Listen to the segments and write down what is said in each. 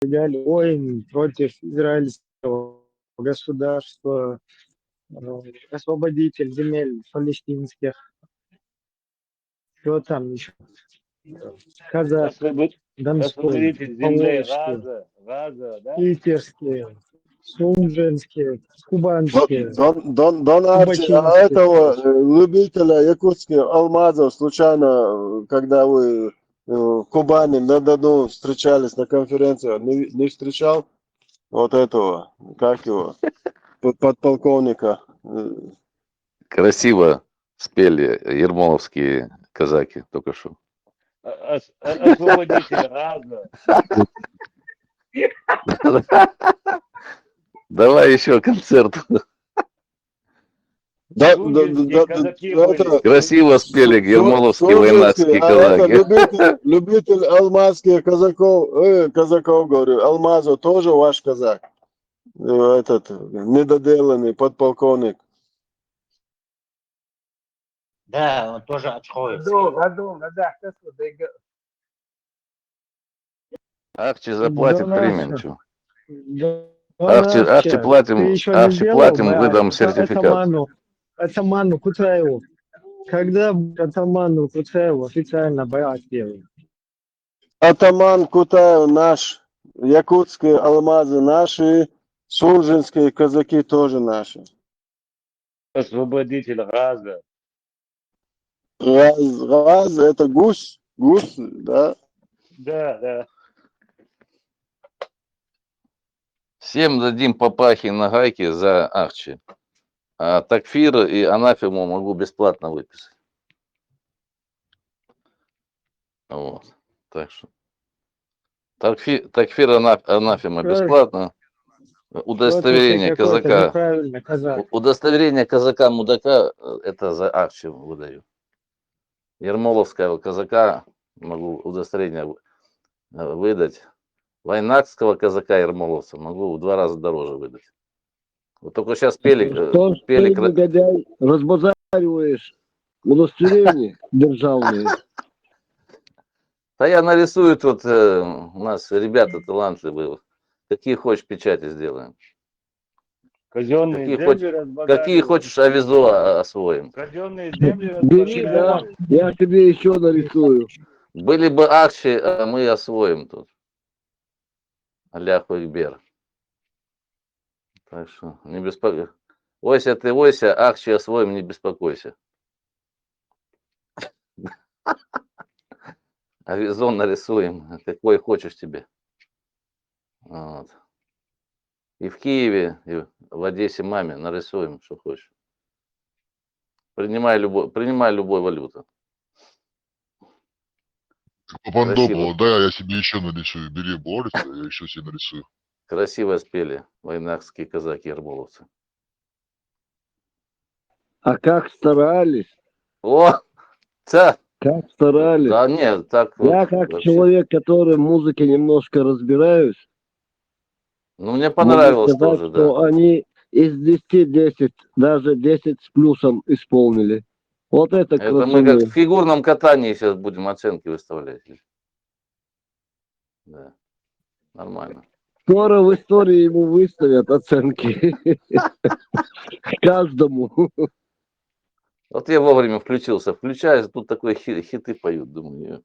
войн против израильского государства, освободитель земель палестинских, что там еще, казах, Донской, Освободитель земли Поволжский, Газа, да? питерские, сумжинские, кубанские, Дон Арчи, а кубачинские. этого любителя якутских алмазов, случайно, когда вы в Кубани на Дону встречались на конференции, не встречал вот этого, как его, подполковника? Красиво спели ермоловские казаки только что. Освободитель Газа. Давай еще концерт. Сунжинские казаки были. Красиво спели ермоловские войнацкие А это казаки. любитель алмазских казаков, говорю, алмазов тоже ваш казак, этот недоделанный подполковник. Да, он тоже Ачхоевский. Арчи заплатим, Да, примем. Наша. Чё. Арчи платим, выдам сертификат. Атаману Кутаеву. Когда атаману Кутаеву официально баят делают? Атаман Кутаев наш, якутские алмазы наши, сунжинские казаки тоже наши. Освободитель Газа. Раз это гусь, да. Да. Всем дадим папахи на гайке за Арчи. А Такфир и Анафему могу бесплатно выписать. Вот. Так что. Такфир Анафема бесплатно. Удостоверение казака. Удостоверение казака-мудака это за Арчи выдаю. Ермоловского казака могу удостоверение выдать. Войнакского казака Ермоловца могу в 2 раза дороже выдать. Вот только сейчас пели негодяй, разбазариваешь удостоверения державные. Да я нарисую тут, у нас ребята талантливые. Какие хочешь печати сделаем. Казенные земли разбазаривают. Какие хочешь авизу освоим. Казенные земли Бери, да, я тебе еще нарисую. Были бы акции, а мы освоим тут. Аляху Игбер. Так что не беспокойся. Ойся ты, ойся, акции освоим, не беспокойся. Авизон нарисуем, какой хочешь тебе. Вот. И в Киеве, и в Одессе маме нарисуем, что хочешь. Принимай любой валюту. Папандополу, да, я себе еще нарисую. Бери Борис, я еще себе нарисую. Красиво спели войнакские казаки ермоловцы. А как старались? О, да. Как старались? Да нет, так Я вот, как вообще. человек, который в музыке немножко разбираюсь, Ну, мне понравилось могу сказать, тоже, что да. они из 10 10, даже 10 с плюсом исполнили. Вот это Это мы красиво. как в фигурном катании сейчас будем оценки выставлять. Да, нормально. Скоро в истории ему выставят оценки. Каждому. Вот я вовремя включился. Включаюсь, тут такие хиты поют. Думаю,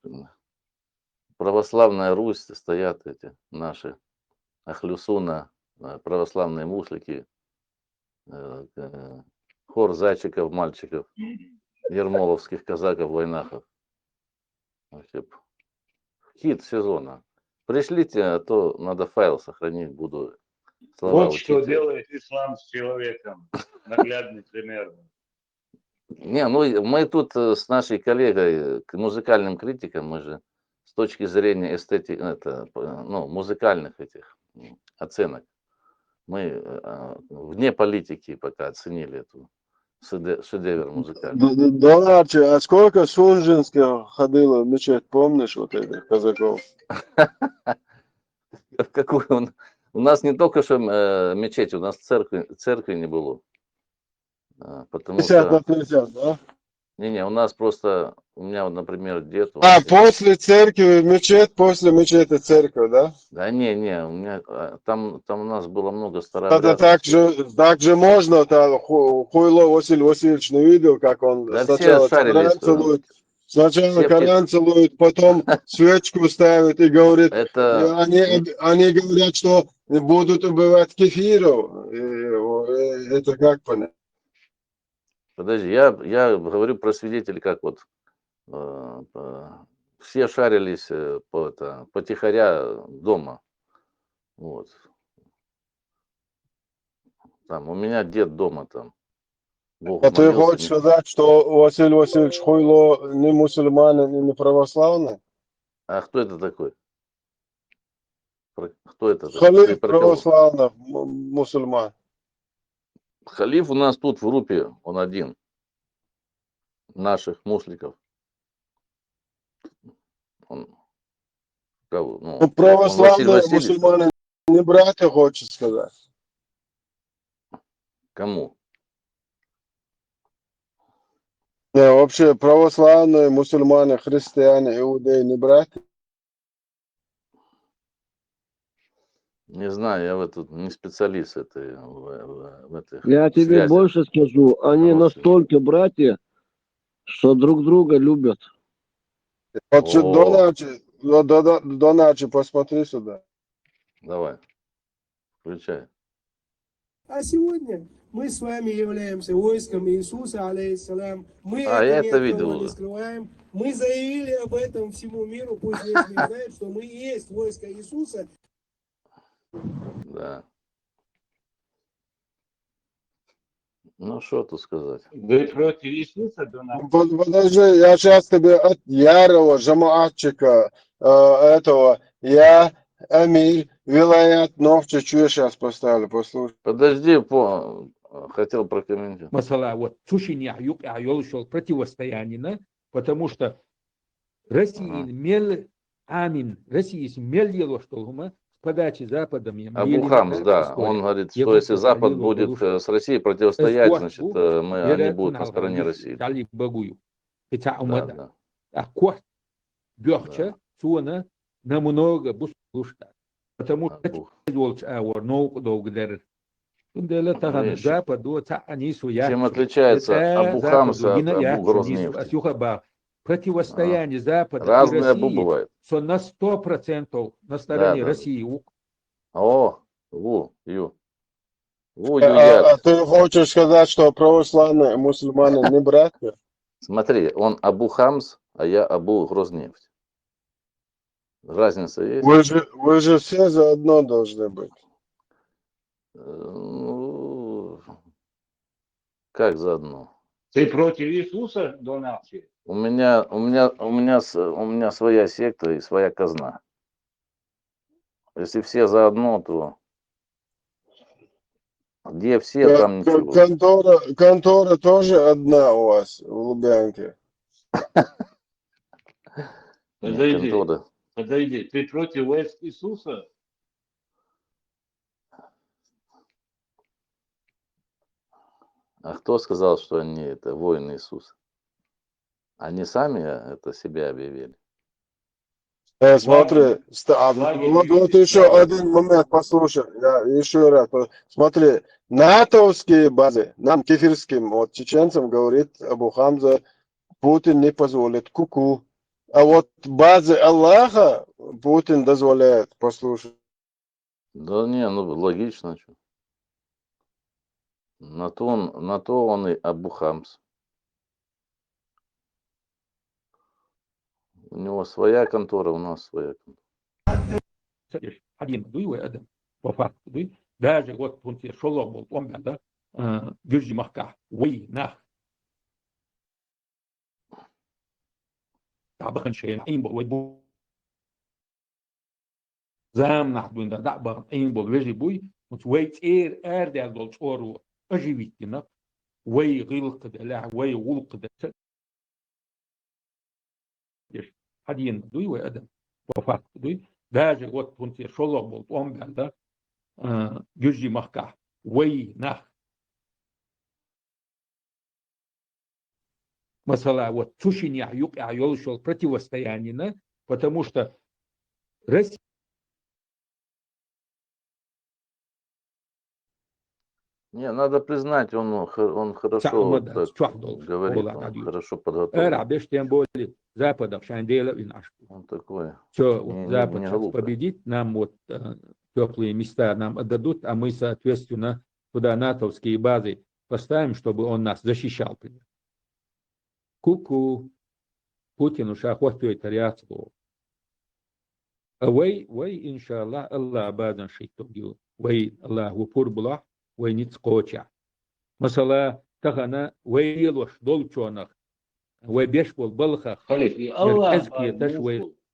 православная Русь, стоят эти наши Ахлюсуна, православные муслики, хор зайчиков, мальчиков, ермоловских казаков, войнахов. Вообще, хит сезона. Пришлите, а то надо файл сохранить, буду слова Вот учить. что делает ислам с человеком. Наглядный пример. Не, ну мы тут с нашей коллегой, музыкальным критиком, мы же с точки зрения эстетики, музыкальных этих оценок, мы вне политики пока оценили эту шедевр музыкальный. Донарчи, а сколько сунжинских ходило в мечеть, помнишь вот этих казаков? У нас не только что мечеть, у нас церкви не было. Потому 50 что на 50, да? Не-не, у нас просто, у меня вот, например, дед, он А, говорит, после церкви мечеть, после мечети церковь, да? да не, у меня, там у нас было много Это старообрядцев. так же можно, там Хуйло Василий Васильевич не видел, как он Да все сначала шарились, Сначала все в те... Коран целует, потом свечку ставит и говорит, Это, они говорят, что будут убивать кефиров. Это как понять? подожди, я говорю про свидетелей, как вот все шарились потихоря дома. Вот. Там, у меня дед дома там, Богу А ты молился. хочешь сказать, что Василий Васильевич Хуйло не мусульманин и не православный? А кто это такой? Кто это такой? Ты Халиф про кого? православных мусульман. Халиф у нас тут в группе, он один, наших мусликов. Он, кого? Ну, Он Василий православные Васильевич. мусульмане не братья, хочешь сказать. Кому? Не, вообще православные мусульмане, христиане, иудеи не братья. Не знаю, я в этот не специалист в этих Я тебе связях больше скажу, они родственных. настолько братья, что друг друга любят. Вот чуть О, до ночи посмотри сюда. давай, включай. А сегодня мы с вами являемся войском Иисуса, алейхиссалям. Мы А, это я ни это от кого видел не уже. скрываем. Мы заявили об этом всему миру, пусть весь мир знает, что мы и есть войско Иисуса. Да. Ну, что тут сказать? Вы против Иисуса, Донат? Подожди, я сейчас тебе от ярого жамаатчика этого, я Амир, Вилаят, Новча, что сейчас поставили, послушай. Подожди, хотел прокомментировать. Масала, вот Цушиня Юк шел противостояние, потому что Россия мел амин, Россия мел дело, что с подачи Западом Абу Хамс, да, он говорит, что если Запад будет с Россией противостоять, значит, они будут на стороне России. Да, да. А кот бёхча суна намного бустушта, потому что волч аур ног долгдер. Чем отличается Абу Хамс от Абу Грознефти? Противостояние Запада Разные и Абу России бывает. на 100% на стороне Да. России. О, Ю А Яд. ты хочешь сказать, что православные мусульмане не братья? Смотри, он Абу Хамс, а я Абу Грознефть. Разница есть? Вы же все заодно должны быть. Ну, как заодно? Ты против Иисуса, Донат? У меня своя секта и своя казна. Если все заодно, то где все, там ничего. Контора тоже одна у вас в Лубянке. Подожди, Контора. подожди, ты против войск Иисуса? А кто сказал, что они это воины Иисуса? Они сами это себя объявили. Смотри, вот еще один момент, послушай, я еще раз, смотри, натовские базы, нам, кефирским, вот чеченцам говорит Абу Хамза, Путин не позволит, ку-ку. А вот базы Аллаха Путин дозволяет, послушай. Да не, ну логично. Что. На то он и Абу Хамс. У него своя контора, у нас своя контора. Даже вот он тебе шолом был, он да, вижу махка, вы нах. Табахан шейн, им был, вы зам нах дунд, да, бахан, им был, вижу буй, вот вейт дал был чору, оживить на, вей гилк да, ла, вей гулк да. Один дуй, вы адам, пофак дуй. Даже вот он тебе шолом был, он да, вижу махка, вы нах. Масала, вот Цушиня, Юг, Айол шел противостояние, потому что Россия. Не, надо признать, он хорошо так говорит, он хорошо подготовлен. Арабиш, тем более Западов, Шандела и наш. Он такой. Все, Не Запад сейчас глупый. победит, нам вот теплые места нам отдадут, а мы, соответственно, туда натовские базы поставим, чтобы он нас защищал. Ку-ку. Путин уж охотует ряцку. Вай, иншаллах, Аллах базан шиттугю. Вай, Аллах, вупур булах, вай ницкоча. Масала, тахана, вай елош, долчонах. Вай беш бол балхах. خليفي الله باز نوفل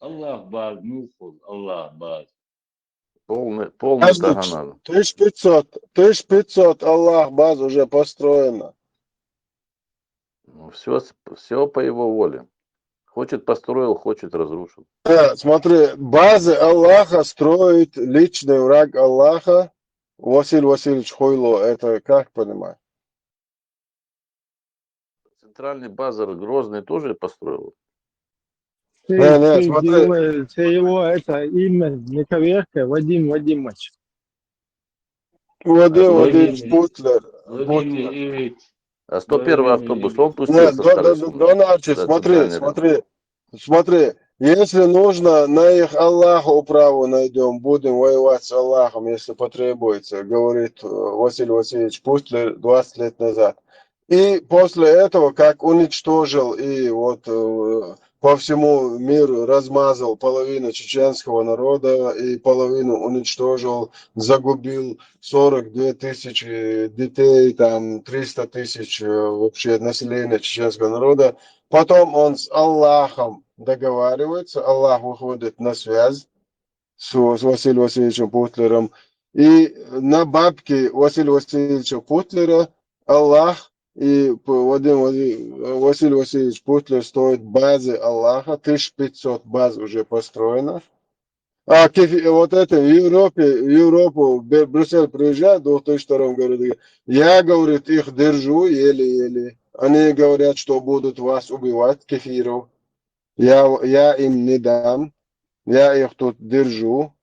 الله باز نوفل الله باز Полный Каждый тагана. 1500 Аллах баз уже построено. Ну, все по его воле. Хочет построил, хочет разрушил. Смотри, базы Аллаха строит личный враг Аллаха Василий Васильевич Хойло. Это как понимать? Центральный базар Грозный тоже построил. Ты смотри. его это имя не коверкай, Вадим Вадимович. Вадим Владимир. Владимирович Путлер. Владимир Ильич. А 101 автобус, он Нет, пустился Дональчик, смотри, если нужно, на их Аллаху управу найдем, будем воевать с Аллахом, если потребуется, говорит Василий Васильевич Путлер 20 лет назад. И после этого, как уничтожил и вот по всему миру размазал половину чеченского народа и половину уничтожил, загубил 42 тысячи детей, там 300 тысяч вообще населения чеченского народа. Потом он с Аллахом договаривается, Аллах выходит на связь с Василием Васильевичем Путлером. И на бабки Василия Васильевича Путлера Аллах и Василий Васильевич Путлер строит базы Аллаха, 1500 баз уже построено. А вот это в Европу, в Брюссель приезжает в 2002 году, я, говорит, их держу еле-еле. Они говорят, что будут вас убивать, кефиров. Я им не дам, я их тут держу,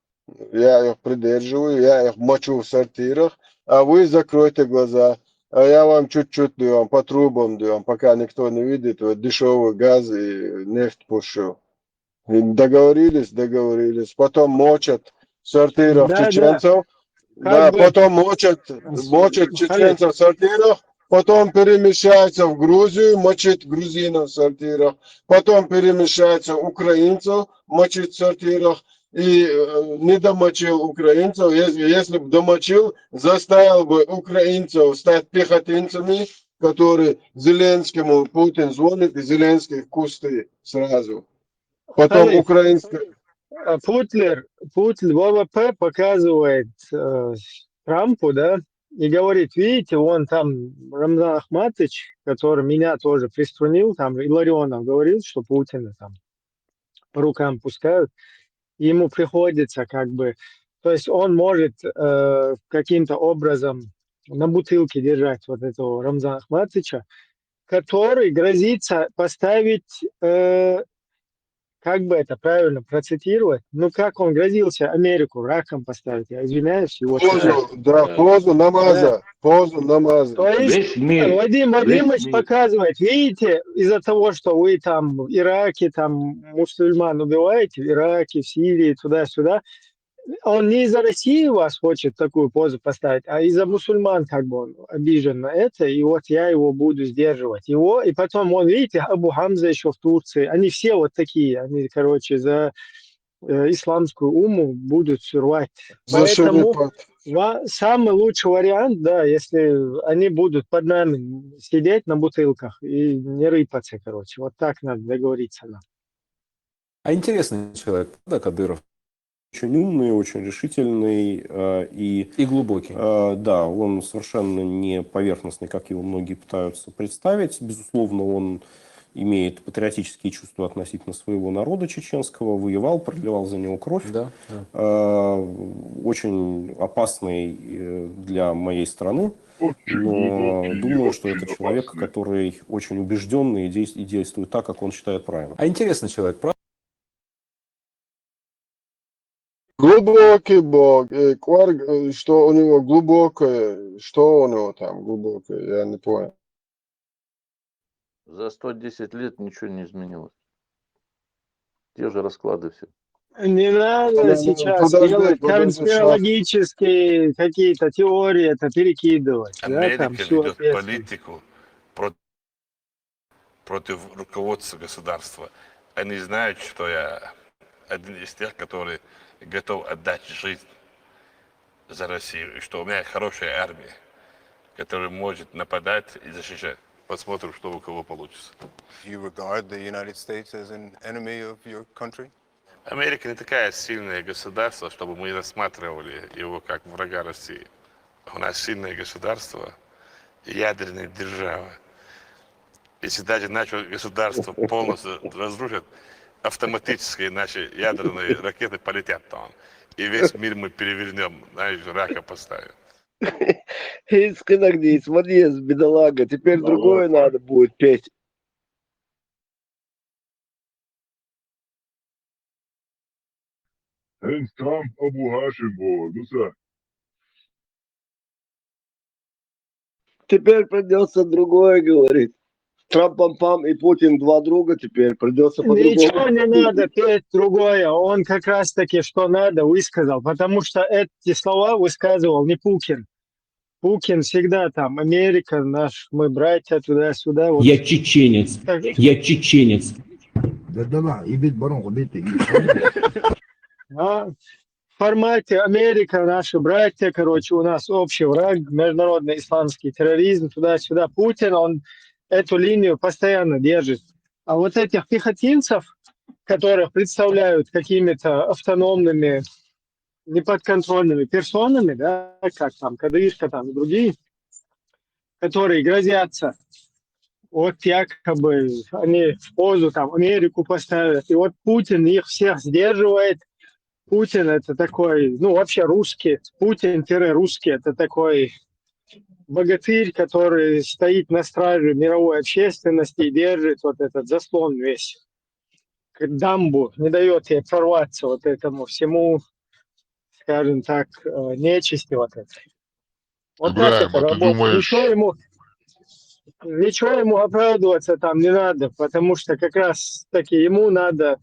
я их придерживаю, я их мочу в сортирах, а вы закройте глаза. А я вам чуть-чуть даем, по трубам даем, пока никто не видит, вот дешевый газ и нефть пущу. И договорились. Потом мочат в сортирах чеченцев. Да, потом мочат чеченцев в сортирах. Потом перемещается в Грузию, мочит грузинов в сортирах. Потом перемещается украинцев, мочит в сортирах. И не домочил украинцев. Если бы домочил, заставил бы украинцев стать пехотинцами, которые Зеленскому Путин звонит, и Зеленский в кусты сразу. Потом украинская... Путлер ВВП показывает Трампу, да, и говорит, видите, вон там Рамзан Ахматович, который меня тоже приструнил, там Илларионов говорил, что Путина там по рукам пускают, ему приходится как бы, то есть он может каким-то образом на бутылке держать вот этого Рамзана Ахматовича, который грозится поставить, как бы это правильно процитировать, ну как он грозился Америку раком поставить, я извиняюсь, его позу намаза. То есть Вадим Владимирович показывает, видите, из-за того, что вы там в Ираке, там мусульман убиваете, в Ираке, в Сирии, туда-сюда, он не из-за России вас хочет такую позу поставить, а из-за мусульман как бы он обижен на это, и вот я его буду сдерживать. Его, и потом, он, видите, Абу Хамза еще в Турции, они все вот такие, они, короче, за исламскую уму будут рвать. Поэтому самый лучший вариант, да, если они будут под нами сидеть на бутылках и не рыпаться, короче. Вот так надо договориться нам. А интересный человек, да, Кадыров? Очень умный, очень решительный и глубокий. Да, он совершенно не поверхностный, как его многие пытаются представить. Безусловно, он имеет патриотические чувства относительно своего народа чеченского, воевал, проливал за него кровь. Да. Очень опасный для моей страны. Очень Но глубокий, думаю, что очень это человек, опасный. который очень убежденный и действует так, как он считает правильно. А интересный человек, правда? Глубокий Бог. Что у него глубокое? Что у него там глубокое? Я не понял. За 110 лет ничего не изменилось. Те же расклады все. Не надо сейчас делать сейчас. конспирологические какие-то теории, это перекидывать, да, там Америка всю ведет ответственность. политику против руководства государства. Они знают, что я один из тех, который готов отдать жизнь за Россию, и что у меня хорошая армия, которая может нападать и защищать. Посмотрим, что у кого получится. You regard the United States as an enemy of your country? Америка не такая сильное государство, чтобы мы рассматривали его как врага России. У нас сильное государство, ядерная держава. Если даже наше государство полностью разрушит, автоматически наши ядерные ракеты полетят там. И весь мир мы перевернем, знаешь, рака поставим. Искренне, смотри, бедолага, теперь другое надо будет петь. Трам Абу Хашим, Дуса. Теперь придется другое говорить. Трамп-пам-пам и Путин два друга, теперь придется Ничего не по-другому. надо петь другое, он как раз таки что надо высказал, потому что эти слова высказывал не Путин. Путин всегда там, Америка, наш, мы братья, туда-сюда. Вот. Я чеченец, я чеченец. А в формате Америка, наши братья, короче, у нас общий враг, международный исламский терроризм, туда-сюда. Путин, он эту линию постоянно держит. А вот этих пехотинцев, которых представляют какими-то автономными, неподконтрольными персонами, да, как там Кадышка там и другие, которые грозятся, вот якобы они в позу там Америку поставят, и вот Путин их всех сдерживает. Путин это такой, ну вообще русский, Путин-русский это такой богатырь, который стоит на страже мировой общественности и держит вот этот заслон весь, дамбу, не дает ей прорваться вот этому всему, скажем так, нечисти вот этой. Вот так Ибраим, это а ты работает. думаешь... Ничего ему оправдываться там не надо, потому что как раз таки ему надо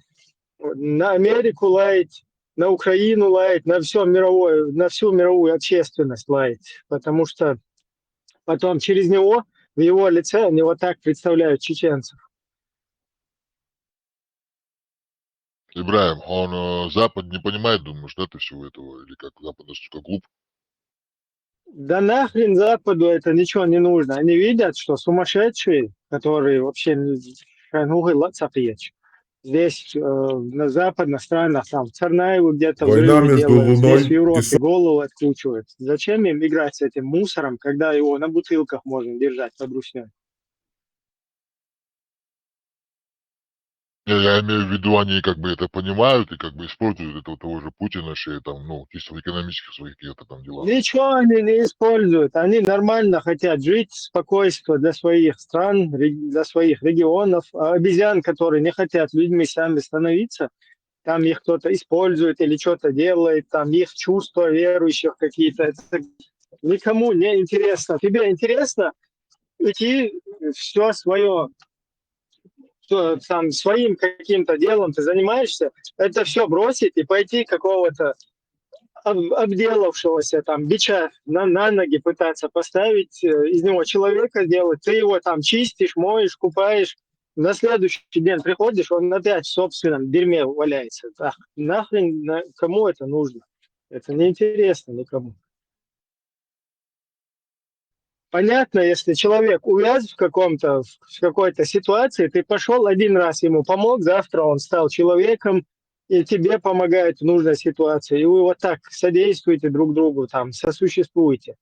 на Америку лаять, на Украину лаять, на всю мировую общественность лаять, потому что потом через него, в его лице, они вот так представляют чеченцев. Ибраим, он Запад не понимает, думаешь, да, ты всего этого? Или как Запад настолько глуп? Да нахрен Западу это ничего не нужно. Они видят, что сумасшедшие, которые вообще здесь, на западных странах, там, в Царнаеву где-то взрывы делают, здесь в Европе голову откручивают. Зачем им играть с этим мусором, когда его на бутылках можно держать под русней? Я имею в виду, они как бы это понимают и как бы используют этого того же Путина, что там, ну, чисто в экономических своих каких-то там делах. Ничего они не используют. Они нормально хотят жить, спокойствие для своих стран, для своих регионов. А обезьян, которые не хотят людьми сами становиться, там их кто-то использует или что-то делает, там их чувства верующих какие-то. Это никому не интересно. Тебе интересно идти все свое, что там своим каким-то делом ты занимаешься, это все бросить и пойти какого-то обделавшегося там бича на ноги пытаться поставить, из него человека сделать, ты его там чистишь, моешь, купаешь, на следующий день приходишь, он опять в собственном дерьме валяется. Ах, нахрен, кому это нужно? Это неинтересно никому. Понятно, если человек увяз в какой-то ситуации, ты пошел один раз ему помог, завтра он стал человеком, и тебе помогает в нужной ситуации. И вы вот так содействуете друг другу, там, сосуществуете.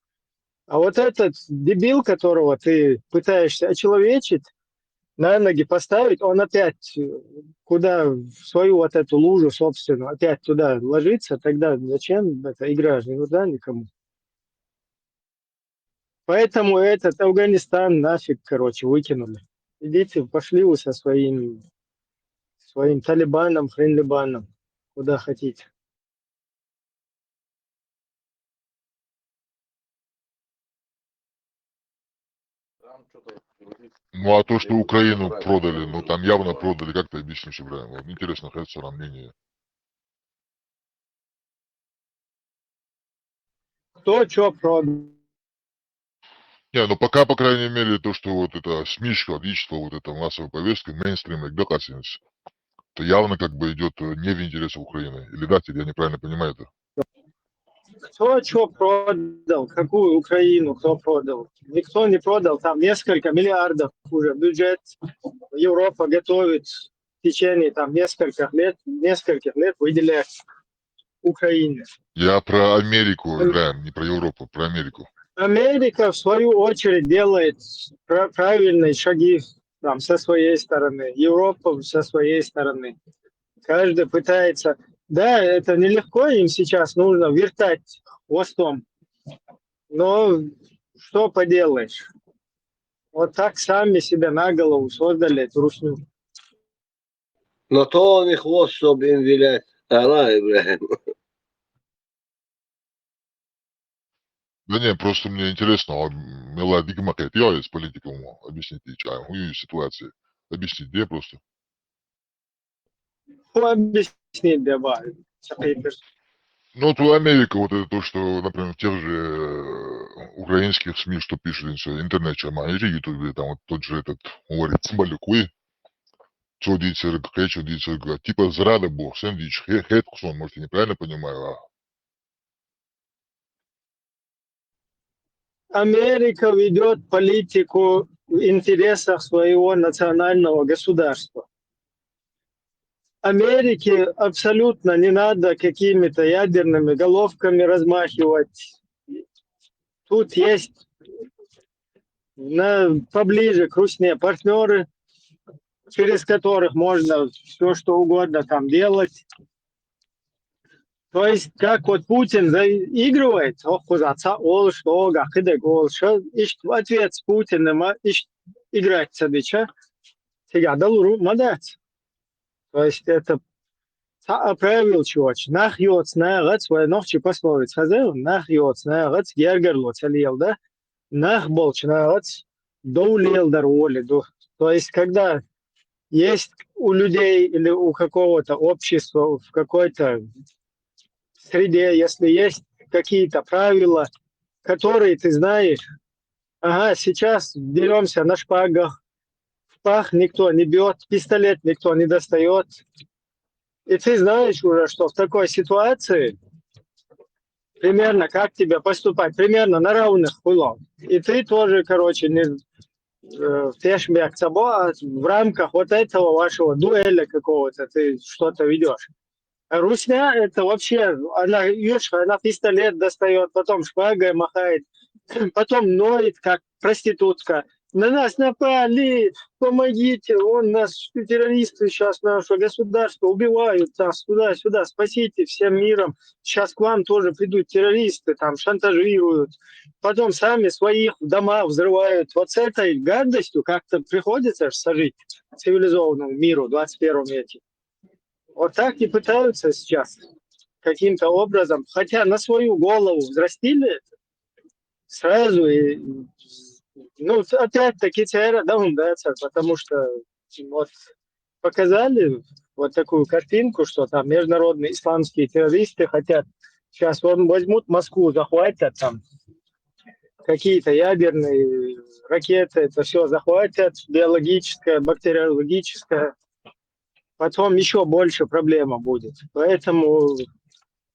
А вот этот дебил, которого ты пытаешься очеловечить, на ноги поставить, он опять куда в свою вот эту лужу собственную, опять туда ложится, тогда зачем эта игра? Не нужна никому. Поэтому этот Афганистан нафиг, короче, выкинули. Идите, пошли вы со своим Талибаном, Хрен-Либаном, куда хотите. Ну а то, что Украину продали, ну там явно продали, как ты объяснишь, Ибраим? Вот интересно, хотя на мнение. Кто что продал? Не, ну пока, по крайней мере, то, что вот это СМИшка, количество, вот это массовой повестки, мейнстрим, да, касается, это явно как бы идет не в интересах Украины. Или да, я неправильно понимаю это? Кто что продал? Какую Украину кто продал? Никто не продал. Там несколько миллиардов уже бюджет Европа готовит в течение там нескольких лет выделять Украине. Я про Америку, Ибраим, не про Европу, про Америку. Америка, в свою очередь, делает правильные шаги там, со своей стороны. Европа со своей стороны. Каждый пытается... Да, это нелегко, им сейчас нужно вертать хвостом. Но что поделаешь? Вот так сами себя на голову создали эту русню. Но то он и хвост, чтобы им вилять. Ала, Ибрахим. Да не, просто мне интересно, мила дигмакет, я из политиков объясните, чай, хуй ситуации. Объясните, где просто. Объяснить давай. Ну, вот у Америка вот это то, что, например, в тех же украинских СМИ, что пишут интернет, ютубе, там вот тот же этот, говорит, Цымбалюк, что дится, типа зрада бог, сэндвич, хет, может, я неправильно понимаю, Америка ведет политику в интересах своего национального государства. Америке абсолютно не надо какими-то ядерными головками размахивать. Тут есть поближе к Русне партнеры, через которых можно все что угодно там делать. То есть, как вот Путин заигрывает, в ответ с Путиным играть садича, сега далуру мадать. То есть, это правил чувач. Нах йоц нагац, нохчи пословиц хазел, нах йоц нагац, гергерло целел, да? Нах болч нагац, доулел дарволи. То есть, когда есть у людей или у какого-то общества в какой-то среде, если есть какие-то правила, которые ты знаешь, ага, сейчас деремся на шпагах, в пах никто не бьет, пистолет никто не достает. И ты знаешь уже, что в такой ситуации примерно как тебе поступать, примерно на равных было. И ты тоже, короче, не в рамках вот этого вашего дуэля какого-то ты что-то ведешь. Русня это вообще, она пистолет достает, потом шпагой махает, потом ноет, как проститутка. На нас напали, помогите, нас террористы сейчас, наше государство убивают нас, туда-сюда, спасите всем миром. Сейчас к вам тоже придут террористы, там шантажируют. Потом сами своих дома взрывают. Вот с этой гадостью как-то приходится сожить цивилизованному миру в 21 веке. Вот так и пытаются сейчас каким-то образом, хотя на свою голову взрастили это сразу. И, ну, опять-таки теория даундается, потому что вот показали вот такую картинку, что там международные исламские террористы хотят сейчас возьмут Москву, захватят там какие-то ядерные ракеты, это все захватят, биологическое, бактериологическое. Потом еще больше проблема будет. Поэтому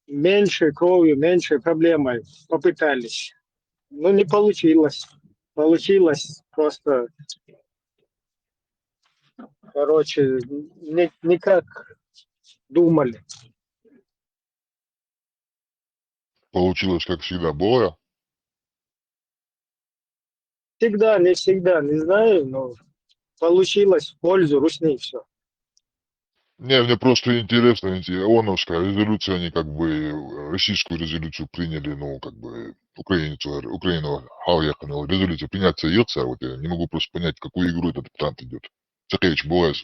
меньше кровью, меньше проблемой попытались. Ну, не получилось. Получилось просто, короче, не как думали. Получилось, как всегда, было. Всегда, не знаю, но получилось в пользу Русни все. Не, мне просто интересно, ООНовская резолюция, они как бы российскую резолюцию приняли, ну, как бы Украину хавьяханел резолюция принять союза, вот я не могу просто понять, какую игру этот танк идет. Цакевич бывает.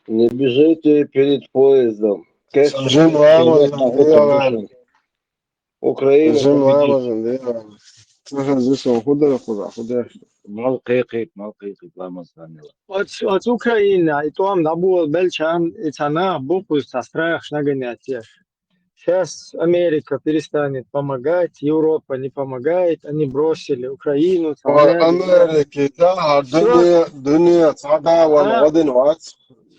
Не бежите перед поездом. Jim Lamazon diyorlar. Украина Jim победит. Lamazon diyorlar. Слушай, здесь он куда? От Украины, и там набор Бельчан, и цена букву-то страх нагонять. Сейчас Америка перестанет помогать, Европа не помогает, они бросили Украину, там ряды. Amerika'da dünya sadavan odin var.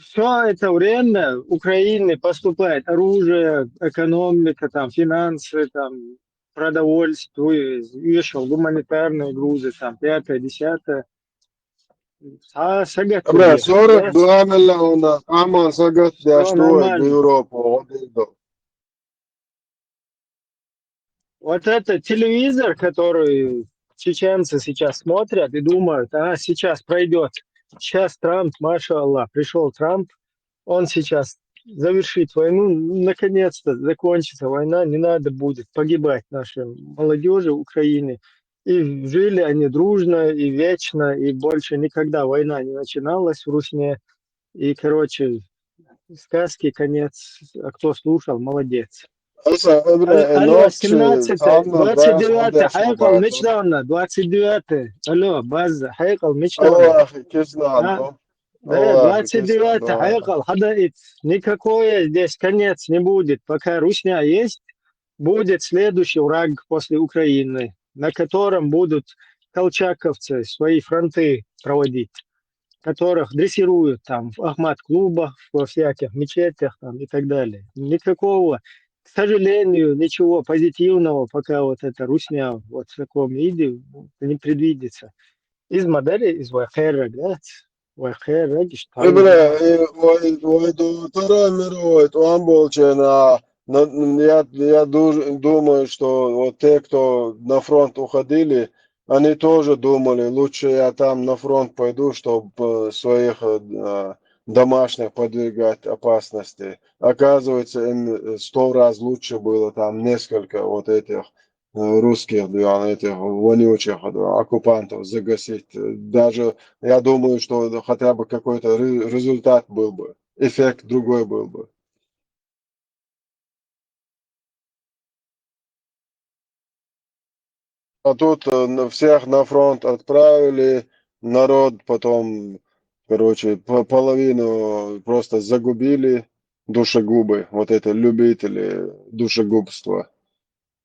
Все это время Украине поступает оружие, экономика, там, финансы, там, продовольствие, еще гуманитарные грузы, там, пятое, десятое. А сагат Bre, 42 milyona aman sagat Все yaşlı нормально. Европу. Вот это телевизор, который чеченцы сейчас смотрят и думают, сейчас пройдет. Сейчас Трамп, маша Аллах, пришел Трамп, он сейчас завершит войну, наконец-то закончится война, не надо будет погибать нашей молодежи Украины. И жили они дружно и вечно, и больше никогда война не начиналась в Русне. И, короче, сказки конец. А кто слушал, молодец. Алло, 17 29 حيقل مجدونا 29 алло, база, حيقل مجدونا. Да, 29 حيقل حدائت. Никакое здесь конец не будет. Пока Русня есть, будет следующий враг после Украины, на котором будут колчаковцы свои фронты проводить, которых дрессируют там в Ахмат-клубах, во всяких мечетях там, и так далее. Никакого, к сожалению, ничего позитивного, пока вот эта русня вот в таком виде не предвидится. Из модели, из Вахера, да? Вахера, Второй мировой, он был я думаю, что вот те, кто на фронт уходили, они тоже думали, лучше я там на фронт пойду, чтобы своих домашних подвергать опасности. Оказывается, им 100 раз лучше было там несколько вот этих русских, этих вонючих оккупантов загасить. Даже я думаю, что хотя бы какой-то результат был бы, эффект другой был бы. А тут всех на фронт отправили, народ потом, короче, половину просто загубили, душегубы, вот это любители душегубства,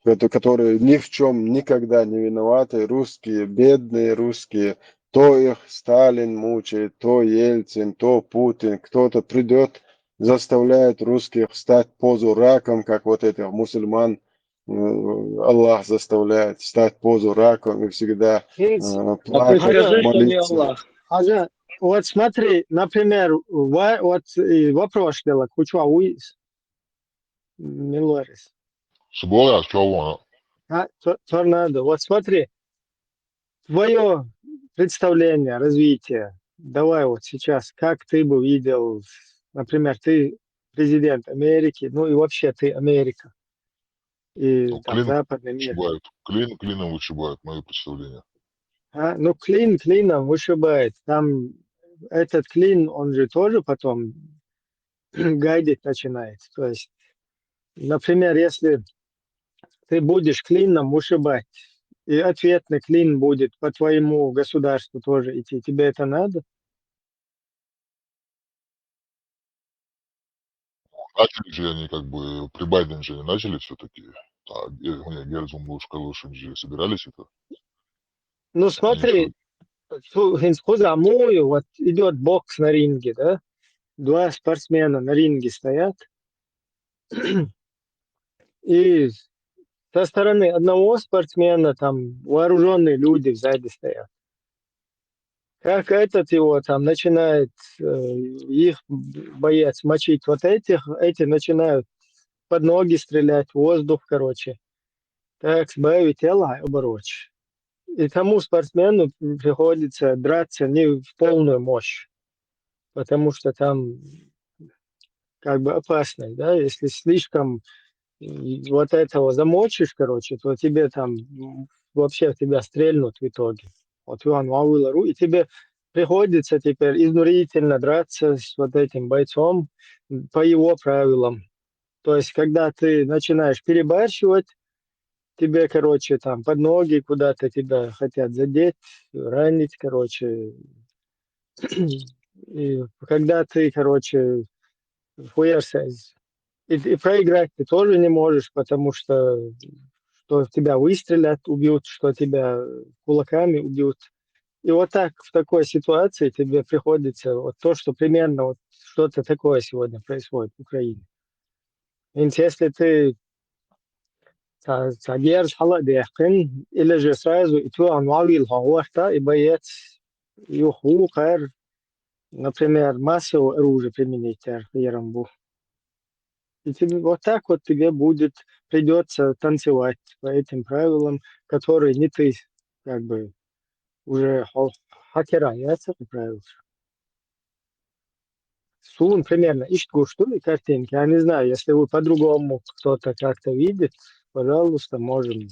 которые ни в чем никогда не виноваты, русские, бедные русские, то их Сталин мучает, то Ельцин, то Путин, кто-то придет, заставляет русских стать позу раком, как вот этих мусульман, Аллах заставляет стать позу раком и всегда плакать, молиться. Хажа, вот смотри, например, вот вопрос дело, куча уис, Милорис. Сбора, чего? Торнадо. Вот смотри, твое представление, развитие. Давай вот сейчас, как ты бы видел, например, ты президент Америки, ну и вообще ты Америка. И там западный мир. Клином вышибает, мое представление. Ну, клин клином вышибает. Там этот клин, он же тоже потом гайдить начинает. То есть, например, если ты будешь клином вышибать, и ответный клин будет по твоему государству тоже идти, тебе это надо? Начали же они как бы, при Байдене же они начали все-таки. Герцен был сказал, что они же собирались это. Ну смотри, мою, вот идет бокс на ринге, да? Два спортсмена на ринге стоят. И со стороны одного спортсмена там вооруженные люди сзади стоят. Как этот его там начинает, их боец мочить вот этих, эти начинают под ноги стрелять, в воздух, короче. Так, сбавить тело, оборочь. И тому спортсмену приходится драться не в полную мощь, потому что там как бы опасно, да, если слишком вот этого замочишь, короче, то тебе там вообще тебя стрельнут в итоге. Вот Иван Вавилару, и тебе приходится теперь изнурительно драться с вот этим бойцом по его правилам. То есть, когда ты начинаешь перебарщивать, тебе, короче, там под ноги куда-то тебя хотят задеть, ранить, короче. И когда ты, короче, хуярся, и проиграть ты тоже не можешь, потому что тебя выстрелят, убьют, что тебя кулаками убьют. И вот так, в такой ситуации тебе приходится вот то, что примерно вот что-то такое сегодня происходит в Украине. Ведь если ты держишь холодехин, или же сразу и tu анвавил хауахта, и боец юхукар, например, массовое оружие применить Ерамбу. И тебе, вот так вот тебе будет, придется танцевать по этим правилам, которые не ты как бы уже хакерается по правилам. Сун примерно ищет гушту и картинки. Я не знаю, если вы по-другому кто-то как-то видит, пожалуйста, можем Не,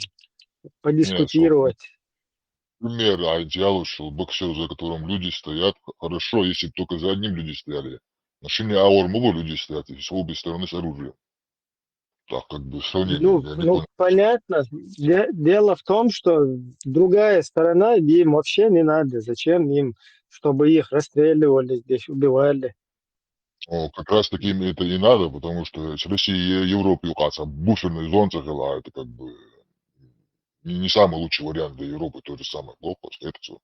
подискутировать. пример идеалу, что боксер, за которым люди стоят, хорошо, если бы только за одним люди стояли. На шине Аур могло люди стоять, и с обе стороны с оружием. Так, как бы сравнение, я не Ну, понял. понятно. Дело в том, что другая сторона, им вообще не надо. Зачем им, чтобы их расстреливали здесь, убивали? Как раз таки им это и надо, потому что с Россией и Европой указа буферный зон захила, это как бы не самый лучший вариант для Европы, то же самое плохо, это все.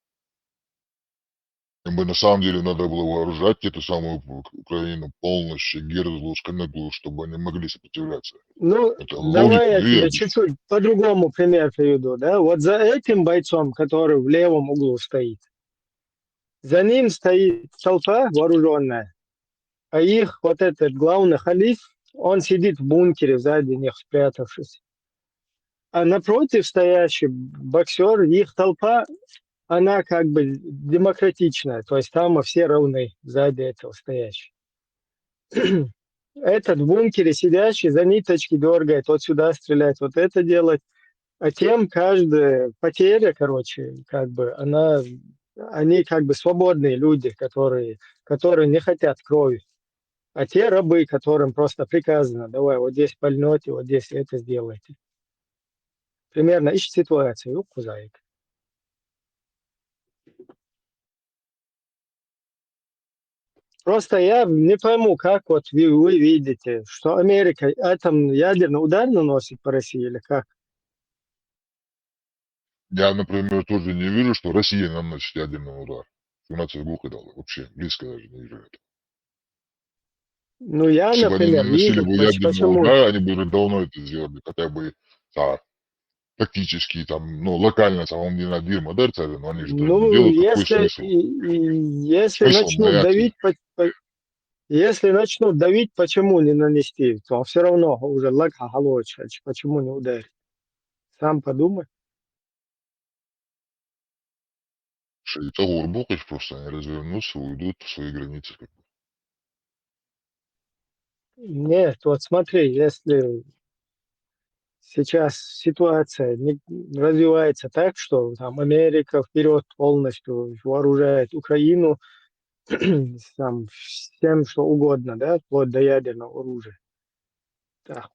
Им бы на самом деле надо было вооружать эту самую Украину полностью, герзлу, сканаглу, чтобы они могли сопротивляться. Ну, Это давай логика я тебе двери. чуть-чуть по-другому пример приведу. Да? Вот за этим бойцом, который в левом углу стоит, за ним стоит толпа вооруженная, а их вот этот главный халиф, он сидит в бункере сзади них, спрятавшись. А напротив стоящий боксер, их толпа, она как бы демократичная, то есть там все равны сзади этого стоящего. Этот в бункере сидящий за ниточки дергает, вот сюда стрелять, вот это делать. А тем каждая потеря, короче, как бы они как бы свободные люди, которые не хотят крови. А те рабы, которым просто приказано, давай вот здесь пальнете, вот здесь это сделайте. Примерно ищет ситуацию, кузаик. Просто я не пойму, как вот вы видите, что Америка ядерный удар наносит по России или как? Я, например, тоже не вижу, что Россия наносит ядерный удар. 17 глухо дала. Вообще, близко даже не вижу это. Ну, я, Если бы они например, наносили вижу, бы ядерный почему. удар, они бы уже давно это сделали. Хотя бы тактически, там, ну, локально, самом деле, Дир Модерца, но они же этого не Ну, делают. Какой если смысл? Смысл начнут моей давить, акции? если начнут давить, почему не нанести? То все равно уже лакха халоча, почему не ударить? Сам подумай. Того Урбукач просто они развернутся, уйдут в свои границы. Нет, вот смотри, если сейчас ситуация развивается так, что там Америка вперед полностью вооружает Украину там, всем, что угодно, да, вплоть до ядерного оружия. Так,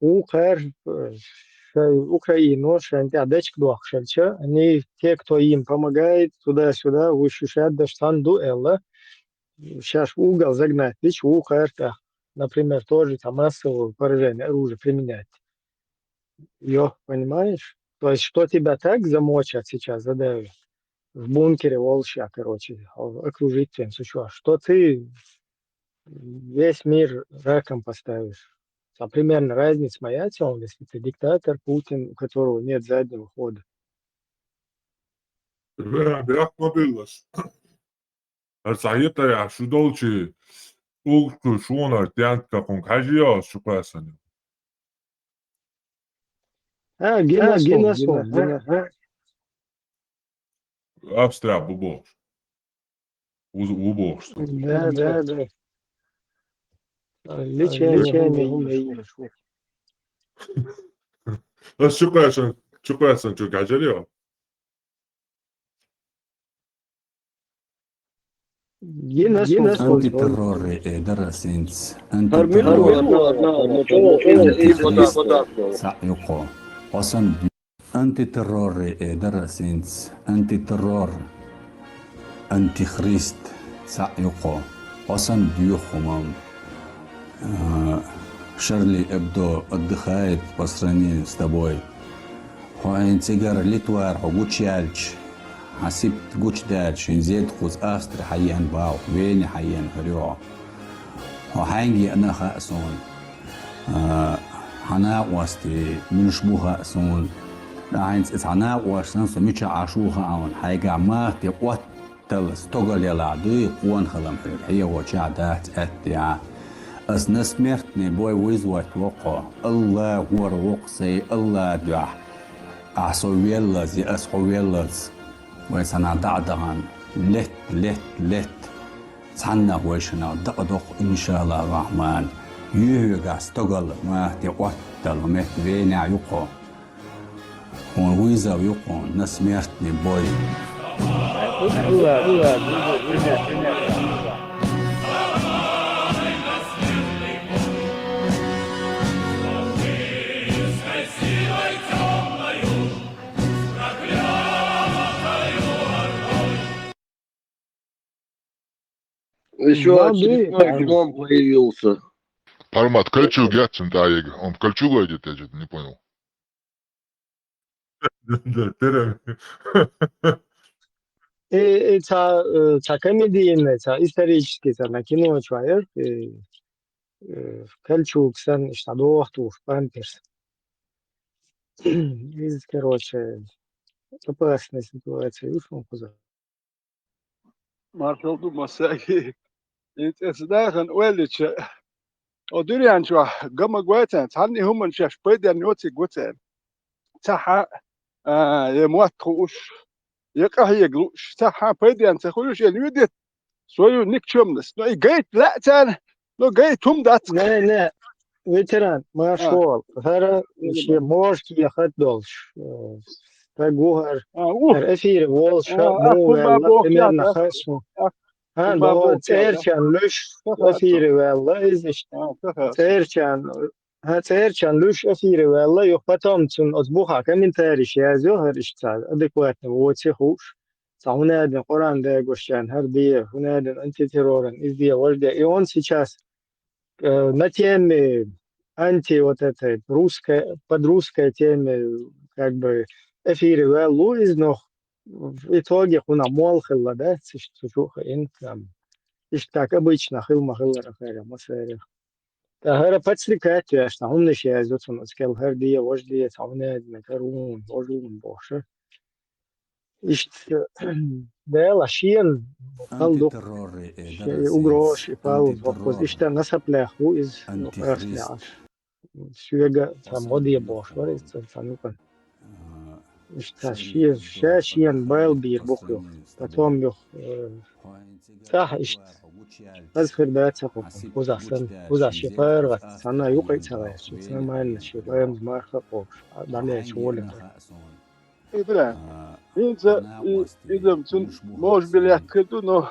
Украину, Шантядечк, Дуахшельча, они, те, кто им помогает, туда-сюда, вышишат Даштанду Элла, сейчас в угол загнать, лишь Ухарта, например, тоже там массовое поражение оружия применять. Понимаешь? То есть, что тебя так замочат сейчас, задавят, в бункере волчья, короче, окружить тем, что ты весь мир раком поставишь. Примерно разница моя, если ты диктатор, Путин, у которого нет заднего хода. Бяхмобилас. Саета Шудолчи, Улку Шуна, Тянка Конкажио, Шукасани. Геносон. Австрия бубош. Убош. Да. Лечение умеешь. بس شكرا شو قاعد Antiterror درسينس سعيقو وصن antiterror درسينس antiterror antichrist سعيقو وصن بيوخمم Шарли Эбдо отдыхает по стране с тобой. Хуайнцигар Литвар, Гучальч, Хасип Гучдальч, Инзет Хуз Австри Хайян Бау, Вени Хайян Хрё. Хуайнги Ана Хасун, Хана Уасти, Миншбу Хасун, Айнц Ицана Уассан, Сумича Ашу Хаун, Хайга Махти Уаттал, Стогали Ладуи, Куан Халампер, Хия Вачадат Аттиа. أسنا سمرتني بوي ويزوات وقع الله وروقسي الله دع أعصويلز يأسحويلز ويسنا دعدغان لت سحنا ويشنا دقدق إن شاء الله الرحمن يهيغا استقل ما تقوتل ومهت بينع يقع ويزا يقع نسمرتني بوي Еще очередной гном появился. Пармат, Кольчуг, я Центаег. Он в Кольчугу идет, я что-то не понял. Ца комедийное, ца исторический, ца на кино человек. Кольчуг, сан, штадох, туш, памперс. Короче, опасная ситуация. Ушел куда. Marshall du Masaki. It's dagen welch. O durian chwa gama gwatan tani human shash pedian yoti gwatan. Taha يموت خوش يقه يقلوش تاع بيدي أنت خوش اليوديت سويو نيك شمنس نو جيت لا تان نو جيت هم دات لا ветеран маршал هذا شيء موش كي أخذ دولش تجوهر الأثير والش مو والله إمرنا خشمه هذا تيرشان لش أثير والله إيش تيرشان لش أثير والله يقطعم تون أصبحها كمن تاريخ يا زهر إشتغل أدكوات وتشوش هنا دين قرآن ده قشان هردية هنا دين أنتي تيرورن إزدية وردية إيون сейчас на теме вот этой под русской теме как бы эфире Луиз, но в итоге хуна молхила, да, цишуха инкам. Ишь как обычно хилма хилара хайра масайра. Тахара подстрекать, яшна, он не шеязет, он скел хардия, вождия, таунед, накарун, вождун, боже. Ишь да, лашиен, халдук, угрош, и пал, вопрос, ишь там насапляху из расляш. Сюега, там модия бош, варится, танукан. شاشيا بالبير بخيو تتوم يخ صح إيش أذكر باتسقو وزع شفار غت سنة يقعد سواه سنة ما إن شفار ما خطوش بعدين شغل إبراهيم إذا متن موج بليات كدو نو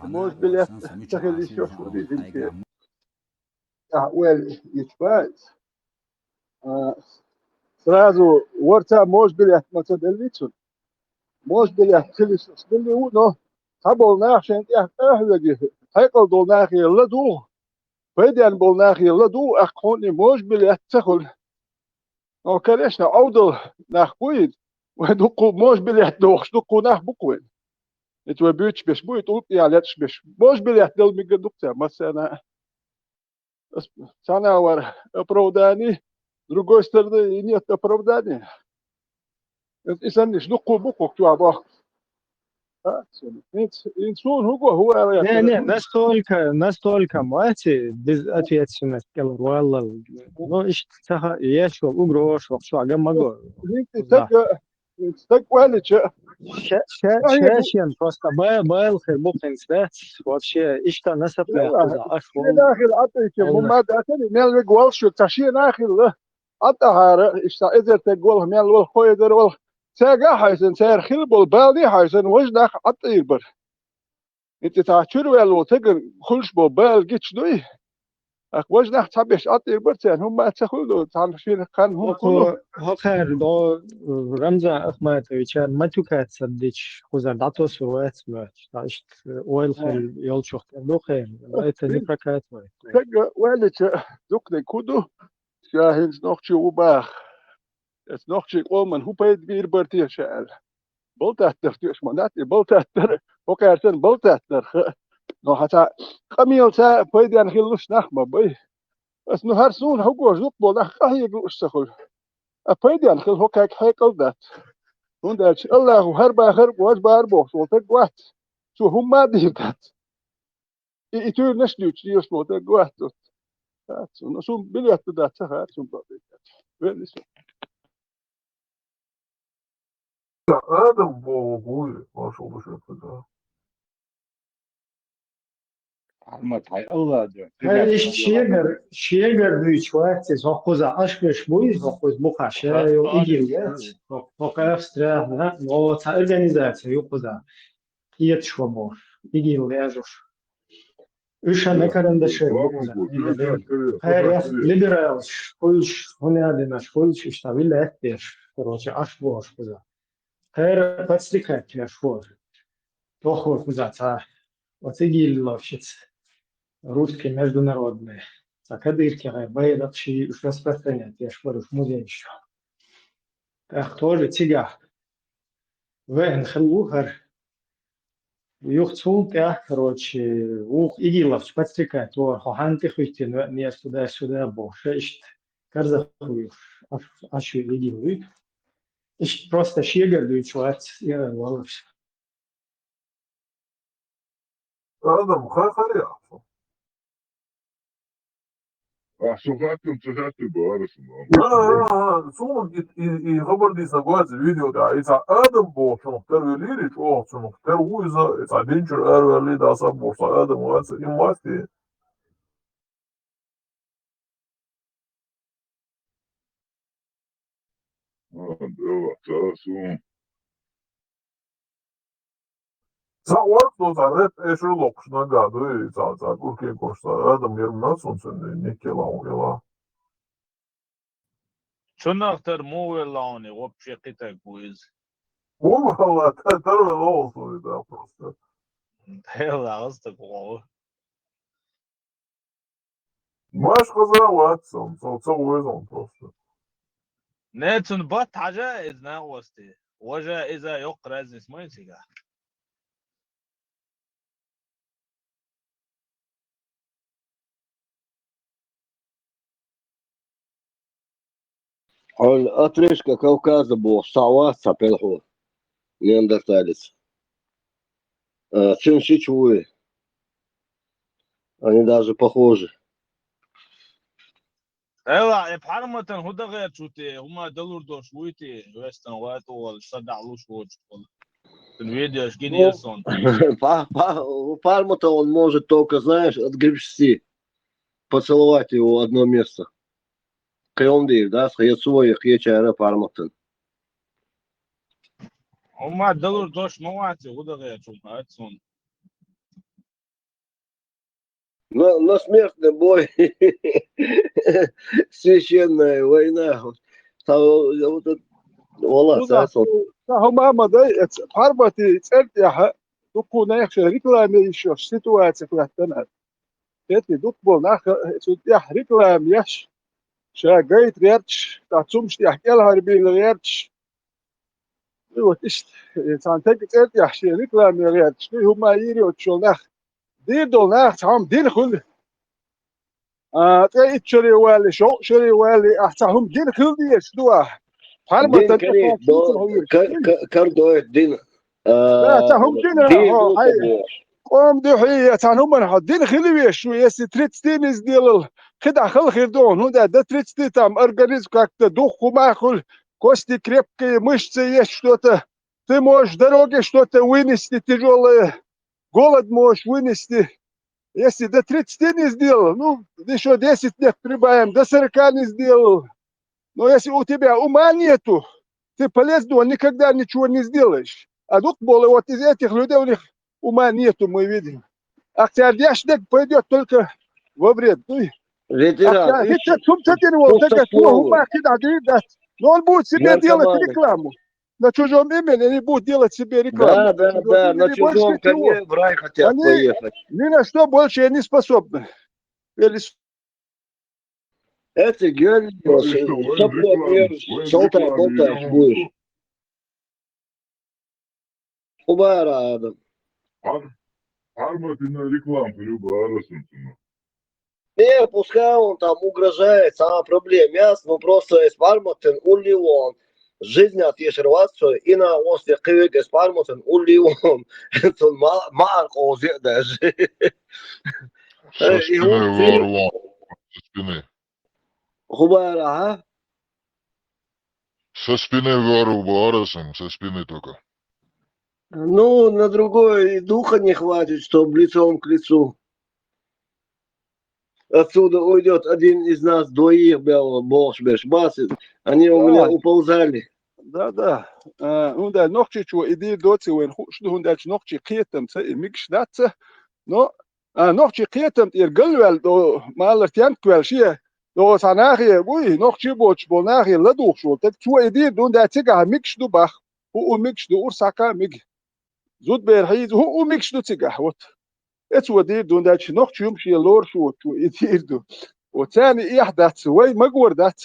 موج بليات تخلي شوف ودي زنتي ويل يتفاز сразу ورتا موج بليات ما تدليتون موج بليات كلش بلي ونو قبل ناخشن أهلجي هيقل دول ناخي يلا دو بديان بول ناخي يلا دو أخوني موج بليات تخل أو كريشنا أودل ناخويد ودقو موج بليات دوخش دقو ناخ بقوين إتوا بيتش بش بوي تقولي عليتش بش موج بليات دل ميجا دكتور مثلا سنة ور أبروداني другой стороны нет оправдания. Если не ждут букву, кто обох. Не, настолько мати безответственность Келруэлла. Ну, я шел угрош, что агамаго. Так валича. Шашин просто был хербукен свет. Вообще, ишта насапля хуза ашвол. داخل عطيك مماد أتني مال الجوال شو تشي داخل عطها إشتا إذا تقول مال والخوي در وال ساقا حيسن سير خلب والبالدي حيسن وجدك عطي بر أنت تعشر ولا تقر خلش بال جيتش دوي أك وجدك تبيش عطي بر سين هم أتخلوا تعرفين كان هم كله هاخر دو رمزا أخمات ويشان ما تكاد صديش خوزا داتو سوات ماش تاشت ويل خل يول شوخت دو خير لايت نيبركات ماي تقر والش دكني كودو شاهين نوخشي وباخ es نوخشي قوم من هو بيد بير برتي شال بلتات تفتيش مناتي بلتات وكارتن بلتات نو حتى خميل تا بيد يعني خلوش نخمة بي بس نو هرسون هو جوك بول هي جوش تخل بيد يعني خل هو كاك هيكل ذات وندش الله هربا هرب واج باربو صوتك وات شو هم ما ديتات يتور نشلو تشيو صوتك وات نو شو بليت ذات سهر شو بليت آدم بوغوي ما شاء الله شو كذا Ahmet hay Allah diyor. هاي شيغر دويش وقت هو خوزا أشكش بويز هو خوز بخاشة يو إيجيليات هو كافسترا هو تا أورجانيزاتيا يو خوزا هي تشوبور إيجيلياجوش إيش أنا كارن دشر هاي ليبرالش كلش هنا ديناش كلش إشتغل لاتيش كروش أشبوش خوزا هاي باتستيكات يا شور تخور خوزا تا وتيجي لافشت русский международный. Так, адырки гайбай дакши уж распространять, я ж говорю, в музей еще. Так, тоже тига. Вен хлухар. Юх цулт, я, короче, ух игилов, подстрекать, то хоханты хуйти, но не сюда, больше, ишт, карзах хуюш, ашу игилы. Ишт просто щегар дуйчуат, я волос. آدم خير Sokakım sıcaktı bu arasında. Sonra git haber diysen gayet video da isa Adam bu şunuklar verir hiç o şunuklar o yüzden isa dinçer verli da asab borsa Adam o asa imvasti Evet, sağ Sa orto za red eşo lokşuna gadu za kurke koşsa Adam yerine son sen nikela o شنو مو لوني وبشقتك كويس والله ترى لو صوي ده просто يلا قصدك والله ماش خزر واتسون تصور زون просто نيتن بط عجائز ناوستي وجائزة يقرأ اسمه سيجا Отрыжка Кавказа был, Савас, Сапелху, неандерталец. Циншичуи. Они даже похожи. ايوه بحرمة هدا غير شوتي هما دلور دوش ويتي ويستن واتو والصدع لوش ووش الفيديو اش كده يسون Парма-то он может только, знаешь, отгребсти, поцеловать его в одно место. Кремдив, да, своих ечера Парматон. هما دلور دوش مواتي هدا غير شوتي هاتسون На смертный бой. Священная война. Вот это هم مضي حربتي ترتيح دكو ناخ ريكلام يشو سيتواتي فلاتنا تي دكو ناخ ترتيح ريكلام يش شا جايت ريرتش تاتسومش تحكي لها ربين ريرتش وتشت سان تك ترتيح شي ريكلام ريرتش هم يريو تشو ناخ ديدو ناخ هم دين خل تي تشري والي شو شري والي احتهم دين خل دي شدوه دين كريم كردو دين لا تهم دين قوم دحية هم من دين خلوي شو يسي تريتستين ديال خدع خل خير دون هو ده تريتستي تام أرجانيز كاكت دوخ وما خل кости крепкие, мышцы есть что-то. Ты можешь в дороге что-то вынести тяжелое, голод можешь вынести. Если до 30 не сделал, ну, еще 10 лет прибавим, до 40 не сделал. Но если у тебя ума нету, ты полезного никогда ничего не сделаешь. А тут было вот из этих людей, у них ума нету, мы видим. А сердечник пойдет только во вред. Ветеран, Но он будет себе делать наркоманы. рекламу. На чужом имени они будут делать себе рекламу. Да, на чужом коне в рай хотят Они поехать. ни на что больше не способны. Это георгий, шалтай, болтай будешь. Убара adam. Арматина реклама, Люба Арасунтина. Не, пускай он там угрожает, сама проблема. Ясно, ну просто испармотен улливон. Жизнь отъешерваться и на остров кывик испармотен улливон. Это марк озе даже. Со спины ворвал. Со спины. Хубара, а? Со спины ворвал Арасун, со спины только. Ну, на другой и духа не хватит, чтобы лицом к лицу. Отсюда уйдет один из нас, двоих был Бошбеш, Басит. Они у меня уползали. Да. Ну да, ночи чего, иди доцы, уэн хушну, он дальше ночи кетем, микш датся. Но, ночи кетем, гылвел, до малер тянквел, шия, до санахи, уй, ночи боч, болнахи, ладух шо, так чего иди, дон датсига, микш ду бах, микш ду урсака, миг. زود برهيز هو ميكش دو تيجا وات اتس ودير دون داتش نوخ تشوم شي لور شو تو يدير دو وثاني يحدث وي مقور دات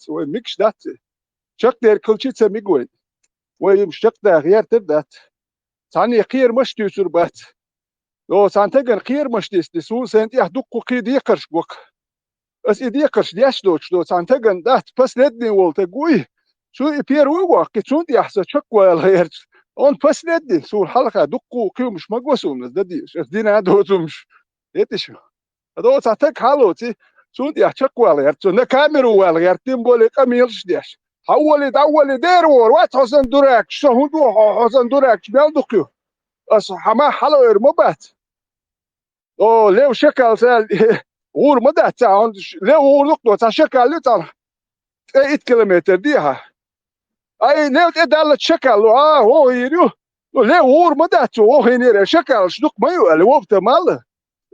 وي ميكش دات شق دير كل شيء تسمي قوي وي مشتق دا غير تبدات ثاني خير مش تيسر بات لو سانتجن خير مش تسو سنت يحدق قيد يقرش بوك اس يدي يقرش دياش دوتش دو سانتجن دات بس ندني ولت قوي شو يبير وقت شو دي احسن شقوى الغير on pasleddi sul halqa duqqu qiyumish magwasumnas dadis dina dotumsh yetish ado satak haloti sud ya chaqwal yartu na kameru wal yartim bole qamilsh diash hawali derwor wat hosan durak shahud hosan durak belduqu as hama halo irmobat o lew shakal sal ur madat on lew urduq do ta shakal litan 8 kilometer diha اي نيوت ادال تشكل هو يريو لا ور مدات هو هنير شكل شدق ما يقال هو بتمال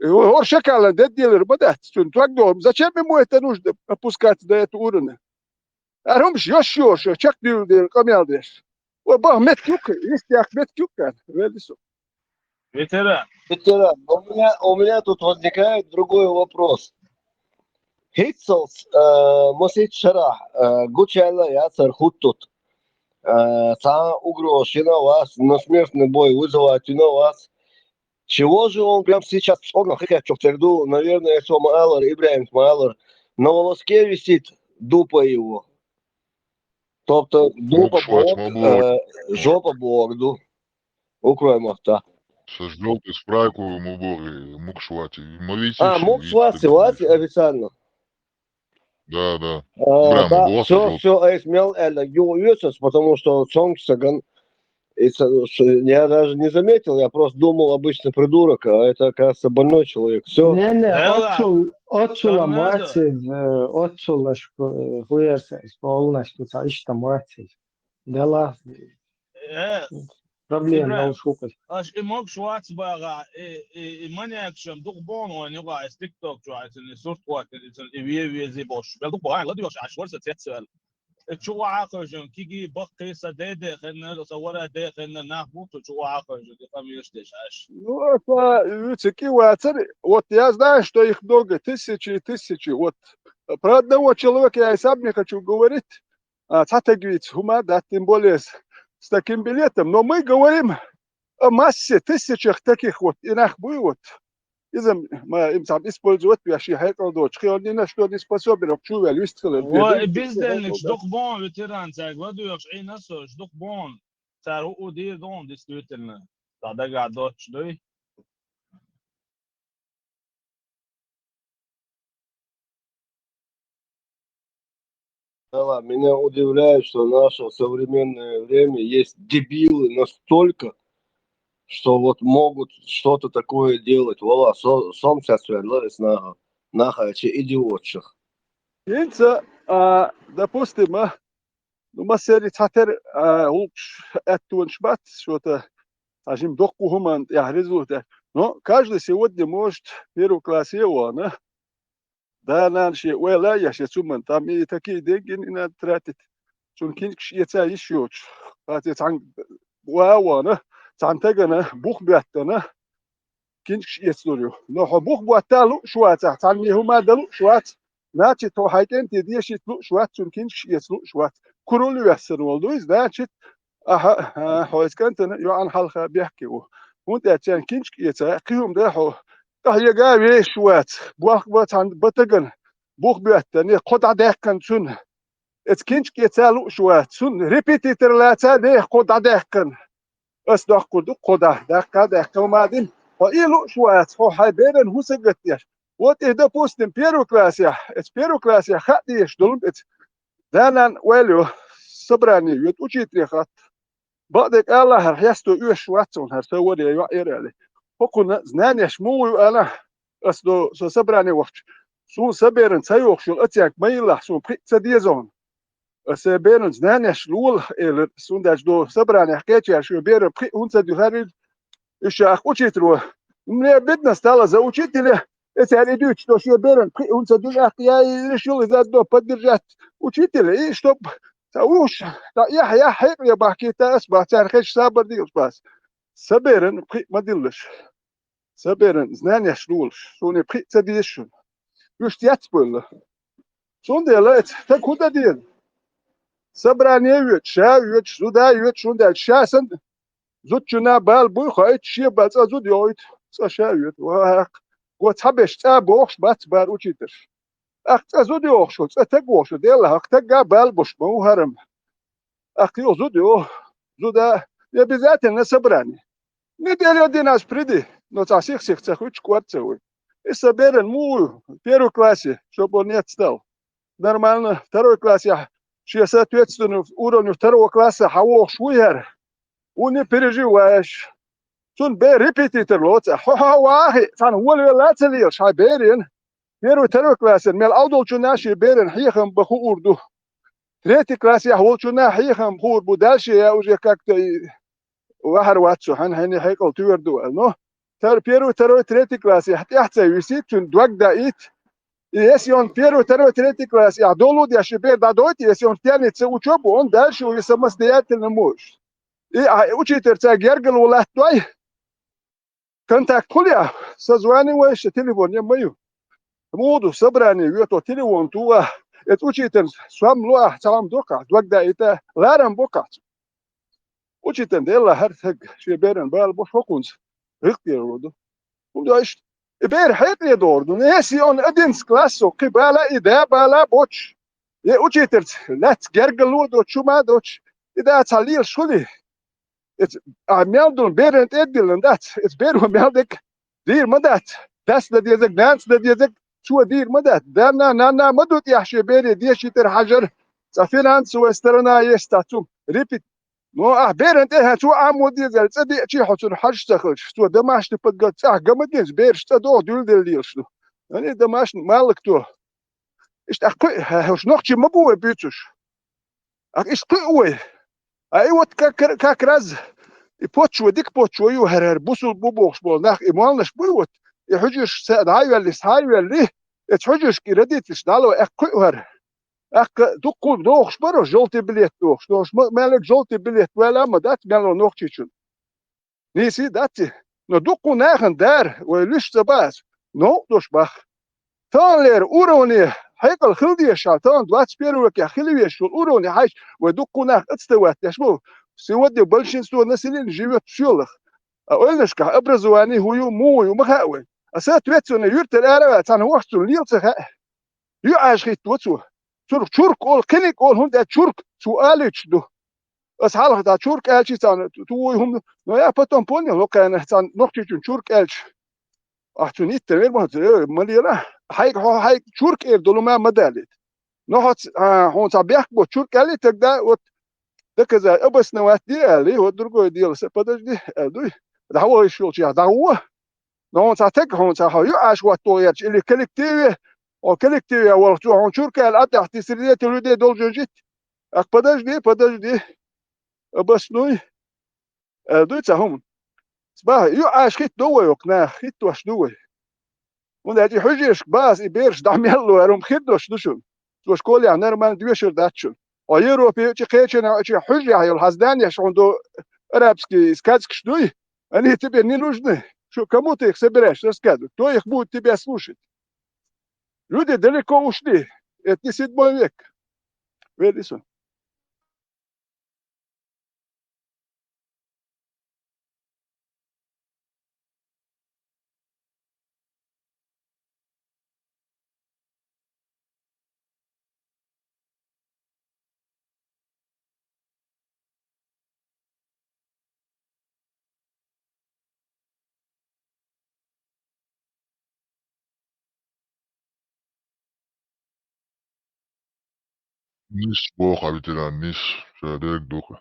هو شكل ده ديال بدات تواقدو زاتشم مويتنوش بوسكات ده تورنا ارهمش يوش تشك ديال قميال ديش وباه متكوك يستيق متكوك كان Ветеран, у меня тут возникает другой вопрос. Хитцелс, мосит шарах, гучайла яцар хуттут. Сам угроз на вас, на смертный бой вызывать на вас. Чего же он прямо сейчас вспомнил, хотя в Терду, наверное, что Маалар, Ибрahim Маалар, на волоске висит дупа его. Тобто дупа Бог, жопа Богду. Укроем так. Сожжёлты спрайку мубори, мукшвати. Мукшвати официально. Да. Да, все, смел это юэсэс, потому что Сонг Саган, я даже не заметил, я просто думал обычно придурок, а это, оказывается, больной человек. Все. Не, отчула муатсиз, отчула хуерсэс, полностью цаишта муатсиз. Дела проблем на ушуках. Аж имок швац бага, маньяк шам дух бон ونقع تيك توك شو عشان صورت وقت الفي زي بوش بيدوك بقى لا ديوش عشوار ستسأل شو عاقل كيجي بقي صدق خلنا صورها ده خلنا نحبط شو عاقل دي قام يشتش عش Ну, это такие вот я знаю, что их много, тысячи. Вот про одного человека я и сам не хочу говорить, говорить, да, тем более с таким билетом. Но мы говорим о массе, тысячах таких вот инах вот. Мы им сам использовать вещи, хайкал дочь, они на что не способны, чувствую, листали. وبيزدل شدوق بون ветеран تاعك ودو يقش اي نسو شدوق بون تاع او دير دون ديستويتلنا تاع دا قاعد دوتش دوي Да, меня удивляет, что в наше современное время есть дебилы настолько, что вот могут что-то такое делать. Вала, сам сейчас вернулись на идиотчих. Инца, допустим, ну, масери татер, лучше это шбат, что-то, ажим доху хуман, я результат. Но каждый сегодня может первую классе его, да, наши, уэла, я сейчас суман, там и такие деньги не надо тратить. Чун кинч яца еще, это цан, уа, цан тегана, бух бяттана, кинч яцлю. Но бух бятталу, шуат, цан не хумадалу, шуат. Значит, то хайкен те дешит лу шуат, чун кинч яцлу, шуат. Kurulu versin oldu. Значит, هويسكنتنا يعن حلقة بيحكيوا وانت عشان كينش كيتا قيوم ده هو قال يجا شوات بوخ عند بتجن بوخ بيتني قطع ده كان سن ات كينش كيتا لو شوات سن ريبيتيتر لا تا ده قطع ده كان اس ده قطع ده كده كمادين وإلو شوات هو حيبين هو سجتيش وات ده بوستن بيرو كلاسيا ات بيرو كلاسيا خديش دول ات دانان ويلو صبراني يتوجي تريخات بعدك الله هرحيستو يوش واتسون هرسوى دي يوعير علي هكونا زنانيش مو أنا أصدو سو صبراني وقت سو صبرن سيوخ شو أتياك ميلا سو بريت سديزون أسبرن زنانيش لول إل سون داش دو صبراني حكيتي شو بيرن بريت هونسا دو هاريد إيش أخ أوشيترو من بدنا ستالا زا أوشيتلي إتعالي دوش دو شو بيرن بريت هونسا دو أخيا شو إذا دو بدرجات أوشيتلي إيش طب تاوش يا حيق يا بحكي تاس بعتان خش صابر دي بس سبيرن بقي ما دلش سبيرن زنان يشلولش سوني بقي تديشون يوش تياتبل سون دي لات تكودا دين سبران يوت شا يوت زودا يوت شون دال شاسن زوتشنا بال بو خايت شي بس زود يوت شا يوت وهاق وتحبش تابوش بات بار وتشيتر أخت زودي أخشوا تتجوشوا ديلا أختجع بالبش مو هرم أختي زودي زودا يبيزات الناس براني ندير يدي ناس بريدي نتعسيخ سيخ تخوش كوارتسوي السبيرن مو بيرو كلاسي شو بنيت ستيل نورمالنا ترو كلاسي شيء ساتويتستن أورون ترو كلاسي حوش شوير وني بريجي واش تون بي ريبيتيتر لوت واحد كان هو اللي لا تليل شاي بيرين بيرو ترو كلاسي مال أودول جناشي بيرن حيخم بخو أردو تريتي كلاسي هو جنا حيخم خور بدالشي يا وجه كاكتي وهر واتسو هني حيقل تور دول نو تر بيرو ترو تريتي كلاسي حتى يحتى يسيت تون دوك دايت يسيون بيرو ترو تريتي كلاسي عدولو دي شبير دادويت يسيون تاني تسو تشوبو اون دالشي ويسمس ديات النموش وشي ترتا جرجل ولا توي كنت كليا سزواني وش تليفون يميو مودو صبراني يوتو تليفون توا اتوشيتن سوام لوح سلام دوكا دوك دايتا لارم بوكات وشيتن ديلا هرثق شبيرن بال بوش فوكونز ريقتير ودو وداش بير حيقلي دوردو ناسي اون ادنس كلاسو قبالا إدا بالا بوش وشيترت لا تجرجلو دو شوما دوش إذا تعليل شولي عميالدون بيرنت ادلن دات بيرو ميالدك دير مدات داس دا ديزك دانس دا ديزك شو دير مدات دانا نانا مدوت يحشي بيري ديشي تر حجر سفينانس وسترنا يستاتوم ريبيت نو بيرنت شو عمو ديزل تصدق شي حصل حج تخلش شو دماش تبقى صح قمدنز بيرش تدو دول ديل شنو يعني دماش مالك تو ايش اخ نوختي مبو بيتوش ايش قوي ايوه كاكراز يبوتشو ديك بوتشو يهرر بوسو بوبوش بول ناخ ايمانش بوت يحجش ساد هاي اللي ساي اللي تحجش كرديت شدالو اقهر دقو دوخش برو جولتي بليت دوخش مالك جولتي بليت ولا ما دات مالو نوختيشن نيسي داتي نو دقو ناخن دار ويلش تباس نو دوش باخ تانلر اوروني هيقل خلدي شاتان دوات سبيرولك يا خلوي شو اوروني هايش ودقو ناخ اتستوات يشمو سيودي بلشنستو نسلين جيوت شولخ أقولناش كأبرزواني هو مو ومخاوي أسات ويتسون يورت الأربعة أنا وقت ليلتخ يعاش خيت توتسو شورك أول كنيك أول هم ده شورك سؤالش ده أصحابه ده شورك ألش تان تو هم نيا بتوم بوني لو كان تان نقطة شورك ألش أحتنيت تمر ما ملينا هاي شورك دولو ما مدالت Но он забег, вот чуркали тогда, вот, так сказать, обосновать делали, вот другое дело, подожди, дуй, да его еще, да его, но он так, он хаю, аж вот то, или коллективе, о коллективе, вот, он чуркали, а так, ты среди этих людей должен жить. Ах, подожди, обоснуй, дуй, цахум. Сба, ю, аж хит дуй, окна, хит ваш дуй. Und die Hügel Spaß, ich bin da mello, Kiddos, du schon. Du Schule, an der man durch das schon. Und Europa, die Kirche, die Hügel, ja, Hasdan, ja, schon du Arabski, Skatsk, Stui. Они тебе не нужны. Что, кому ты их собираешь рассказывать? Кто их будет тебя слушать? Люди далеко ушли. Это не 7 век. Видишь? Nis плохо, ветеран, nis, человек духа.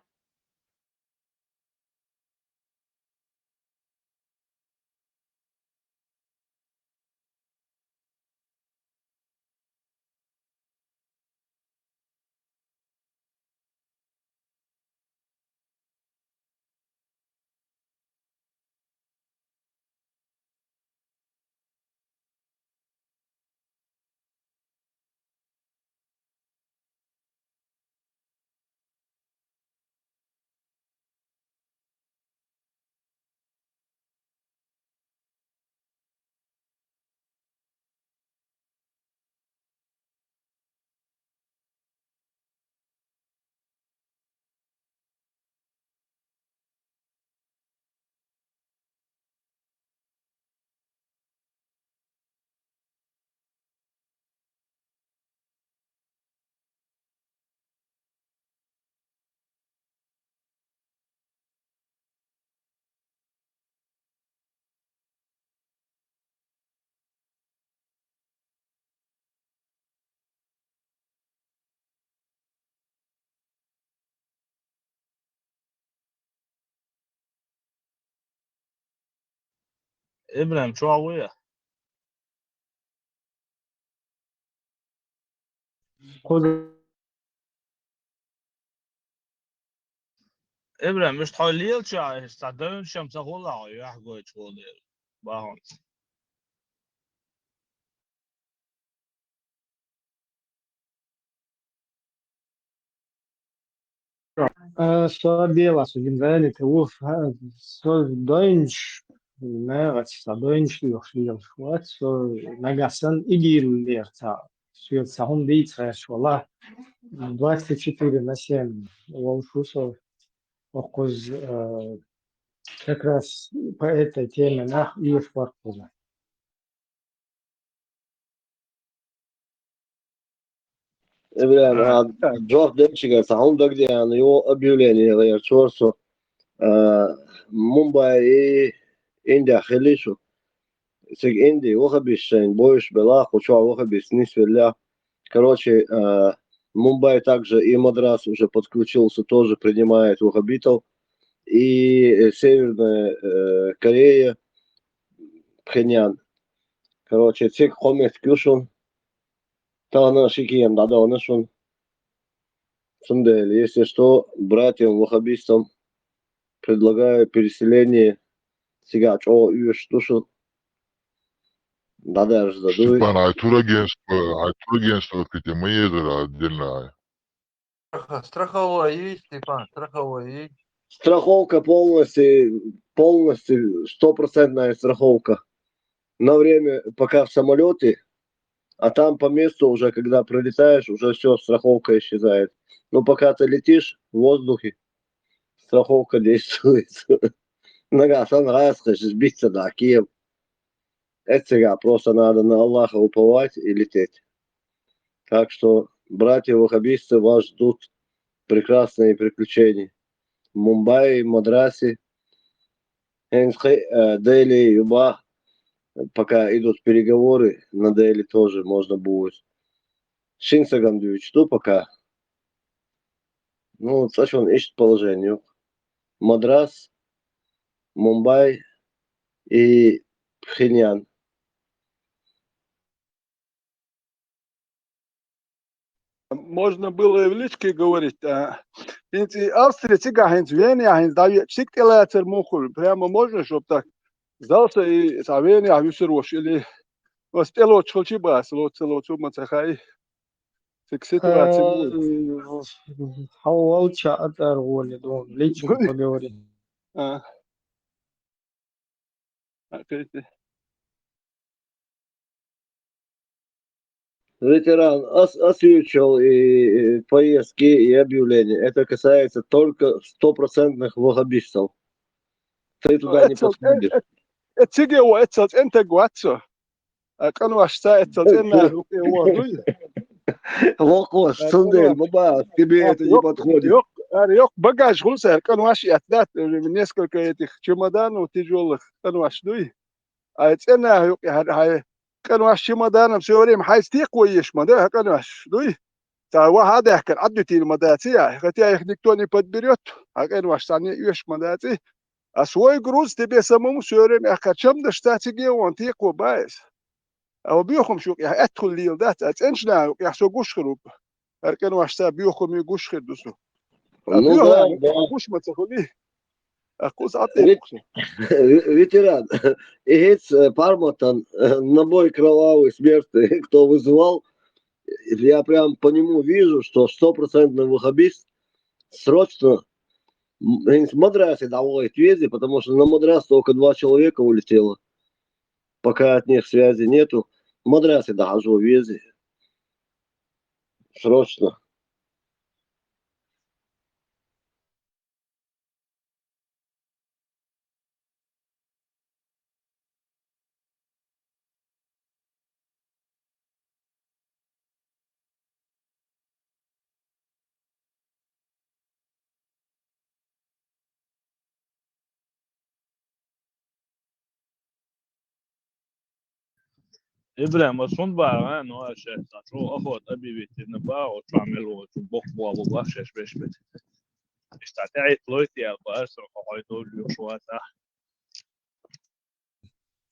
ابراهيم شو عويه ابراهيم مش تحوليل شا استعدون شمس غلا يا حقوي شغل باهم So Bela, so Ginveli, te Wolf, so Deutsch, Meretz, so Deutsch, Schwarz, so Nagasan, Igil, Lerta, Свет Сахун Бейцреш, Вала, 24/7, Волшусов, Окуз, как раз по этой теме, нах, и Шваркуза. Джордж Демчига, сам где его объявление, я чувствую, Мумбай и Индия хилишу. Сиг Индии, вохабишен, боюсь бела, хочу вохабиш, не сверля. Короче, Мумбай также и Мадрас уже подключился, тоже принимает вахабитов. И Северная Корея, Пхеньян. Короче, цик хомет кюшун. Тана шикием дада нашун. Сундель, если что, братьям вахабистам предлагаю переселение сега чо юш душу. Дада аж задуй. Степан, а турагентство открытие, мы ездили отдельно. Страховой есть, Степан, страховой есть. Страховка полностью, 100% страховка. На время, пока в самолете, а там по месту уже, когда пролетаешь, уже все, страховка исчезает. Но пока ты летишь в воздухе, страховка действует. Нога, сан раз, сбиться на Киев. Это сега, просто надо на Аллаха уповать и лететь. Так что, братья-вахабисты, вас ждут прекрасные приключения. В Мумбаи, Мадрасе, Дели, Юба. Пока идут переговоры, на Дели тоже можно будет Шинсаган дюч, то пока. Ну, значит, он ищет положение. Мадрас, Мумбай и Пхеньян. Можно было и в личке говорить. Инти Австрия тига хинц Вене, хинц дави чиктела термухул. Прямо можно, чтобы так сдался и Вене, а висерош или востело чхолчи бас, лоцело чума цахай. Тик ситуация будет. Хауалча оторвали, личку поговорить. Ветеран освещал и поездки, и объявления. Это касается только 100% ваххабистов. Ты туда не подходишь. Тиге у это энте гуацо. Кануаш са это энна уордуй. Лохош, цундель, баба, тебе это не подходит. Yok багаж гулсер, кануаш ятдат несколько этих чемоданов тяжелых, кануаш дуй. А это yok هاي кануаш чемоданом все время хайстик куешь, да, кануаш дуй. Та واحد يحكي عدتي المداتي хотя их никто не подберет, а кануаш сани ешь мадати. А свой груз тебе самому все время ахачам да штатиге он тику байс. أو بيوخم شو يعني أدخل ليل ذات أتنشنا يحسو قوش خروب أركن واشتا بيوخم يقوش خدوسو Ну да, да. قوش ما تخليه أقوس عطي Ветеран. Игец Пармотан, набой кровавый, смертный, кто вызывал, я прям по нему вижу, что 100% ваххабист срочно в Мадрасе давает вези, потому что на Мадрас только 2 человека улетело. Пока от них связи нету. В Мадрасе дохожу вези. Срочно. إبراهيم أصلا بقى أنا واشة تروح أخذ أبي بيتي نبأ وتعمله تبخ بوا شش بيش بيت استعتعي طلعتي القاس وقعدوا لي شوية.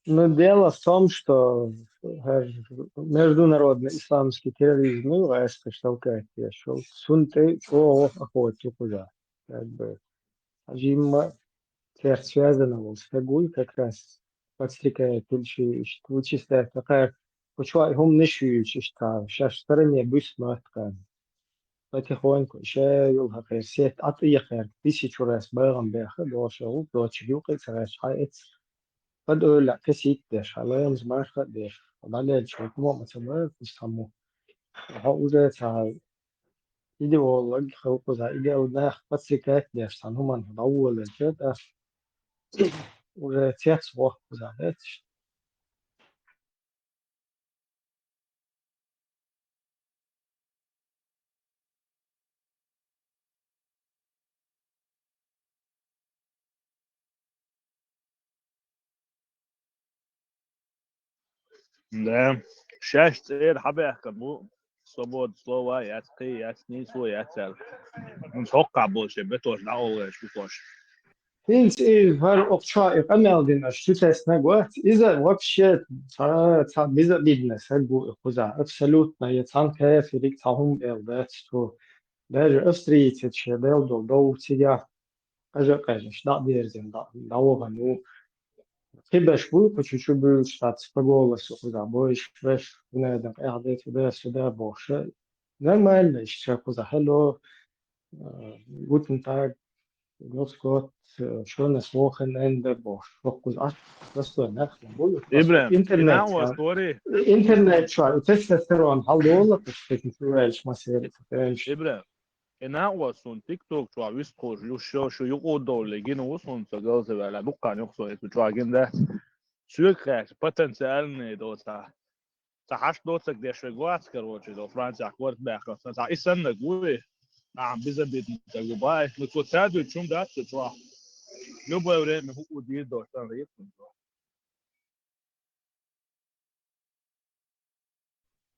Но дело в том, что международный исламский терроризм, ну, я скажу, как я шел, сунты по охоте куда. Как бы, Жима связано вот с Фагуй как раз подстрекает вычисляет такая, почему هم نشويش اشتغل شاش стороне быстро маткан. Потихоньку, еще يلها خير سيت عطية خير 1000 раз بيغم بياخد دوشة دوشة يوقي سراش حائط قد لا كسيت دش على يوم زمان قد دش وبعدين شو كم مثلا يسموه هؤلاء تعال إذا والله خلقوا ذا إذا أودنا بسكات دش عن هم أول الجد وتيات صوح وزادش Да, счастье حبيح كمو صبود صلوا ياتقي ياتنيس وياتل نتوقع بوش بتوش دعوة شو توش. Фильм هر أقشاء أمل دينا شو تسمع وقت إذا вообще تا بيزا بيدنس هالبو خزع أبسلوتنا يتان كيف يريك تاهم إلدات تو даже أفستريت شيء بيلدو دو تيجا أجا قاش دا ديرزين دا داوغا نو خيبش بو كوشو شو بو شتات فقولة خزع بوش بش ونادق إعدت ودا سودا بوشة نعمل إيش خزع هلو guten Tag Grüß Gott, schönes Wochenende, fokus das du nach إبراهيم Internet إنها واسطوري Internet شو تستوستيرون هالولا تشتكي شوالش مسيرة إبراهيم إنها واسون تيك توك شو ويسقور شو يقودوا لجين وصون سجل زبالة بقى نقصه شو عجين ده شو كاش потенциальные دوتا تحش دوتك ده شو جوات كروتش دو فرنسا كورت باكر تا إسنا جوي نعم بيزبط تجربة نكوتاد وشون ده شو نبغى وري مهو دير دوتا ريت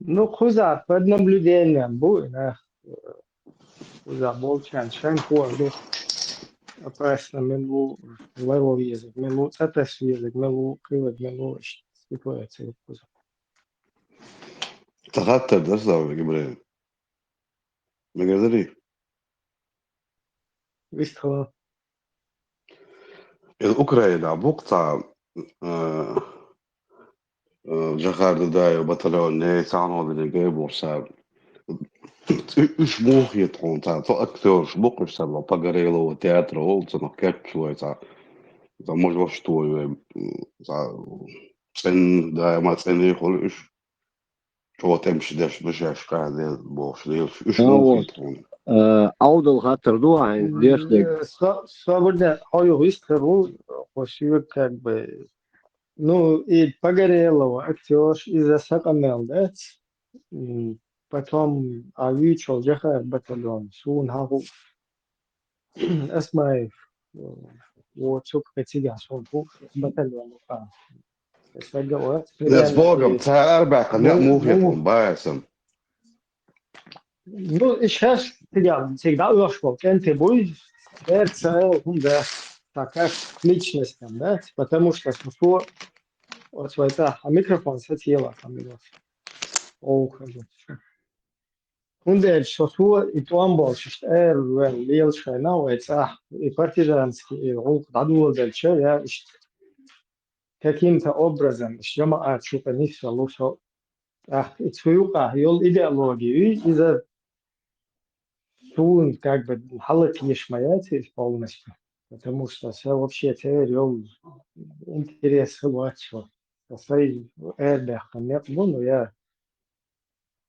Ну, хузар под наблюдением будет, да. Хузар болчан, шанкуар, опасно, мелу, левел язык, мелу, цатас язык, мелу, кривот, мелу, ситуация. تخطر ده صار جبريل ما قدري Вистхала. أوكرانيا بوقتها جاكار دايو بطلون نه سانو ده جايبور ساب إيش موخ يتقون تا أكتر شبوق ساب باغاريلو وتياترو هولت nog kijk شوي تا moet wel stoer zijn daar maar zijn regel is شو تمشي داش باش قاعد بوش إيش موخ يتقون أوضل خاطر دوها ديرتك Свободно, хою вистрелу, посивок как бы, ну, и погорелого актер из-за сакамел, да? Потом авичал жаха батальон, сун хагу, اسمه вот شوف كتيجا شوفوا батальон, الأسبوع بتاع 4 قناة موخ يتقون باسم Ну, сейчас всегда überspringt. НТБ, РЦЛ, да, такая личность там, да, потому что вот это, а микрофон сетела там идет. Und der Chauffeur и там больше, лелшая наука, и партизанский, дадул дальше, я каким-то образом, что мы что-то не слушал, и свою идеологию из-за Сун как бы халат ешмаяти полностью, потому что все вообще теорию интерес watch свои эрдах нет, ну я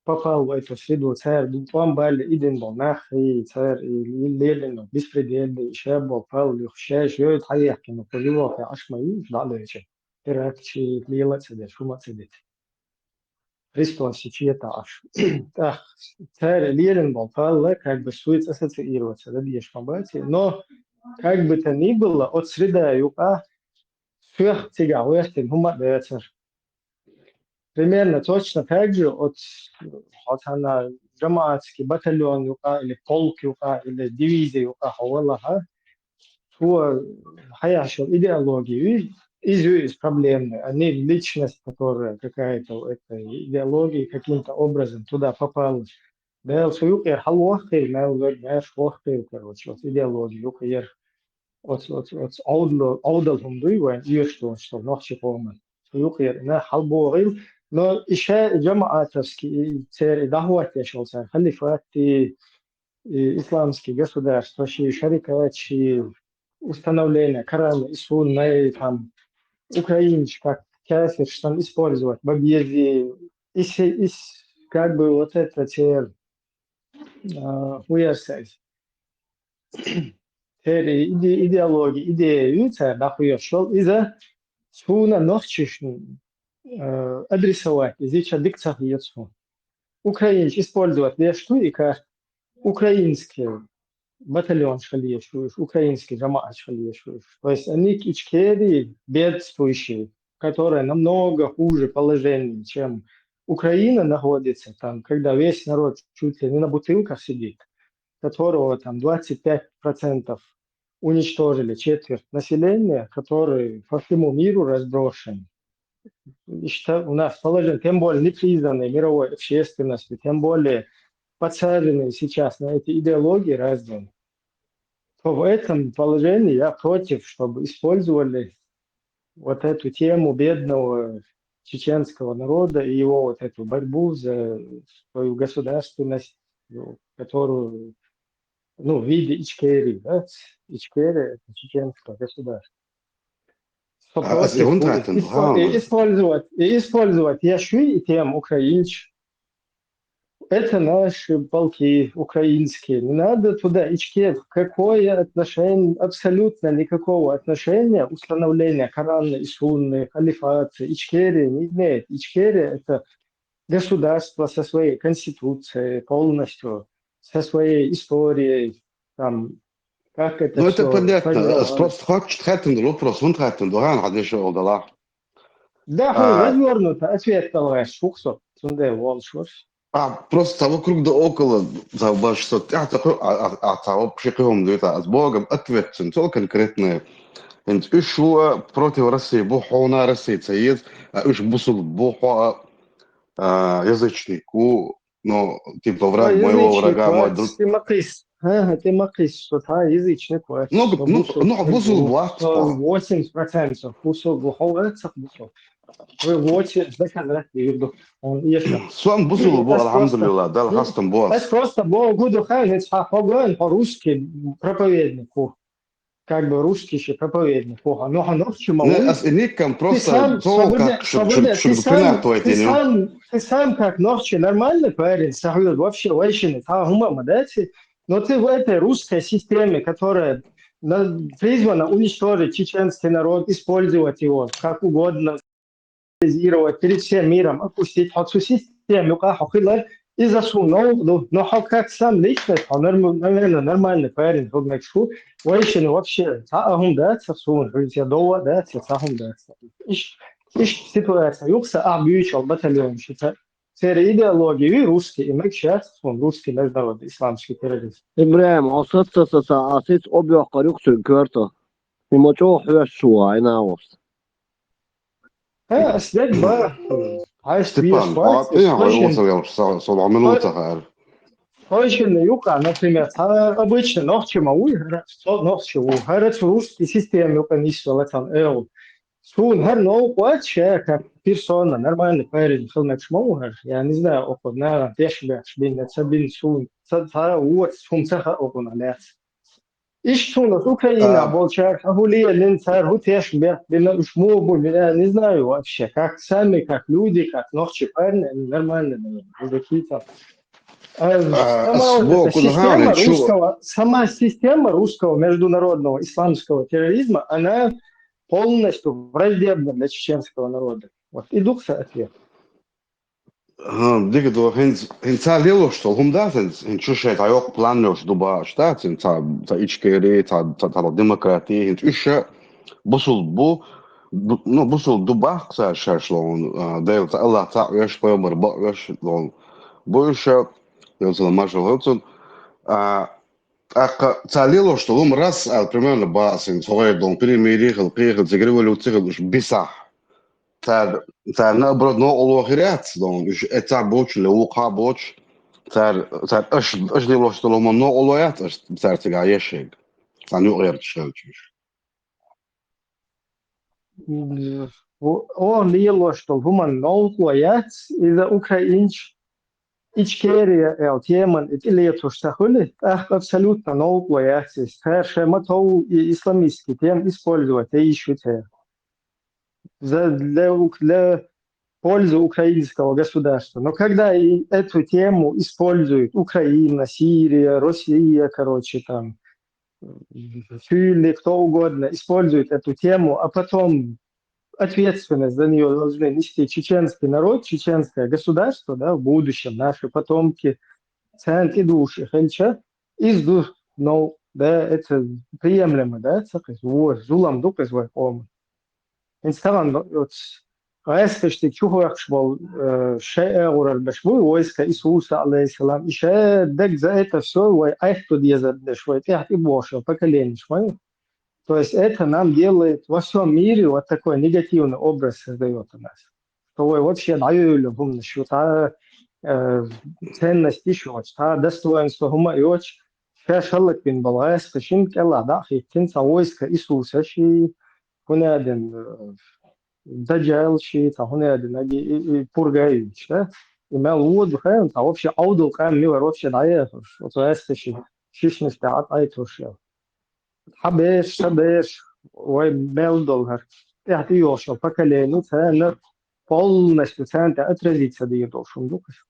попал в эту среду, царь там были иден был нахи, царь и лелено беспредельно, еще попал легче, что это хайяки, но пожилок я аж мои дальше, теракчи лила цедет, шума цедет. Христос читаешь. Так, царь Лерин был, как бы сует ассоциироваться, да, бьешь побати. Но как бы то ни было, от среда юга, всех тягавых, примерно точно так же от она джамаатский батальон юга, или полк юга, или дивизия юга, хавалаха, то хаяшел идеологию, из проблемы, а не личность, которая какая-то идеология каким-то образом туда попала. Да, свою халвахи, короче, вот идеологию, от аудалхум дуйван, и что ночи помню. Свою на халборил, но еще джамаатовский царь дахват яшался, халифаты, исламские государства, шарикачи, установление Корана и Сунны, там, украинч, как кафир, что там использовать, бабьези, и как бы вот это те хуярсайз. Идеологии, идеи, да хуяршел, из-за суна ночишну адресовать, здесь дикция яцу. Украинч использовать лишь что и как украинские батальон шалиешуешь, украинский джамаат шалиешуешь. То есть они ичкери бедствующие, которые намного хуже положения, чем Украина находится, там, когда весь народ чуть ли не на бутылках сидит, которого там 25% уничтожили, четверть населения, который по всему миру разброшен. И что у нас положение, тем более непризнанной мировой общественностью, тем более подсаженные сейчас на эти идеологии разные, то в этом положении я против, чтобы использовали вот эту тему бедного чеченского народа и его вот эту борьбу за свою государственность, которую, ну, в виде Ичкерии, да? Ичкерия – это чеченское государство. Использовать яшви и тем украинч. Это наши полки украинские. Не надо туда Ичкер. Какое отношение, абсолютно никакого отношения установления Корана и Сунны, халифата, Ичкерия не имеет. Ичкерия – это государство со своей конституцией полностью, со своей историей, там, как это Ну, все это понятно. сформировалось. Просто хочешь тратить вопрос, он тратит, да, он хадишь его дала. Да, развернуто, ответ давай, шухсо. Тунде волшварш. Просто вокруг да около забавно, что того пшиком это с Богом ответствен, то конкретное. انت ايش هو بروتي ورسي بوحو نارسي تسيد ايش بوصل بوحو язычник у ну типа враг моего врага мой друг. Ты макис, что та язычник, Ну бусул властво. 80% бусул буховецах бусул. Вы вот доказать юрду. Он еще. Суан бусул бу алхамдулилlah, дал хастам бос. Это просто Богу духовный, хагоин по-русски проповеднику. Как бы русский еще проповедник. Но он очень малый. Ником просто то, как ты сам как ночи нормальный парень, сахуд вообще очень, но ты в этой русской системе, которая призвана уничтожить чеченский народ, использовать его как угодно, перед всем миром, опустить эту систему, и засунул, но как сам личность, он, наверное, нормальный парень, вообще вообще, дается, я дома, дается, дается. Иш ситуация, юкса, бьючал батальон, считаю. Це идеологии, и русский, и мы сейчас, он русский международный исламский террорист. إبراهيم عصت عصيت أبيع قريق سنكرته في مجموع حوش شو عينا وصل. أسلك بقى عايش Степан, очень юка, например, обычно ночью могу ночью в русской системе конечно, летал Сун хер но вообще как персона нормальный парень, хилмек шмоугер, я не знаю, окна тешбе шбин цабин сун цара вот сун цаха окна лец. Иш сун Украина болчар, хулия лин цар хутешбе, бина шмогу, не знаю вообще, как сами, как люди, как ночи парни, нормально, какие-то. Сама система русского международного исламского терроризма, она полностью враждебна для чеченского народа. Вот и дух ответ. Дигидо хинца лило что хумдатен хинчуше таёк планёш дуба штат хинца ичкери та демократия хинчуше бусул бу ну бусул дуба кса шашлон дел та Allah та яш поймар ба яш лон больше я маршал Худсон تعليله شتوم راس البريمير باسين صغير دون بريميري خلقيه تجربه لو تغلش بصح تاع نبرد نو الوخيرات دون تاع بوتش لو وقع بوتش تاع اش دي لو شتوم نو الويات تاع تاع يشيك تاع نو غير تشالش он лило что гуман нолклоят из украинч Ичкерия, Теман, или это что хули, абсолютно новый ясность. Хорошо, мотов и исламистский тем использовать, и ищут для пользы украинского государства. Но когда эту тему используют Украина, Сирия, Россия, короче, там, Чили, кто угодно, используют эту тему, а потом ответственность за нее должны нести чеченский народ, чеченское государство, да, в будущем, наши потомки, цент и души, хенча, ну, да, это приемлемо, да, зулам дук из вайкома. Инстаграм, вот, аэскашти чухуахшбал, шеэгурар башвуй, войска Иисуса, алейхиссалам, и дек за это все, вай айхту дезадешвай, тях и бошел, поколение, шмай. То есть это нам делает во всем мире вот такой негативный образ создает у нас. Что вообще даю помощь, та ценность еще, та достоинство гума и очень. Сейчас шалок бин балай, скажем, кела, да, хитин войска Иисуса, ши, хунядин, даджал, ши, та хунядин, аги пургаевич, да. И мы луд, хэн, та вообще аудул, кам мило вообще дает, вот это ши, шишность, а айтушил. حبيش وبيلدولها تحت يوشو поколению цена полностью центр отразится дойдет шундукаш.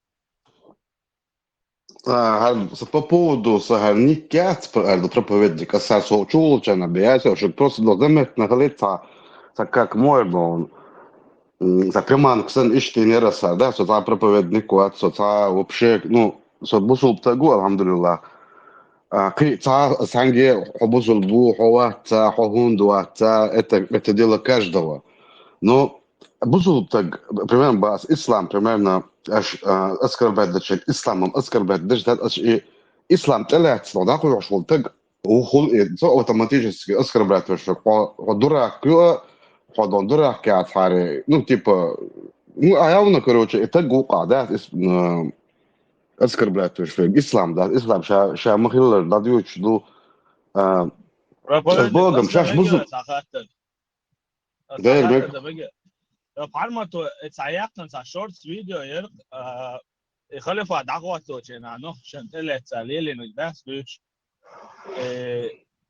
По поводу никят проповедник касается чулчана бияся, что просто заметно говорится, так как можно так приман ксан ишти не раса, да, что та проповедник что та вообще, ну, что бусул тагу, алхамдулилlah. Санге обузул бу ховата хохундуата это дело каждого. Но бузул так примерно бас ислам примерно اش اذكر بعد الشيء اسلام اذكر بعد دش هذا اش اسلام طلعت صداق وشغل تق وخل سو اوتوماتيش اذكر بعد وش ودرا كيو ودرا كات حاري ну типа явно короче это гука да اذكر بعد وش في اسلام ده اسلام شا مخيل ده ديوش دو البوغم شاش بزو غير بك Farmato etsayaqtan sa shorts video yer khalifa daqwato chena no shan telet salele no das durch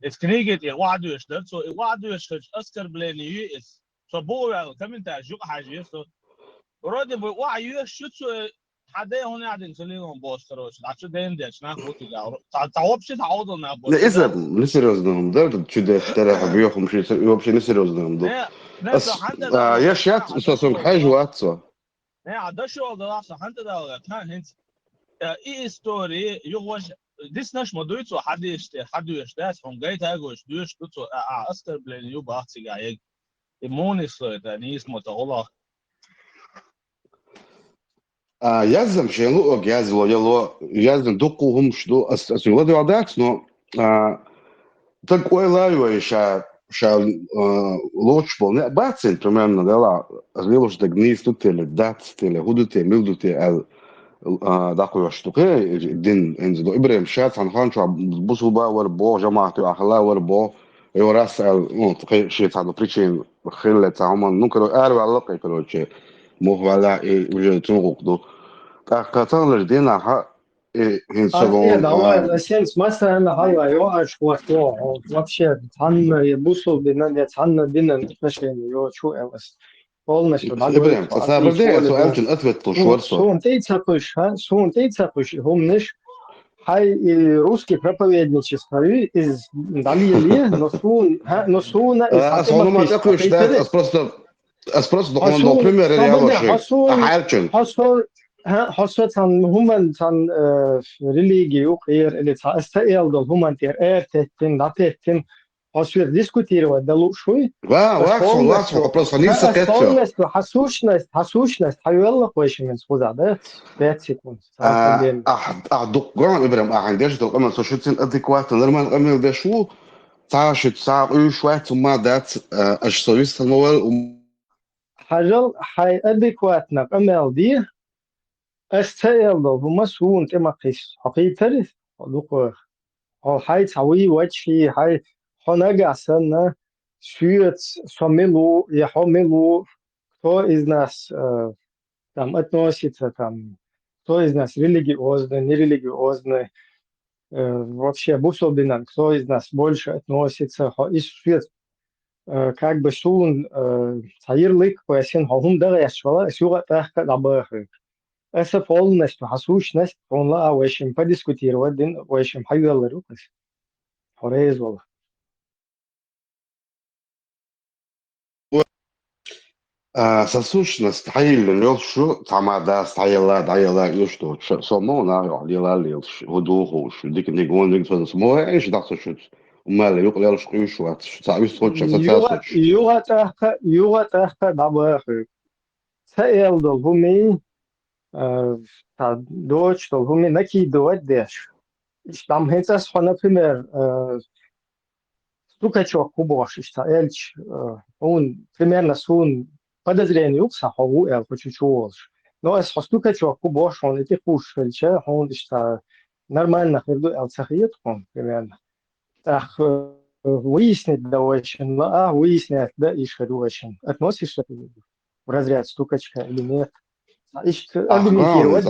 es kniget ihr wadu yashdat so wadu yashtat askar blani is so bo كم انت جو حاجه so رودي بو وعي يشت حدا هنا قاعدين نسليهم بوستروش عشان دين دي عشان اخوتي دا تعوبش تعوضنا لا إذا نسيريوزنهم ده شده ترى بيوخم شيء يوبش نسيريوزنهم ده يش يات سوسن حاجة واتسو نه عدا شو ده اصلا انت ده كان هنت اي ستوري يغوش ديس ناش مدويت سو حد يشتاس هم جاي تاجوش دوش تو اسكر بلين يو باختي جاي immunis ده نيس متغلا يزم شيء لو يزلو يلو يزم دقوهم شدو أسمع ده عداكس نو такой лайвой ша лоч бол не бацен примерно дела азлило что гнис тут или дат или худуте милдуте ал дакой штуке дин энзо ибрем шат хан хан шо бусул бауэр бо жамаату ахлауэр бо يورس ну такой شيء هذا причин خلت هم ну короче алло короче مهولا уже تنقضوا كاتان لدينا ха давай сенс مثلا هاي يوعش وقتها вообще цан бусул бинан цан бинан отношения يو شو اوس полностью ибрем сабрде سؤال اثبت شورسو сун тейцапыш хомнеш хай русский проповедничество из далее но сун просто документ пример реально حسوت han human han religio eller ta استقل human ertettin datettin hasvir diskutировать да лучше واقف просто не сакетчо حسوشность حيولا خوش من سودا ده 5 секунд دقان ابراهيم عندش دقان so schützen adäquat normal امل ده شو تعشت ساعه شويه ثم دات السويس المول حاجه حي adäquatna امل دي استقل هما سون تمقيس حقيقة لوك أو هاي تسوي وجهي هاي هناك أصلا شوية سملو يحملو تو إز ناس там относится там кто из нас религиозный, нерелигиозный, вообще бусолбинан, кто из нас больше относится, как бы сун цаирлык поясен хохум да яшвала сюга тахка дабахы. Это полностью сущность, он ла вещим подискутировать, дин вещим хайвеллер укас. Хорезвол. сосущность حيل اللي شو تعمل ده تعيلا يشتو صمونا يعني لا اللي هدوه شو ديك نيجون ديك صمو ايش دخل شو وما لا يقول يلا شو شو تعرف صوت شو يوغا تاخا دابا سأل دولهمي та дочь, то вы накидывать дешь. Там это например, стукачок кубош, эльч, он примерно сун подозрение укса хаву эл почучуолш. Но es стукачок кубош, он эти пуш эльче, он что нормально херду эл цахиет он примерно. Так выяснить да очень, выяснять да ишхеду очень. Относишься в разряд стукачка или нет? аргументировать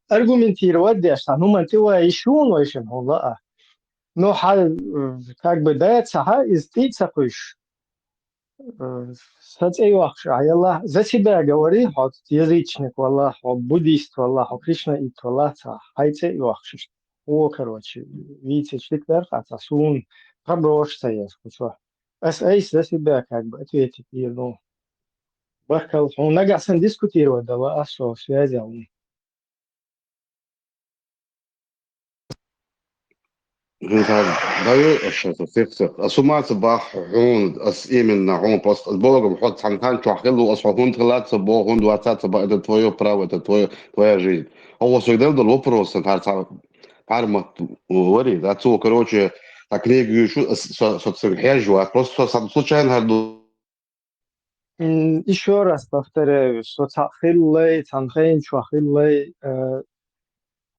аргументировать дешта ну мантива еще но еще ну но как бы дается из тица пыш сацеевах аялла за себя говори хот язычник валлах буддист валлах кришна и валлах хайце вахшиш о короче видите члик верхаться сун проброшься есть что эс за себя как бы ответить и ну Бахкал, он нагасан дискутировать, да, а что, связи. دايو الشيء تفسخ أسمعت باح عون أس إيمن عون بس البلغ بحط سمكان شو حقله أصحابون ثلاث سبوع هون واتساب سبوع إذا تويو براو إذا تويو جيد هو سويدل دل وبروس هذا عارمة وري ده تو كروچه تكنيك شو соцсети حاجة просто случайно هردو Еще раз повторяю, что цахиллей, цанхейн, чуахиллей,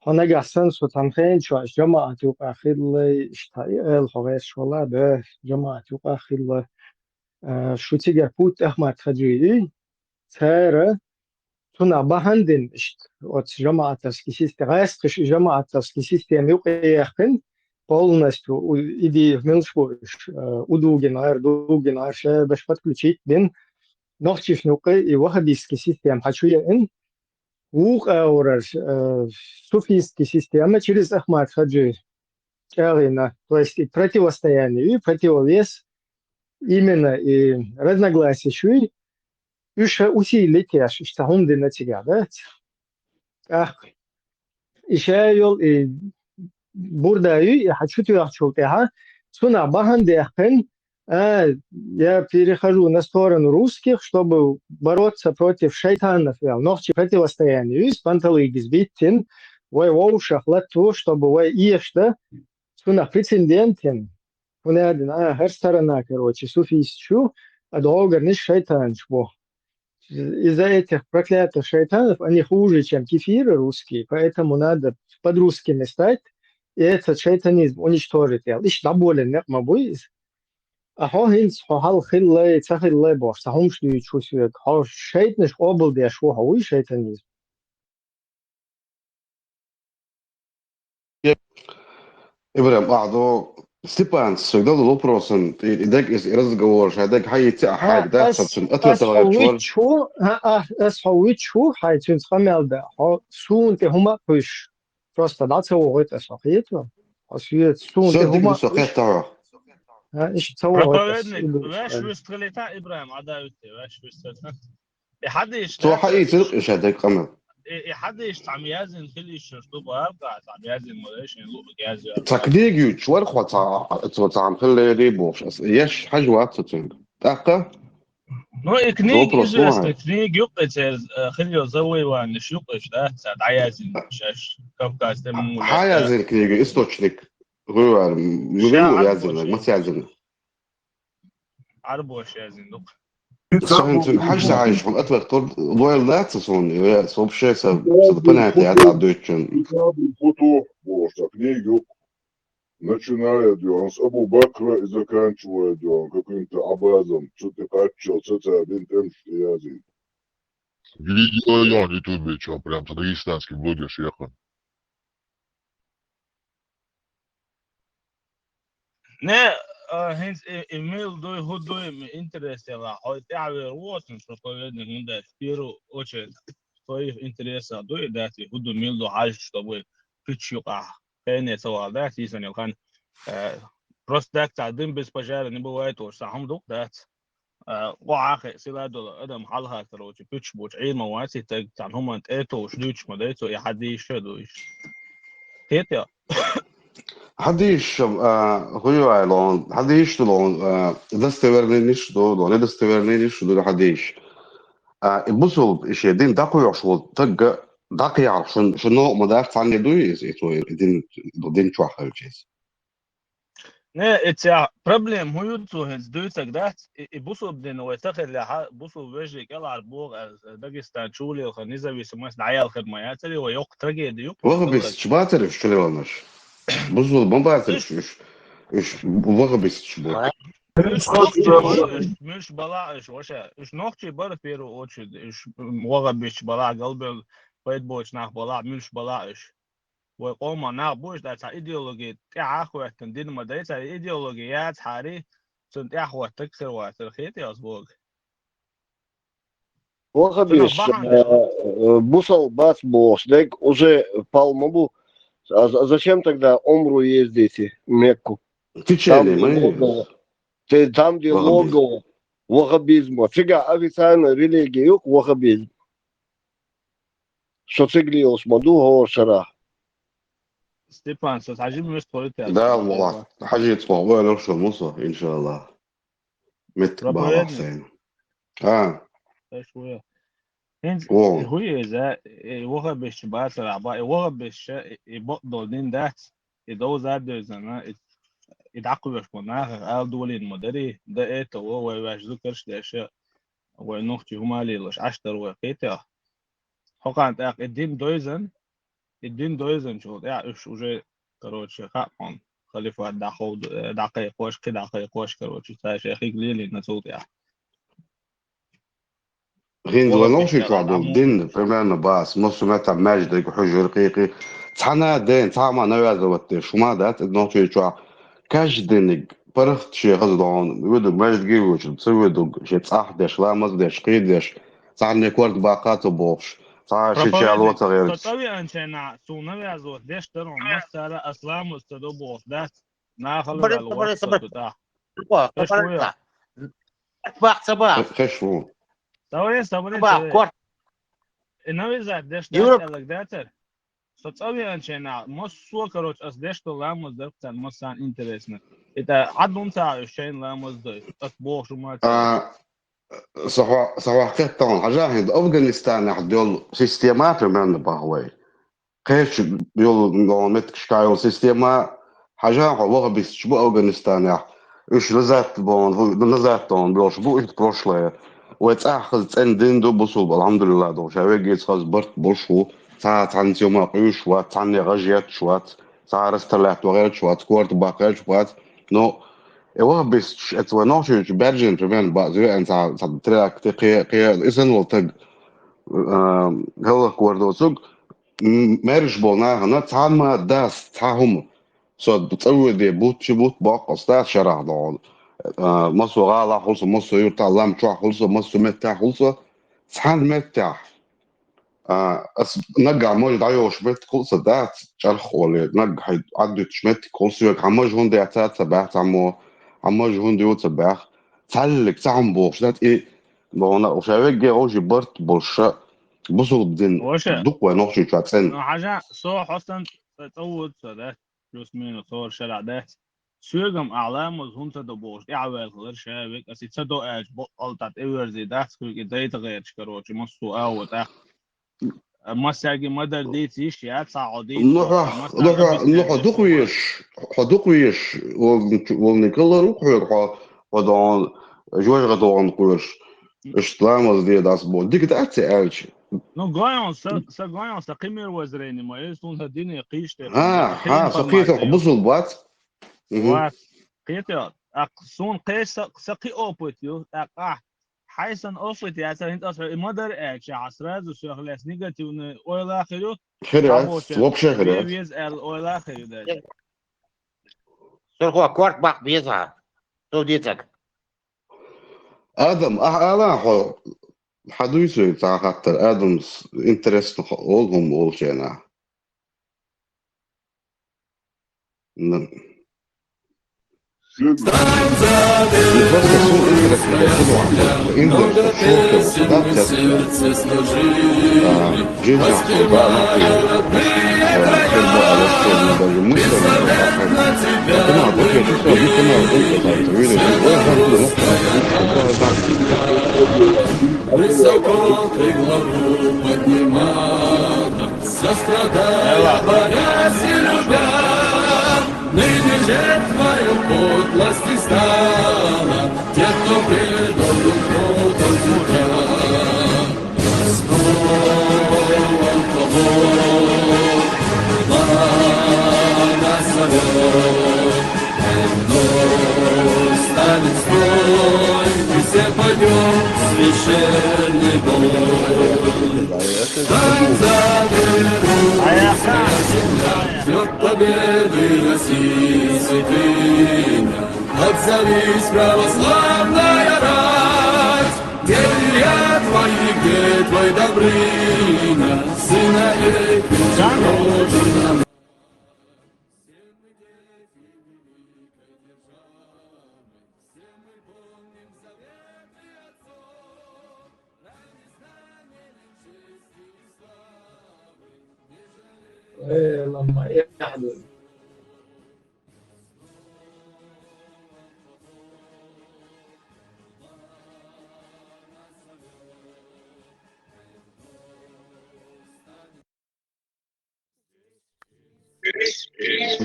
хонагасан, что цанхейн, чуаш, джамаат юкахиллей, штаил, ховеш шола, да, джамаат юкахиллей, шутигер пут ахмат хаджии, цара, туна бахандин, от джамаатовский систем, райскиш джамаатовский систем юкахин, полностью иди в Милшбург, удугинар, беш подключить, бин, نختش نوقي وهابيسكي سيستем хочу я ин ух аураж суфийский система через Ахмад Хаджи Чарина, то есть и противостояние, и противовес именно и разногласия шуй еще усилить я что он на тебя, да? Ах, еще я и бурдаю, я хочу тебя чултеха, суна бахандехен. Я перехожу на сторону русских, чтобы бороться против шайтанов. Ногти противостояние. Панталыгис биттин, вой воушах лату, чтобы вой иешта, суна прецедентен. Унядин, хер сторона, короче, суфийсчу, а долгар не шайтанчбо. Из-за этих проклятых шайтанов они хуже, чем кефиры русские, поэтому надо под русскими стать и этот шайтанизм уничтожить. Лишь доволен, не мабуис. أهو هنس هال خلّي تخلّي باش تهمش دي شو سويك ها شيء مش قابل ده شو هوي شيء تاني. إبراهيم أعضو ستيبان سويدل لوبروسن إداك إس إرزقور شهداك هاي حاجة ده سبتن أتوتر شو أسحويت شو هاي تنسخمل ده ها سون تهما بش просто да целует أسحيته أسحيت سون تهما проповедник, веш выстрелита Ибраим, عداوتي веш выстрелита. حد تو حقيقي إيش هداك قمر حد يستعمل يازن كل شيء شو بقى تعمل يازن موديش يلوق جازي تكنيك شو الخوات عم خلي ريبوش إيش حاجة وقتتين تأكل نو إكنيك إجلس تكنيك يقتل خليه زوي وانش يقش ده ساعد عيازن شاش كوكاز تمو حيازن كنيك إستوشنك هو مو يازن ما تيازن عربو اش يازن دوك صحيح حاجة عايش هم أتوقع طول ضويل لا تصوني صوب شيء سبناتي هذا عدوتشن فوتو بوشا كنيجو начинает он с Абу Бакра и заканчивает он каким-то абазом, что-то качал, что-то один тем, что я один. Видео я на ютубе, что прям дагестанский блогер шехан. Не, hens email дой худой интерес я ой تعبير وطن проповедник мунда в первую очередь своих интересов дой дати худу милду хаж чтобы причука كأني سوال ده تيسن يلقان просто так تعدين без пожара не бывает уж сам دوك ده وعاخ سيلادو ادم حالها تروج بيتش بوش عيد مواسي تاع هم انت اتو شدوش مدايتو يا حد يشدوش تيتا حديش هو علون حديش لون دستورنيش دو نه دستورنيش دو حديش بوصل شيء دين دقوا شو تق دقيع شنو مدافع عن دوي دين شو حاجز نه اتس بروبلم هو تو هز دو تقدات بوصل بدين ويتخل بوصل وجه قلع البوغ داغستان شولي الخنيزه بيسموها عيال خدمات اللي هو يوق ترقي ديوك وغبس شباتر شو لونش بوصل بمباتر ايش وغبس شبو مش بلاش وشا ايش نوختي بر فيرو اوتش ايش وغبس بلا قلب بيت بوش ناخ بلا مش بلاش وقوما ناخ بوش ده ايديولوجي تاع اخوه تندين ما ده ايديولوجيات حاري سنت اخوه تكسر وترخيتي اسبوع وغبس бусал бас бош дек уже палмабу зачем тогда умру ездите в Мекку там где лого вахабизма сега официально религия вахабизм что цеглиос маду гошара ستيبان ستعجبني مش طريقتي Да, والله حاجة يتفاوض له شو مصر إن شاء الله متك بابا رابريدني حسين شوية هنز وون هو إذا وغا بيش بات العباء وغا بيش يبقى دين دات يدو زاد زنا يدعقوا بيش مناخ قال دولي المدري ده إيه تو ويواش ذكرش ده أشياء ونوختي هما لي لش عشتر وقيتها حقا تاق الدين دويزن شو يا إيش وجه كروتش خاقون خليفة دقيق وش كده دقيق وش كروتش تا شيخي ليلي نسوت يا غين وغا زوانو بيش شي شو دعمو دين فمان باس مصر متى ماجد حجر رقيقي تحنا دين تاما نويا زوت شو ما دات إنه شو كاش دينك برخت شي غزدون ودو ماجد جيوش بسوي دو شي تصاح ديش لا مزديش قيديش صار كورت باقات بوش صار شي شالو رفاويدن تغيرت ستوي أنشنا سونا يزوت ديش ترون مسألة أسلام استدو بوخ دات ناخلو صبر الوقت صبر صبر تتا إيش صبر ويا صباح خشو صباح كورت إنه إذا ديش دات يورك ألك داتر ستوي أنشنا مصو كروتش أس ديش تو لاموس دركتن مصان إنترسنا إذا عدون تاع الشين لاموس دي أتبوخ شو ما تروتش صح كتون حاجة أفغانستان حدول سيستيمات من باهوي قيش بيول متك شكايو سيستيما حاجة وغا بيستشبو أفغانستان يا إيش لزات بون لزات تون بيوش بو إيش بروشلة ويتأخذ تن دين دو بصوب الحمد لله دو شاوي جيت خاص برت بوشو ساعة تعني يوم قيوش شوات تعني غجيات شوات ساعة رستلات وغير شوات كورت باقيت شوات نو وغا بيستش اتوانوش برجن تبين بازو أن ساعة تراك تقي إسن والتق هلا كوردو سوق مارش بولناها نتعال ما داس تعهم صد بتسوي دي بوت باقص دا شرع دون مصو غالا خلص مصو يرتع لام شو خلص مصو متع خلص سحان متع نقع موج دايو شمت خلص دا شرخ ولا نقع عدو شمت خلص يك عموج هون دي عتات سباح عموج هون ديوت سباح تعلق تعم بوش دات ايه بونا وشاويك جي اوجي برت بوشا بصوا بدين وش دق ونوشي شاتسن حاجة سو حسن تطود سدات بلوس مين صور شارع ده سوغم أعلام وزهم تدبوش إعوال غير شابك أسي تصدق إيش بقل تات إيور زي ده سكوك إداي تغير شكروتي مصو أو تا مساجي مدر دي تيشيات سعوديت شوتي مسا نروح دقويش والنيكولا روح ودون جوج غدون قوش اشتلامز دي داس بول ديك تأتي ألش No gojon sa qimir wazreni ma jestun hadini qish te qimir qim سقيت farmasiyo بصل بات wat qiyat aqsun qis saqi oput yo aqah حيثن أوفيت يا سنت أصلا مدر إيش عصرات وشغلات نيجاتيف ولا آخره خيرات عبوشن وبشا خيرات ويز ولا آخره ده سرقوا كورت باق بيزها سوديتك آدم أنا حدوثي تاع خاطر آدم انترست أولهم أول شيء أنا просто сон интерес интерес шоке да жизнь да كلمة على الصوت даже мысли أنا أقول لك شو أبيك أنا أقول لك أنت وين Высоко ты главу поднимала, сострадая, боясь и любя, ныне жертвою подлости стала, те, кто предал кого-то тебя. Господь тобой, благословен, вновь станет строй, и все пойдем в священный бой. Там загребут ждет победы России святыня. Отзовись, православная рать, где я твои, где твой Добрыня, сыновей Родина. لما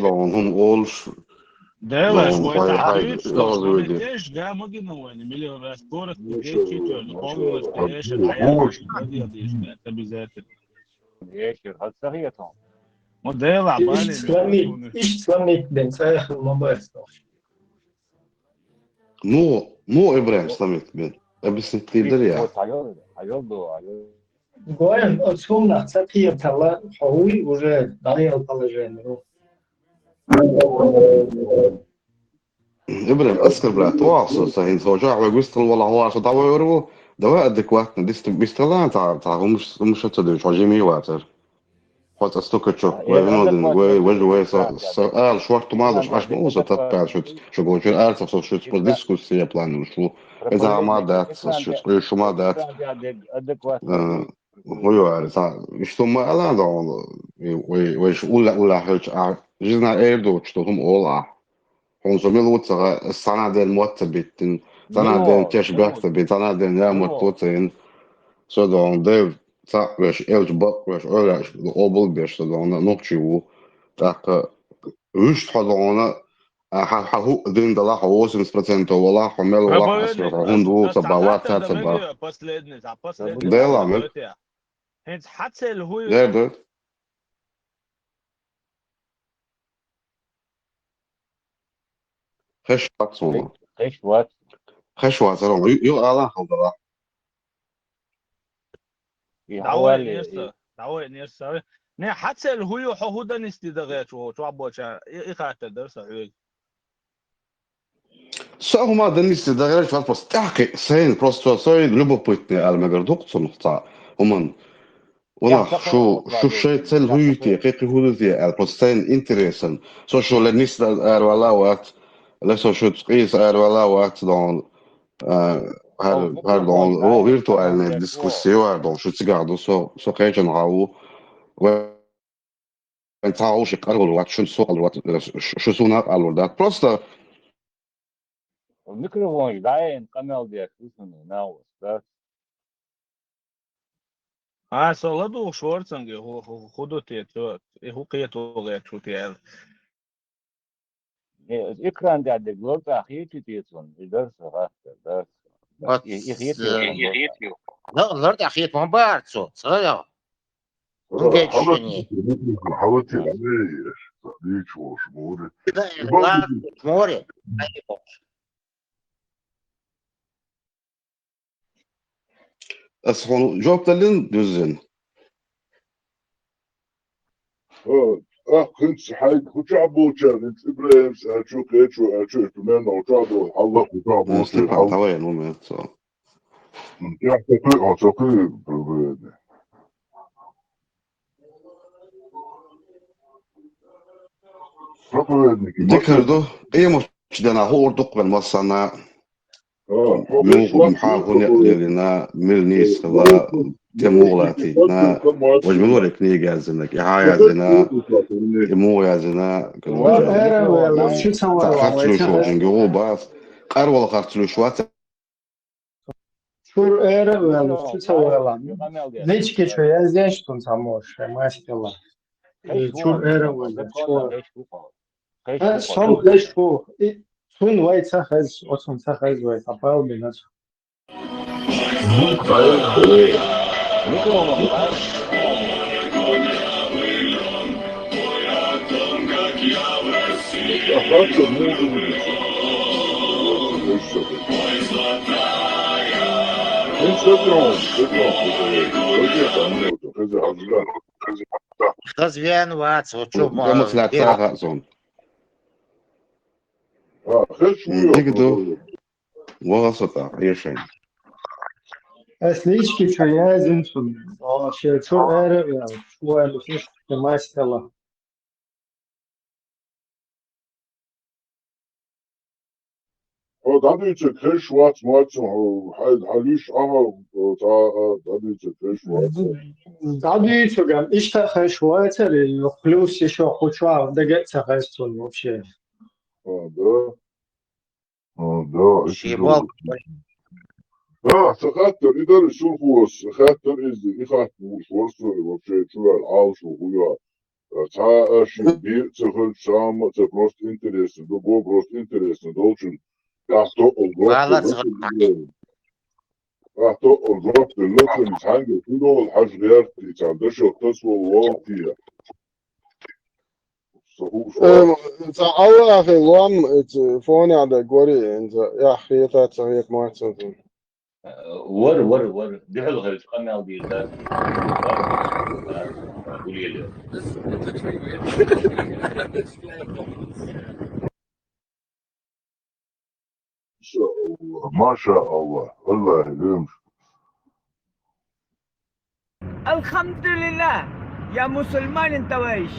هم اولش Dela, هم švoj هاي takvič, to يغزو što ne يدي teš ga mogino vojni, milio vas porat مش te čito, مش pomilo ste eše الحياة هوش غادي يديش تبي ذاتك. ايش هالصغيرة ما dela بالي İşçilemek, işçilemek ben sayılmam başta. مو ابراهيم سلامت بين ابس نتيدر يا هيرضوا Gojem, odsumna, satija tala, hovi, уже darijal положение. ابراهيم اسكر بلا تواصل سهين سوجع ويقول والله هو عشان دعوه يورو دواء ادكواتنا ديست بيستلا تاع هم مش هتدري شو جيمي واتر حط استوكر شو وين ودن وين سؤال شو وقت ما عش مو تتبع شو جو شو عارف شو ديسكوسيا بلان شو اذا ما دات شو ما دات هو عارف مش ثم لا ده ويش ولا حاجه جزنا ايردو شو هم اولا هم زميل وتر السنه دي الموتبت سنه دي كاش بيكتب سنه دي يا متوتين så det så veš elžba veš oraš obol beš så ona nokčiu tak už hadona hu din da la 80% wala hamel wala asra hundu sabawat sabba dela men Hens حتى اللي هو der خشوات صونا خشوات صار يو ala khaldala دعوة نيرسا نه حتى اللي هو حهودا نستدغات شو عبوشا إخاطة درسة عيد så huma den istidagare fast på stärke sen prosto så любопытный المجردوق صنعتا هم والله شو شيء تل هويتي حقيقي هويتي البروستين انتريسن så شو لنسد وات لا så شو تقيس وات دون här dans virtuella diskussioner dans شو تقعدوا så كاين نعاو وانتعاو شي قالوا الوقت شو سوق الوقت شو سونا قالوا ده بروستا الميكروفون داين قنال ديك اسمه ناوس بس صلدو شورتسنج هو خدو تيتوت هو قيتو غير شو تيال اكران دي عندك لورد اخيتي تيتون يدرس غاست درس يخيتيو لورد أخيط من بارتسو صغير نجيش شني حاولت عليه صديق شو موري لا موري أصلاً جواب تلين دوزن كنت حاج كنت عبو كان إبراهيم شو كيتشو شو تمام أو تعبو الله وتعبو استيقظ توين مومنت so يا تقي تقي ذكرته إيه مش دنا هو أردق بالمصنع موق محاكون يقدرنا ملنيس خلا تمولاتي نا وجمنورك نيجا زنك يا زنا يمو يا زنا تخطلو شو انجو باس قرول خطلو شو Şur era böyle şu çavalan. Ne çıkıyor ya zeştun samoş maşallah. Şur era böyle. Ha son leş bu. Sun vay çahaz olsun çahaz vay tapal biraz. غزوان واتس وشو ما طلعت ساعة زون تقدر وغصتها أي شيء Asli içki çöye zinsun. O şey çok era böyle. Şu an şu maşallah. داديتش كريش وات ماتسو هاليش داديتش كريش وات Дадуицу гам ишта хэшвайцер и плюс еще хуча дагеца хэстун вообще. да. Да, Щебал. Да, сахаттер, и даже шурхуос, сахаттер из ихат мушворсу, вообще чувал, алшу, хуя. Та аши бир, цехаль сам, это просто интересно, другой просто интересно, должен, то он просто лукин, ханги, кудол, хажгерти, там, даже кто-то волтия. الله أخي الوام فوني على قوري أنت يا أخي تاتسهيك ما تسوي ور دي حلو خليج قناة ودي ذات قولي لي ما شاء الله الله يهديهم الحمد لله يا مسلمان انت ويش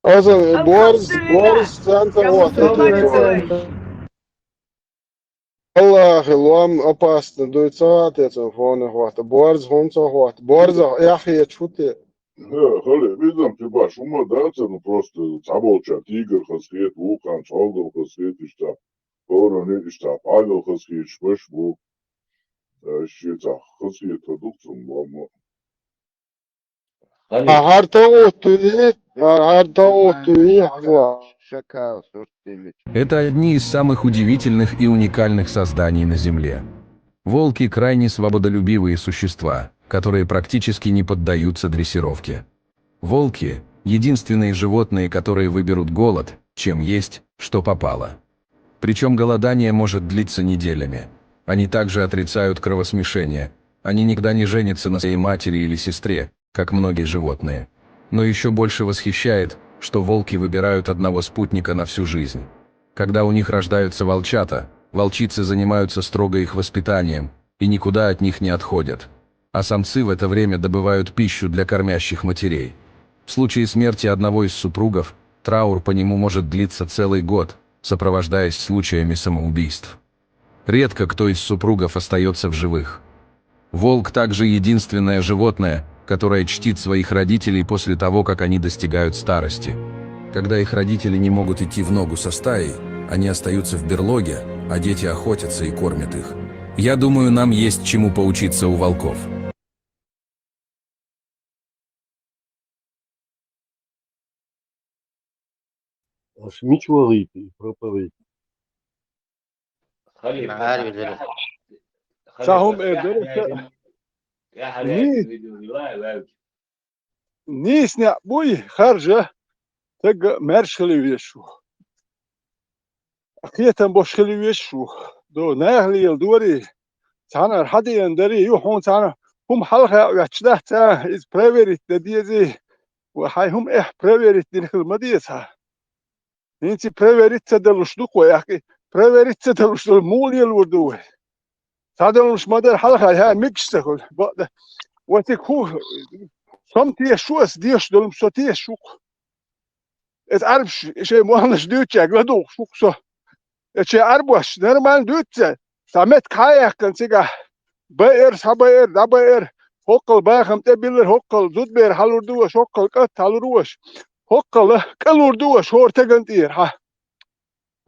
أصلا بورس أنت الله أخي الوام أباست دوت ساعات فوني هوات بورز هونسا هوات بورز يا أخي تشوتي خلي видам ты баш ума даться ну просто цаболча тигр хасхет вулкан чалдо хасхет ишта корон ишта пало хасхет шпеш бу щица хасхет продукцию мама Это одни из самых удивительных и уникальных созданий на Земле. Волки крайне свободолюбивые существа, которые практически не поддаются дрессировке. Волки – единственные животные, которые выберут голод, чем есть, что попало. Причем голодание может длиться неделями. Они также отрицают кровосмешение. Они никогда не женятся на своей матери или сестре, как многие животные. Но еще больше восхищает, что волки выбирают одного спутника на всю жизнь. Когда у них рождаются волчата, волчицы занимаются строго их воспитанием и никуда от них не отходят. А самцы в это время добывают пищу для кормящих матерей. В случае смерти одного из супругов, траур по нему может длиться целый год, сопровождаясь случаями самоубийств. Редко кто из супругов остается в живых. Волк также единственное животное, которое чтит своих родителей после того, как они достигают старости. Когда их родители не могут идти в ногу со стаей, они остаются в берлоге, а дети охотятся и кормят их. Я думаю, нам есть чему поучиться у волков. مش وظيفي بروبري خلي ساهم يا حبيبي فيديو لا نيسنا بوي خارجة تق مرشلي ويشو أخيتاً بوشلي ويشو دو ناهلي الدوري تانا حدي يندري يوحون تانا هم حلقة ويحشده تانا إز بريفيريت ديزي وحي هم بريفيريت دي نخل مديتها انتي بريفيريت تدلوش دوكو يا أخي بريفيريت تدلوش دول مولي الوردوه تدلوش مدر حلقة ها ميكش تقول وتكو سمتي شوس ديش دول مسوتي شوك تعرف شيء مهندس دوتشا قدو شوك سو شيء أربوش نرمان دوتشا سامت كايا كان سيجا باير سباير دباير هوكل باخم تبيلر هوكل زود بير حلوردوش هوكل قط حلوروش هوكل كلوردوش هور تجنتير ها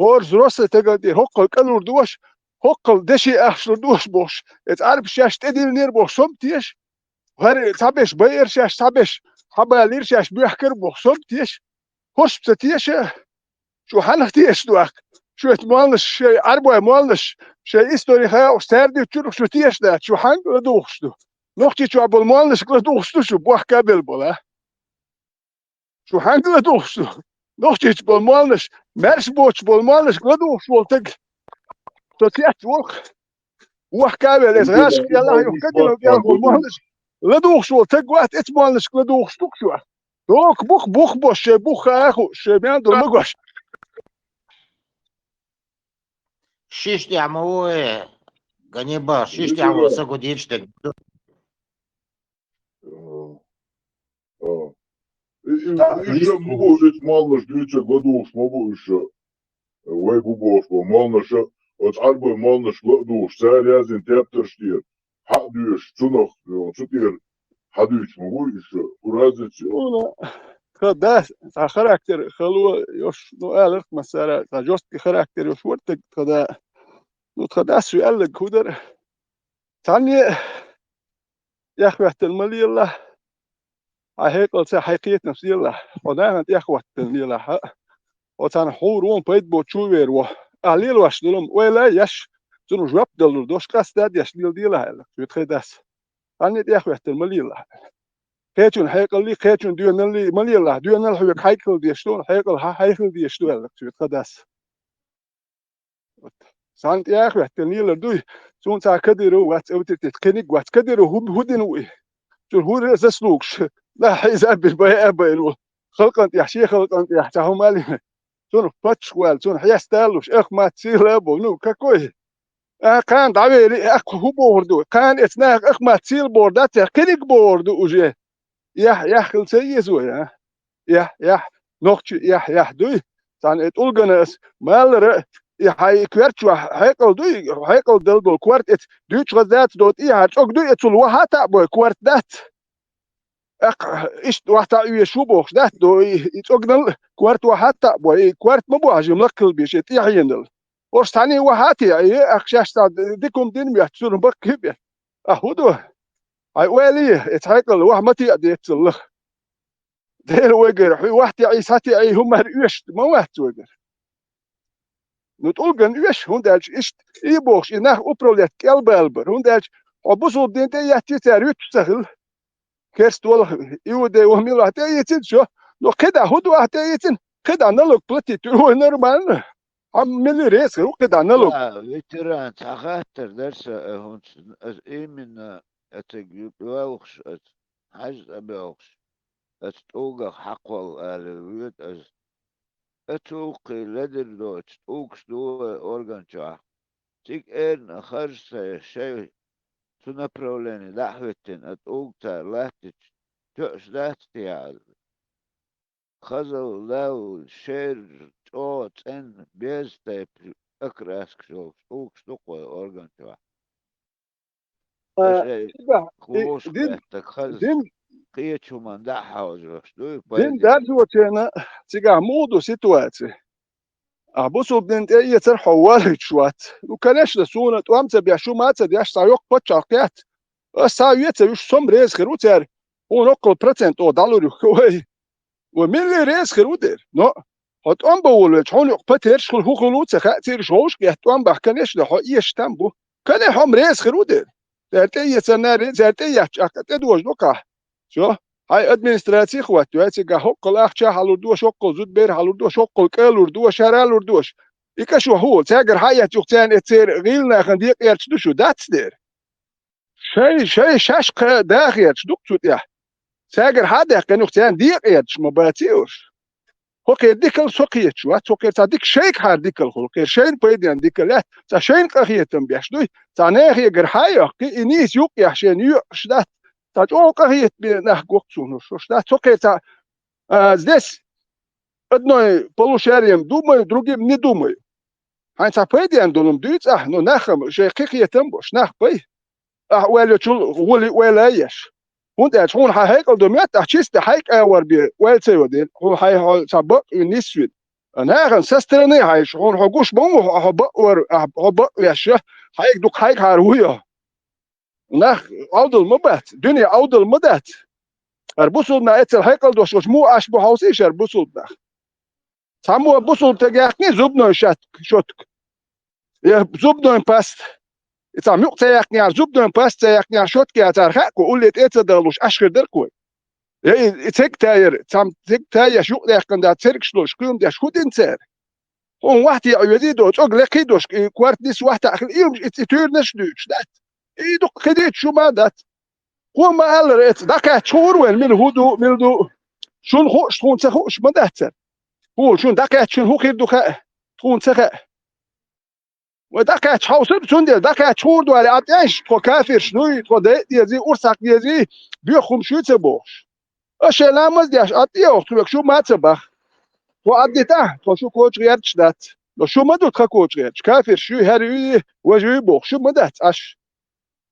هور زروس تجنتير هوكل كلوردوش هوكل دشي أحشلوردوش بوش تعرف شاش تدير نير بوش سمتيش هر سابش باير شاش سابش حبالير شاش بيحكر بوش سمتيش هوش بتتيش شو حنختيش دوك شو تمالش شيء أربعة مالش شيء إستوري خيا وستاردي تشوف شو تيش ده شو حنق لدوخش دو نختي شو أبو مالش لدوخش دو شو بوح قبل بولا شو حنق لدوخش دو نختي أبو مالش مرش بوش بول مالش لدوخش بولتك تتيش وق بوح قبل إزغاش يلا يوكدي يا أبو مالش لدوخش بولتك وقت إتمالش لدوخش دوك شو دوك بوخ بوش بوخ أخو شبيان دول مقوش شيش تعملوا Ганнибал, شيش تعملوا ساقو ديشتك Еще могу жить малыш 9 годов, могу еще. Ой, бубошку, малыш, وتعربوا مالنش لقدوش سال يازن تابترشتير حق دوش تنخ تطير حدوش مغويش ورازت خداس تا خراكتر خلو يوش نو ألف مسارة تا جوست خراكتر يوش ورتك خدا نو خداس سؤال لك هدر تاني يا أخوة المالي الله هيك قلت حقيقة نفسي الله ودائما يا أخوة الله ها وتان حورون بيت بوتشوير و أهليل واش دلهم ولا يش تنو جواب دلو دوش كاستاد يش ديل ديلا هلا شو تخداس تاني يا أخوة المالي الله كيتون حيقل لي كيتون ديون اللي مالي الله ديون اللي حيك حيقل دي شلون حيقل حيقل دي شلون لك شو تخداس سانت يا أخوة تنيل دوي سون تا كدرو وات أو تتكنيك وات كدرو هو دنوي شو هو رزسلوكش لا حيزاب بالبيع بينو خلقنت يا شيخ خلقنت يا تاهو مالي شنو باتشوال شنو حيستالوش اخ ما تصير ابو نو كاكوي كان دعوي اخ هو بوردو كان اتناق اخ ما تصير بوردات كنيك بوردو وجه يا خل سيزو يا نوختش يا دوي سان اتولغنس مالر هاي كوارتشوا هيقل دوي هيقل دلدل كوارت دوتش غزات دوت هاتشوك دوي اتول وهاتا بو كوارت دات إيش واحد يشوف بوخ ده دو يتوقدل كوارت وحتى بوي كوارت مبو عجم لكل بيشت يحيندل وش تاني وحاتي أي أخشاش ديكم دين بيحتسون بكيب أهودو أي ولي يتحقل واحد ما تيجي يتصل ده وجر في واحد يعيساتي أي هم هريش ما واحد وجر نتقول جن إيش هندالش إيش يبوخش إنه أبروليت كالبالبر هندالش أبوسو دين تيجي تاريخ سهل كيرست والله يودي وميلو هتيتين شو لو كده هدو هتيتين كده نلوك بلتي تروح نورمال عم ملي ريس كده نلوك فيتران تخاطر درس هون ايه من اتجيب واوخش حاج ابيوخش اتوقع حق والالويت اتوقع لدر دو اتوقع دو اورغان شا تيك اين خرج شيء سنا برولاني لحوتين اتوقع لاتش تؤش لاتي على خزو لو شير توت ان بيزتي اكراسك شو اوكس تقوى اورغان شو خوش بيتك خز قيت شو من دحا وجرش دوي دين دارجو تينا تيجا مودو سيتواتي أبوسو بنت أي ترحو والد شوات وكانش لسونة وامت بيشو مات دياش سايوك بتشاركات سايوت يش سوم ريز خروتر ونقل برسنت او دالوري كوي وملي ريز خروتر نو هات ام بقول شلون يقبتر شغل هو خلوت خاطر شوش قهت ام بحكنش لحو ايش تنبو كان هم ريز خروتر ترتي سنه ترتي تدوج دوكا شو هاي ادمنستراتي خوات تواتي حق الاخشا حلوردوش حق زود بير حلوردوش حق الكالوردوش شرالوردوش يكشو هو تاجر حياة يختان تصير غيلنا خنديق يرتدوشو داتس دير شيء شاشق داخل دكتور يا تاجر هذا كان يختان ديق يرتش ما باتيوش هو كيديكل سوقيت شو سوقيت تديك شيك هارديكل هو كيرشين بيدين ديكل لا تشين قخيتم بيشدوي تانيخ يجرحايا كي انيس يوق يحشين يشدات تاجو قخيت بنح قوقسونو شو شدات سوقيت здесь одной полушарием думаю, другим не думаю. Ханца пойдем долом дюйц, ну нахам, же кихиетем бош, нах пой. Уэлю чул, уэлю еш. Und schon heikel do met, chiste haik hour bi, wel zeodin, ho hay sabak uniswid. En haar sestrene hay schon hogush bongo haba or haba yasha, haik duk haik har huya. Nach audel mabat, dunya audel madat. Erbusul na etel heikel do shosh mu ash bu hausi sher busul da. Samu busul tegakni zubno shat shotk. Ya zubno past. إذا مقطع يعني زبدة بس يعني شوت كي أترخك وقول لي تدلوش أشكر دركوي يعني تكتاير تام تكتاير شو ده كندا تركشلوش كلهم ده شو تنسر هون واحد يعيدو تقول كيدوش كوارت نس واحد أخل يوم تيرنش دوش ده يدو كديت شو ما ده هو ما قال رأيت ده كاتشور وين من هودو ملدو شون خوش تكون سخوش ما ده هو شون ده كاتشون هو كيدو خا تكون سخ وده كات حوصل سندل ده كات شور دو على عطيش تو كافر شنوي تو ده ديزي أرساق ديزي بيخم شو تبوش أشياء لامز دياش عطيه وقت شو ما تبخ تو عديته تو شو كوتش غيرتش دات لو شو ما دوت خكوش غير كافر شو هري وجوي بوخ شو ما دات أش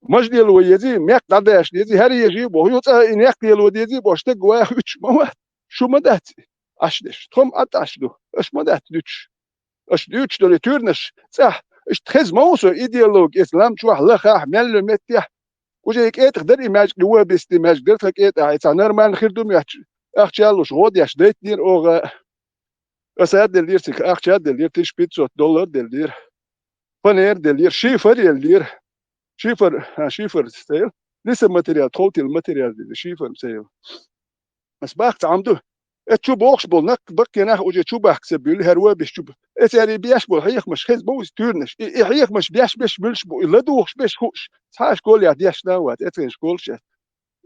مجدي الويزي ميك داداش ديزي هري يجي بوخ يوتا إن يك ديال وديزي بوش تقوى وش ما شو ما دات أش دش تهم أتاش دو أش ما دات دوتش أش دوتش دول تورنش صح إش تخز موسو إيديولوج إسلام شو الله خاح ملو متيح وجايك إيه تقدر إيماج قوة بيستيماج قدرت لك إيه تعيس نورمال خير دوم يحش أخشالوش غود يحش ديت دير أو أسعد دلير سك أخشاد دلير تيش $500 دلير فنير دلير شيفر دلير شيفر ستيل لسه ماتريال توتال ماتريال دي شيفر سيل بس باخت عمدو اتشو بوخش بول نك بكي ناخ اوجي تشو باخ سبيل هروا بيشوب اتاري بياش بول هيخ مش خز بوز تورنش هيخ مش بياش بيش ملش بو الا دوخش بيش خوش تاش كول يا دياش ناوات اتريش كولش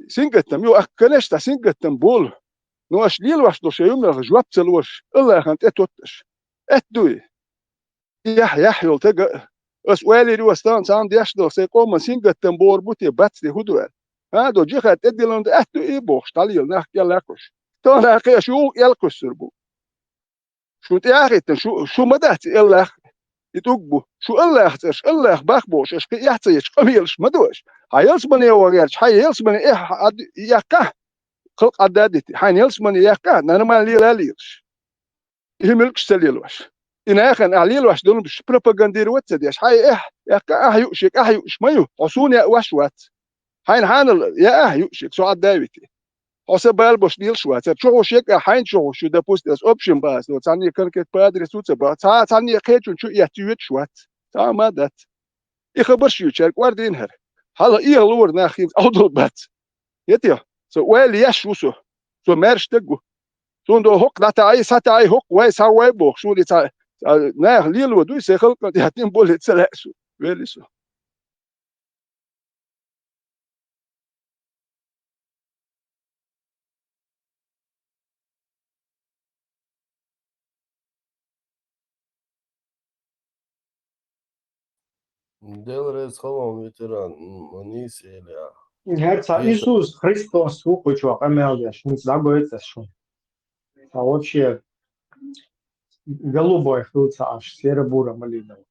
سينغتم يو اكلش تا سينغتم بول نواش ليل واش دو شيوم رجواب تلوش الله خانت اتوتش اتدوي يح يول تق اس ويلي دو استان سان دياش دو سيقوم سينغتم بور بوتي باتسي هدوال هادو جيخات اديلند اتو اي بوخش تاليل ناخ يلاكوش تانا اخي شو يلقس سربو شو تاخي شو مدات الله يتوقبو شو الله يختش الله باخبوش اش يحتيش قبيلش مدوش هايلس بني وغيرش هايلس بني يقه خلق عدادتي هايلس بني يقه انا ما لي ليش يهملكش سليلوش إن أخن أعليلوش دول مش بروباغاندير واتسديش هاي يقه يؤشك يؤش مايو عصون يا وشوات هاي حانل يا يؤشك سو عداوتي حسب بالبوش ديل شوات شو شيك حين شو ده بوست اس اوبشن باس لو تاني كركت بادري سوتس با تاني خيتون شو يحتويت شوات تا ما دات يخبر شو شارك واردين هر هلا ايه لور ناخي اودل بات يتيا سو ويل يش وسو سو مارش تگو سو دو هوك داتا اي ساتا اي هوك واي سا واي بو شو دي تا ناخ ليل ودو سيخل كنت ياتين بول تسلاسو ويلي سو Делрез холом ветеран, Манис или Herца Иисус Христос ухучу, амелдеш, не забыться что. А вообще голубой хлыца аж серо-буро малиновый.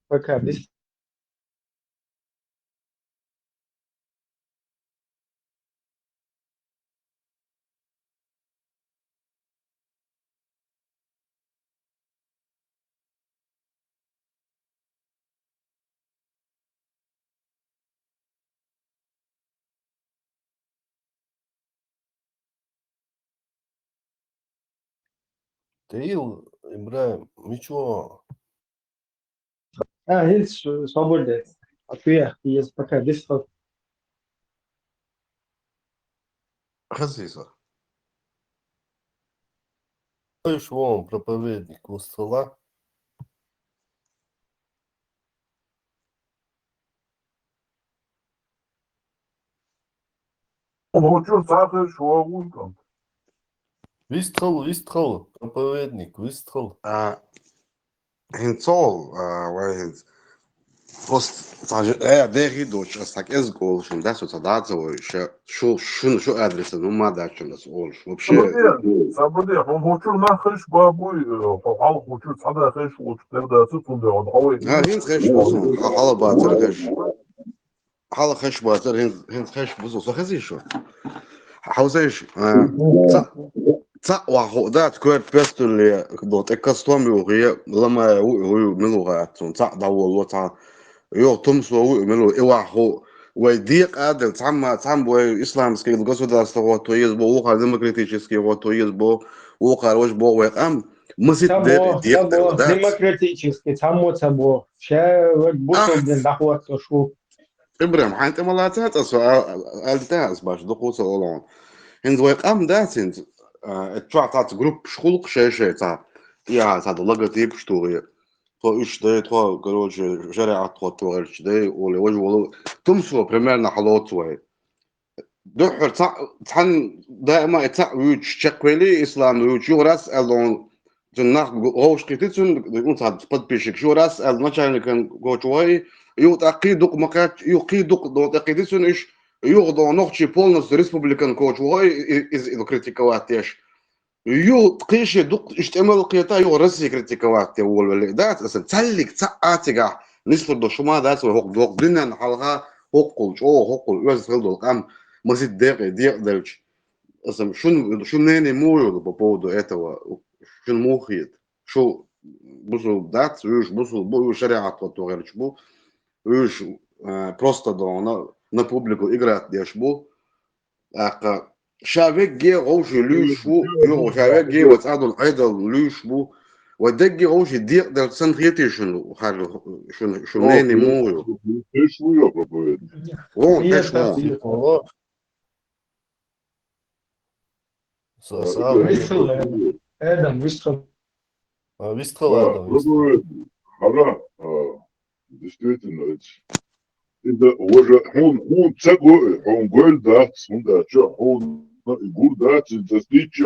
Пока без Таил, Ибраим, ничего. hiç свободен. Ответ есть пока без Хасиса. Знаешь, вон проповедник у стола. Хочу сахар, шо утром. Вистхал, проповедник, вистхал. Hinzol, weil داخل دوش أصلك إزغول شن ده سوتادات زوي شو أدرس إنه ما ده شن ده أول شو بشيء Sabır هم хочу нахриш бабуй, попал хочу сада хриш вот тогда сутунда он хавай. هين خش بوزون حالا باتر خش حالا خش باتر هين خش بوزون سو خزي شو حوزيش تا وحدات كويت بس اللي دوت إكستومي وهي لما هو ملوها تا داول وتا يو تمسو ملو إيوه ويديق عادل تعم بو إسلامسكي الجسودارство вот то есть бо уха демократический вот то есть бо уха рош бо векам مسيت ديق демократический само цабо ше бусо ден дахват шо إبراهيم حانت ملاتات ألتاس باش دقوس أولون هند ويقام داتين اتشعطات جروب شخلق شيء تا يا تا لغتيب شتوري то иш да то короче жарят то торч да или وجه تمسو примерно حلوتوي دحر تحن دائما تعوج شكلي اسلام وجه راس الون جناح هوش كتيتون يكون صاد بد بيشك شو راس المشان كان جوجوي يقيدق مكات يقيدق دو تقيدسون إيش يغضو نقشي بولنس ريسبوبليكان كوتش وهاي إذا كريتيكواتيش تقيش دق اشتمل قيتا رسي كريتيكواتي ولا دات أصلا تسلك تسعاتك نسخة شما دات وحق دينا نحلها حقل حقل يوزخل دول قام مسيد ديق دلج أصلا شو نيني موجود ببودو этого شو موخيت شو بصوا دات ويش بصوا شريعة وتغيرش بو ويش просто на публику играть дешь бу ака شافك جي روش لوش بو يو شافك جي وتعادل ايضا لوش بو ودق روش ديق دل سنتريتي شنو شنو نيني مو شو يا بابا ايش هو آدم выстрел. Выстрел Адам. Хара, действительно, это уже он цегу, он говорит, да, да, что он يقول ده تستيتش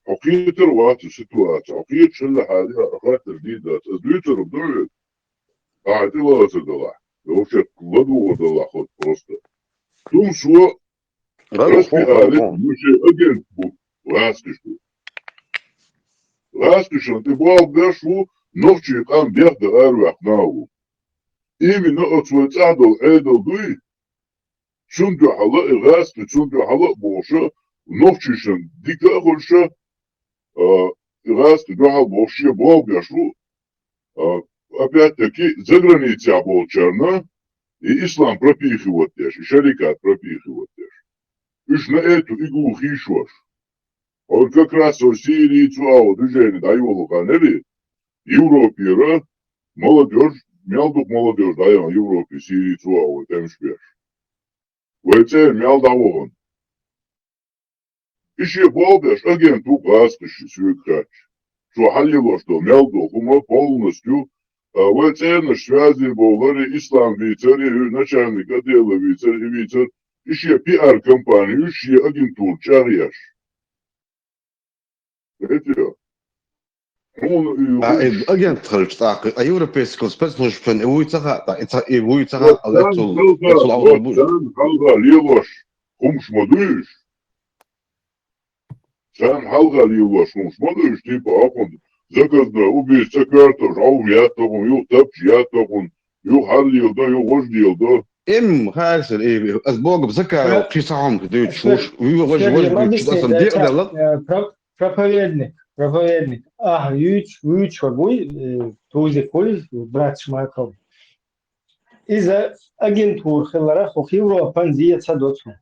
حقيقة الوقت السيتواتي حقيقة شل حالها خاطر جديدة تزويتر بدوية قاعد الله تدلع لو شك لدو ودلع خد بروستا توم شو رسكي قالت مش أجن بو راسكش انت باو بشو نوشي قام بيخد أروح ناو إيمي نقص وتعدل عيدل دوي شندو حلق راسكي شندو حلق بوشا نوشيشن ديكا أخرشا راسكي دوحل بوشي باو بشو опять-таки за границей оболчарна и ислам пропихивать и шарикат пропихивать. Ишь на эту иглу хишваш. Он как раз в Сирии цуау движение даю канели Европе молодежь, мелдук молодежь даю Европе Сирии цуау тем шпеш. Войце мелдавон. Ишь болдаш агенту гаскаши свекач. Что халило что мелдук ума полностью войце на связи болари ислам вицари начальник отдела вицар ишь пиар компанию ишь агентур чарьяш. أجن تخرج تاعك أيوروبيس كونسبت مش فن ويتها ويتها الأكل الأول حلقة ليوش مش مدوش سان حلقة ليوش مش مدوش تيبا أكون ذكرنا وبي سكرتش أو ياتهم يو تبش ياتهم يو حل يلدا يو وجد يلدا هارسل إيه أسبوع بذكر في ساعهم كده تشوش وجد أصلا دي ده Проповедник. Юч вагуй, тузи куль, брат Шмаков. Из-за агентур хилара хохивро панзия цадоцу.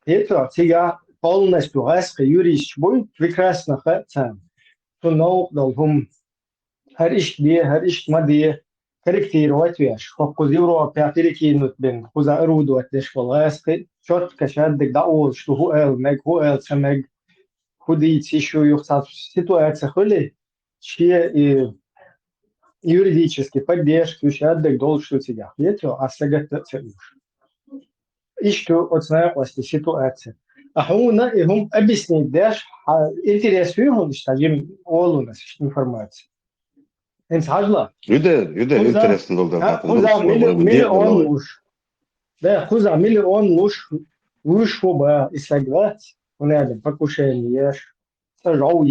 Это сега полностью гаска юриш бой прекрасно хацам. То наук долгум хариш маде корректировать веш. Хохозивро пятирикинут бен хоза орудовать деш волгаски. Четко шаддик даул, что хуэл самег ходить еще и в ситуациях были, чьи юридически поддержки, еще отдых должен себя. Видите, а сега это уж. И что оценивалась ситуация. А он им объяснить, даже интересуем, что им у нас информация. Инсажла. Юде интересно долго. Хуза миллион уж. Да, хуза миллион уж бы и согласен. Надо покушение, сажал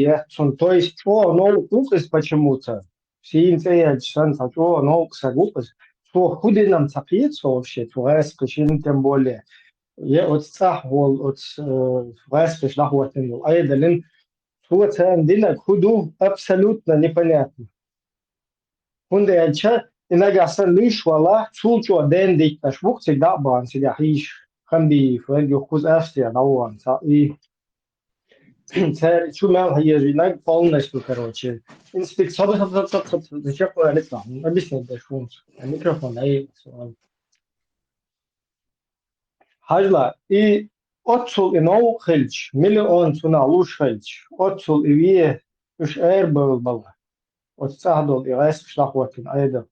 то есть что, глупость почему-то. Все интересуют, что глупость. Что худы нам цапится вообще, твоя тем более. Я от сахвол, от васпиш лахватен. А это лин, что цен дина худу абсолютно непонятно. Хунде яча, иногда лишь вала, чулчо ден дик, аж бух всегда бан, всегда хиш. خندي فوق خوز أفسي نوعاً ساي شو ما هي جيناك بالناس بكروتشي إنسبكت صبر شكله نطلع أبيش ندشون الميكروفون أي سؤال حاجلا أتصل إنه خلج مليون سنة لوش خلج أتصل إيه مش أير بالله وتساعدوا الإغاثة شلحوتين أيضا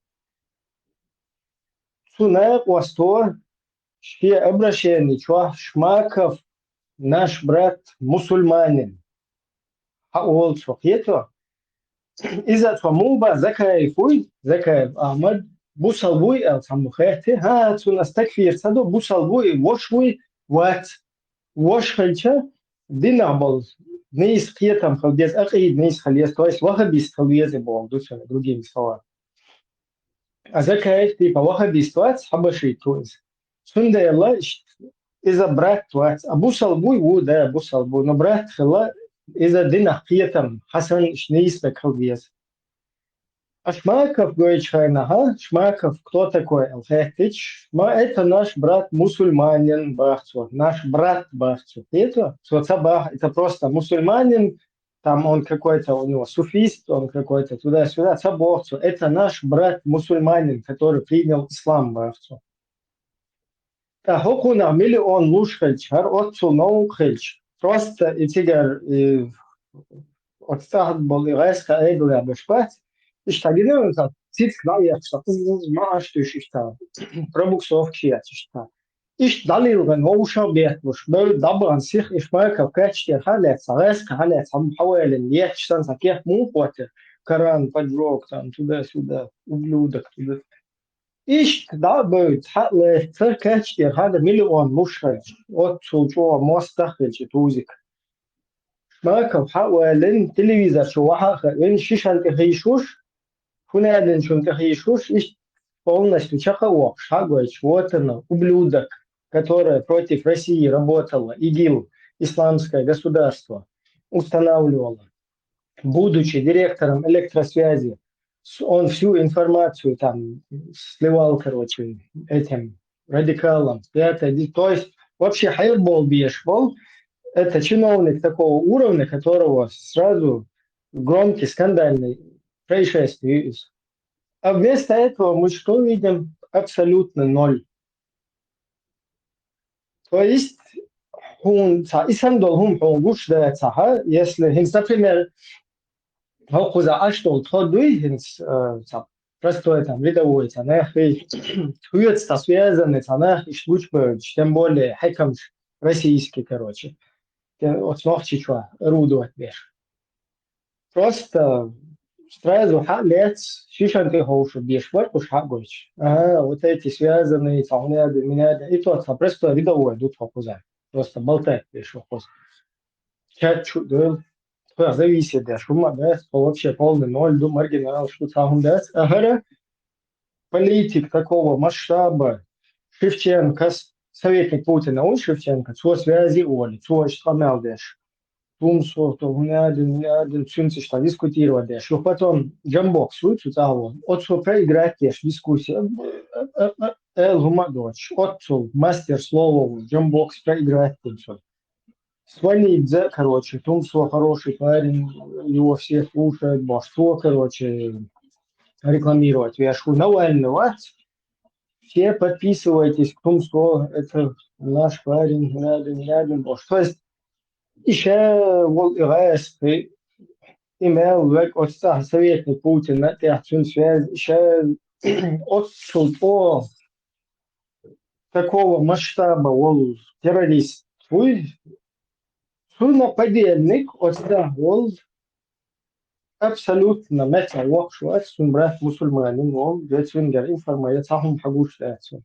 سنة وستور Все обращения, что Шмаков наш брат мусульманин. А also это из-за того муба закаев Ахмад بوصلوي أو سمخته ها تونس تكفير صدو بوصلوي وشوي وات وش خلشة دينابل نيس قيتم خلديز أقيد نيس خليز تويس وهبيس خلديز بوغدوش أنا другими словами. А закает типа вахабистват хабаши туис. Сунда ялла إذا брат توات أبوصلوي وده أبوصلوي но брат خلا إذا دينا قيتم حسن شنيس بخلديز. А Шмаков, говорит Шайнага, Шмаков, кто такой Алхехтич? Это наш брат мусульманин Бахцу, наш брат Бахцу. Это просто мусульманин, там он какой-то, у него суфист, он какой-то туда-сюда, Цабохцу. Это наш брат мусульманин, который принял ислам Бахцу. Хокуна миллион лушхельч, отцу ноухельч. Просто и тигр, отстахт был и райска эйгля бешпать. Iştagine zat sit klavia status maaş düşüşta pробуксовки ятишта iş dalilgen ووشا بيتوش بل دبران سيخ إشماك وكاتش حالات سغاس كحالات هم حوالي اللي يتشتن سكيح مو قوتر كران بجروك تام تدا سودا وبلودك تدا إيش دابل حالة تركاتش هذا مليون مشهد وتصل جوا مستخرج توزك إشماك وحوالي تلفزيون شو واحد وين شيشان تخيشوش هنا شون تخيشوش إيش полностью Чаховок, Шагович, вот он, ублюдок, который против России работала, ИГИЛ, исламское государство, устанавливало, будучи директором электросвязи, он всю информацию там сливал, короче, этим радикалам. То есть вообще хайрбол бешбол, это чиновник такого уровня, которого сразу громкий, скандальный происшествие. А вместо этого мы что видим? Абсолютно ноль. То есть, если, например, простой там рядовой, связанный, тем более, хакам российский, короче, от ног чичуа, руду отвеш. Просто сразу лет шишан ты хоуш бешвар уж хагоч. Вот эти связанные цауняды, меня и тот просто рядовой идут хокуза. Просто болтать беш хокуз. Чат чудо. Зависит, да, шума, да, вообще полный ноль, дум маргинал, что там, да. Ага, политик такого масштаба, Шевченко, советник Путина, он Шевченко, со связи Оли, со штамел дэш. Тумсо, то один цюнцы, что дискутировать дэш. И потом джамбок сует, того, отцу проиграть дэш, дискуссия. Гумадоч, отцу, мастер слова, джамбок проиграть тумсо. Звонить, да, короче, Тумсо хороший парень, его все слушают, что, короче, рекламировать. Вяшу Навального, все подписывайтесь к Тумсо, это наш парень, рядом, то есть, еще вот ИГС, имел от советник Путина, связь, еще от такого масштаба, он террорист, нападельник отстагол абсолютно метал вокшуат сумбрат мусульманин он ветвингер информация сахум хагуш дается.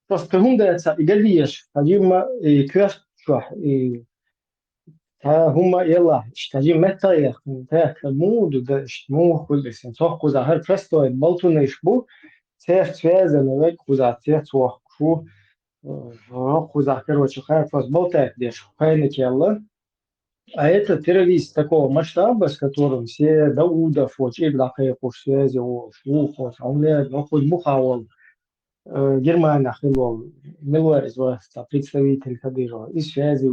Просто хундается и гадиеш, тадима и квест шуах и та хума ела, тадим метаях, так муду да му худесен, сох куза хар простой болтунешбу, цех связанный век куза цех сох шу куза, короче, хар просто болтает деш, хайник ела. А это террорист такого масштаба, с которым все Даудов, Иблахев, связи, Шухов, хоть Мухавол, Германия, Хилол, Милуэрис, представитель Кадырова, и связи.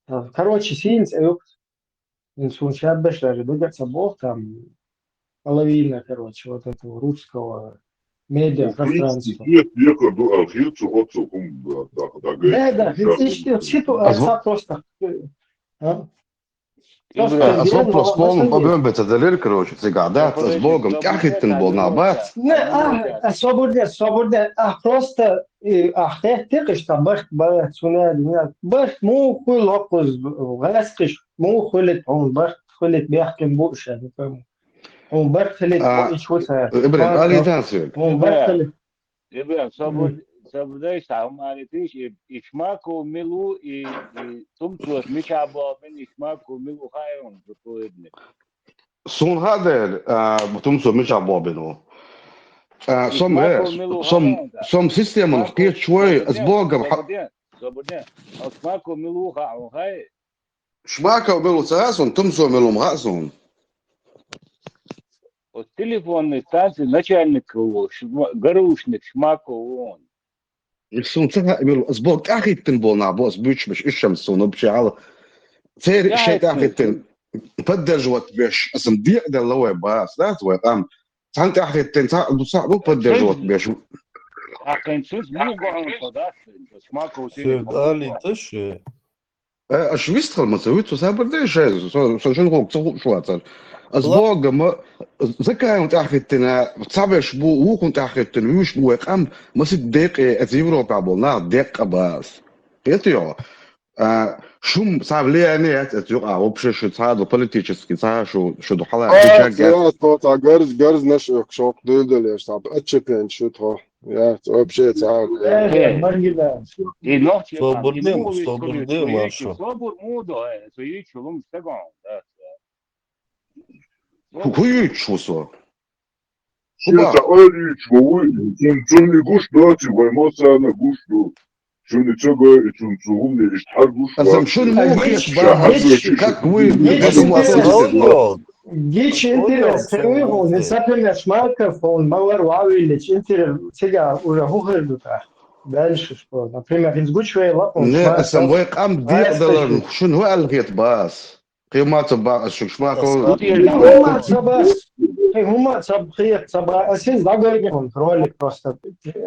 Короче, синц, инсунчат бешляжи, дугаться Бог, там половина, короче, вот этого русского медиапространства. Да, ситуация просто. أصبح سبون بقوم بتدلل كروش تقعدات أسبوعهم كأخذتن بالنابات. لا свободно, просто تقش تبخت بخت سناد بخت مو كل وقت غاسقش مو خلت عون بخت خلت بيحكم بوش يعني فهم. ومبرتلت وإيشوتها ومبرتلت Ребят, соблюдай сам, а ты ишмаку милу и тумцот мичабо бен ишмаку милу хайон бутуидник. Son hade تمسو مش عبابينو som systemen har شوي اسبوع Свободен. Ишмаку милу хайон хай. شماكا وملو ساسون تمسو ملو مغاسون От телефонной станции начальник его, горушник, шмаку он. سون تها ملو اسبوع اخي تنبولنا بوس بيش مش الشمس سون بشعل ثير شيء اخي تن بدج وات بيش اسم دي ده لو باس ذات وات انت اخي تن صعب بدج وات بيش اخي نشوف مو قاعد صداش شماكو سؤالي تشي اش بيستخل ما سويت سابر دي شيء شنو هو شو هذا اسبوع ما زكاة انت اخي تن صعب شبو هو كنت اخي تن وش بو قام ما صدق ازيرو بعبلنا دق باس يتيو شو صعب لي يعني اتيو вообще что политически شو دحلا يا طاطا جرز نشق شوق دول يا صعب اتشبين شو تو يا вообще صعب صبر مارشو صبر مودو سوي شلون استقعد хуй чувство Что-то аличко, не гуш дати, ваймоса на гушу. Что не чего, что умный, и что гуш. Что не можешь, как вы Дичь интерес, он несапельно шмаков, он малорвавилич, интерес, сега уже гугельдута. Дальше что, например, изгучивая лапом. Не, сам вы кам делал, что не алгет бас. قيمات بقى شماكو هما صباح اساس داغل كنترول просто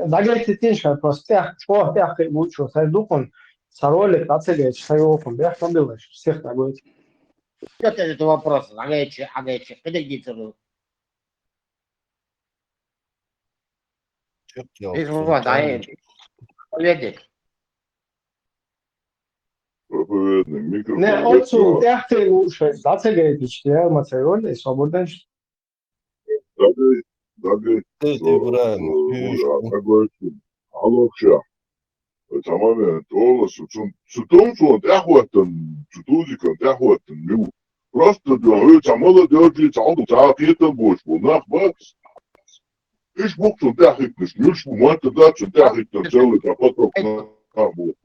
داغل تنشا просто что я хочу сайдукон саролик тацеге сайокон я там был всех такой Это вопрос, агачи, подойдите вы. Вот, леди. Ne, oțul, te-a ușă, dați-gă aici, te-a mățărul, e sobordan și... Dacă алокша, тамаме, толасу, сутомсу, тяхуаттан, сутузикан, тяхуаттан, милу. Просто да, тамала дёрди, цалду, таакиетан бош, нах бакс. Иш боксун тяхитнеш, милш бумата дачун тяхитан, целый тапаток на бок.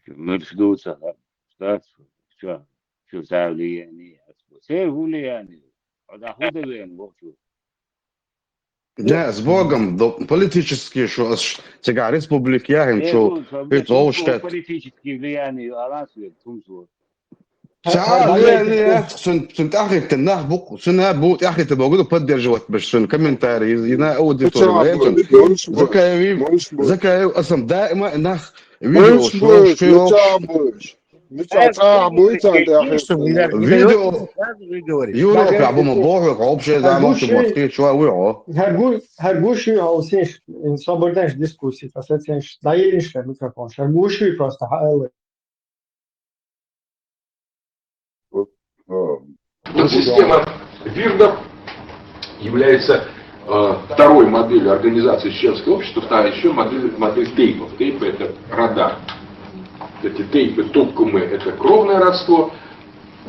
مرشدوسة что за влияние все влияние а худо влияние вовчу Да, с Богом, политические, что сега республики, я им что, это олштет. политические влияния, а нас тумсу. Влияние, сунт ахи тенах бук, сунна бут ахи тбогу поддерживать баш сун комментарии, на аудиторию. Закаю асам дائما нах видео, видео Европе або бог вообще да может смотреть что вы Харгуши аусиш in свободных дискуссий, кстати, даешь микрофон. Харгуши просто Система ВИРДов является второй моделью организации чеченского общества, вторая еще модель тейпов. Тейпы это радар. Эти тейпы, топкумы это кровное родство,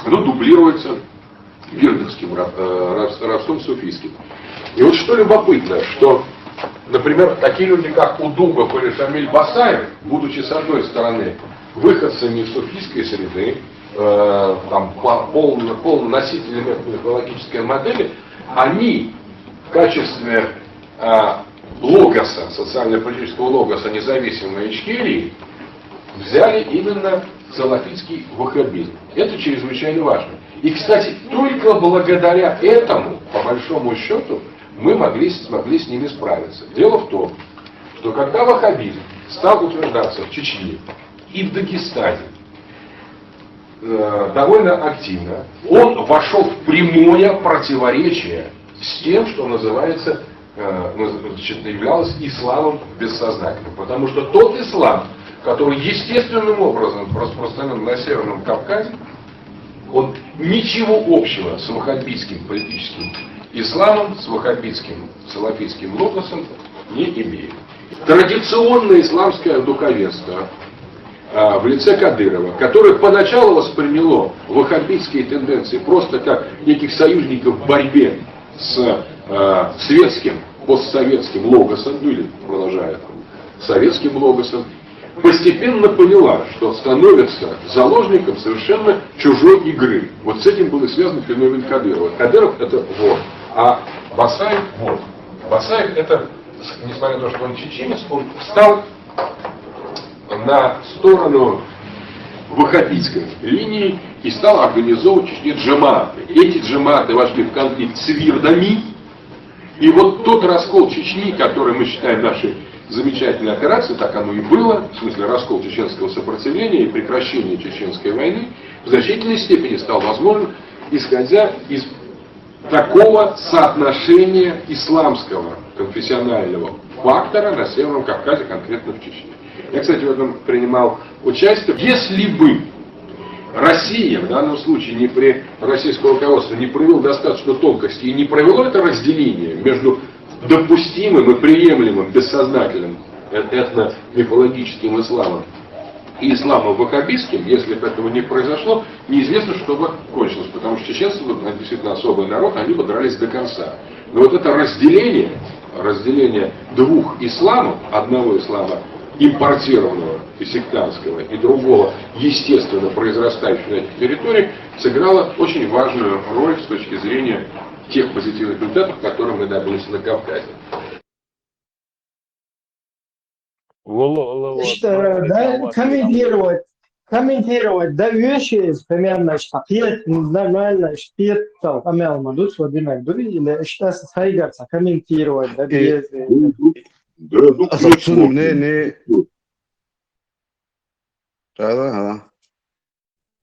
оно дублируется вирдовским родством суфийским. И вот что любопытно, что, например, такие люди, как Удугов или Шамиль Басаев, будучи с одной стороны выходцами из суфийской среды, там, полно носителями мифологической модели, они в качестве логоса, социально-политического логоса независимой Ичкерии взяли именно салафитский ваххабизм. Это чрезвычайно важно. И, кстати, только благодаря этому, по большому счету, мы смогли с ними справиться. Дело в том, что когда ваххабизм стал утверждаться в Чечне и в Дагестане довольно активно, он вошел в прямое противоречие с тем, что называется, являлось исламом бессознательным. Потому что тот ислам, который естественным образом распространен на Северном Кавказе, он ничего общего с ваххабитским политическим исламом, с ваххабитским салафитским логосом не имеет. Традиционное исламское духовенство в лице Кадырова, которое поначалу восприняло ваххабитские тенденции просто как неких союзников в борьбе с светским, постсоветским логосом, ну или продолжая советским логосом, постепенно поняла, что становится заложником совершенно чужой игры. Вот с этим был и связан феномен Кадырова. Кадыров это вор, а Басаев вор. Басаев это, несмотря на то, что он чеченец, он встал на сторону ваххабитской линии и стал организовывать в Чечне джаматы. Эти джаматы вошли в конфликт с вирдами, и вот тот раскол Чечни, который мы считаем нашей замечательной операцией, так оно и было, в смысле раскол чеченского сопротивления и прекращение чеченской войны, в значительной степени стал возможен, исходя из такого соотношения исламского конфессионального фактора на Северном Кавказе, конкретно в Чечне. Я, кстати, в этом принимал участие. Если бы Россия, в данном случае не при российском руководстве, не провел достаточно тонкости и не провело это разделение между допустимым и приемлемым бессознательным этно-мифологическим исламом и исламом ваххабитским, если бы этого не произошло, неизвестно, что бы кончилось, потому что чеченцы, действительно особый народ, они бы дрались до конца. Но вот это разделение двух исламов, одного ислама импортированного и сектантского, и другого, естественно, произрастающего на этих территориях, сыграло очень важную роль с точки зрения тех позитивных результатов, которые мы добились на Кавказе. Да, комментировать, да, вещи, примерно, что пьет, нормально, что пьет, амел, мадут, вот динак, или что сайгаться, комментировать, да, без...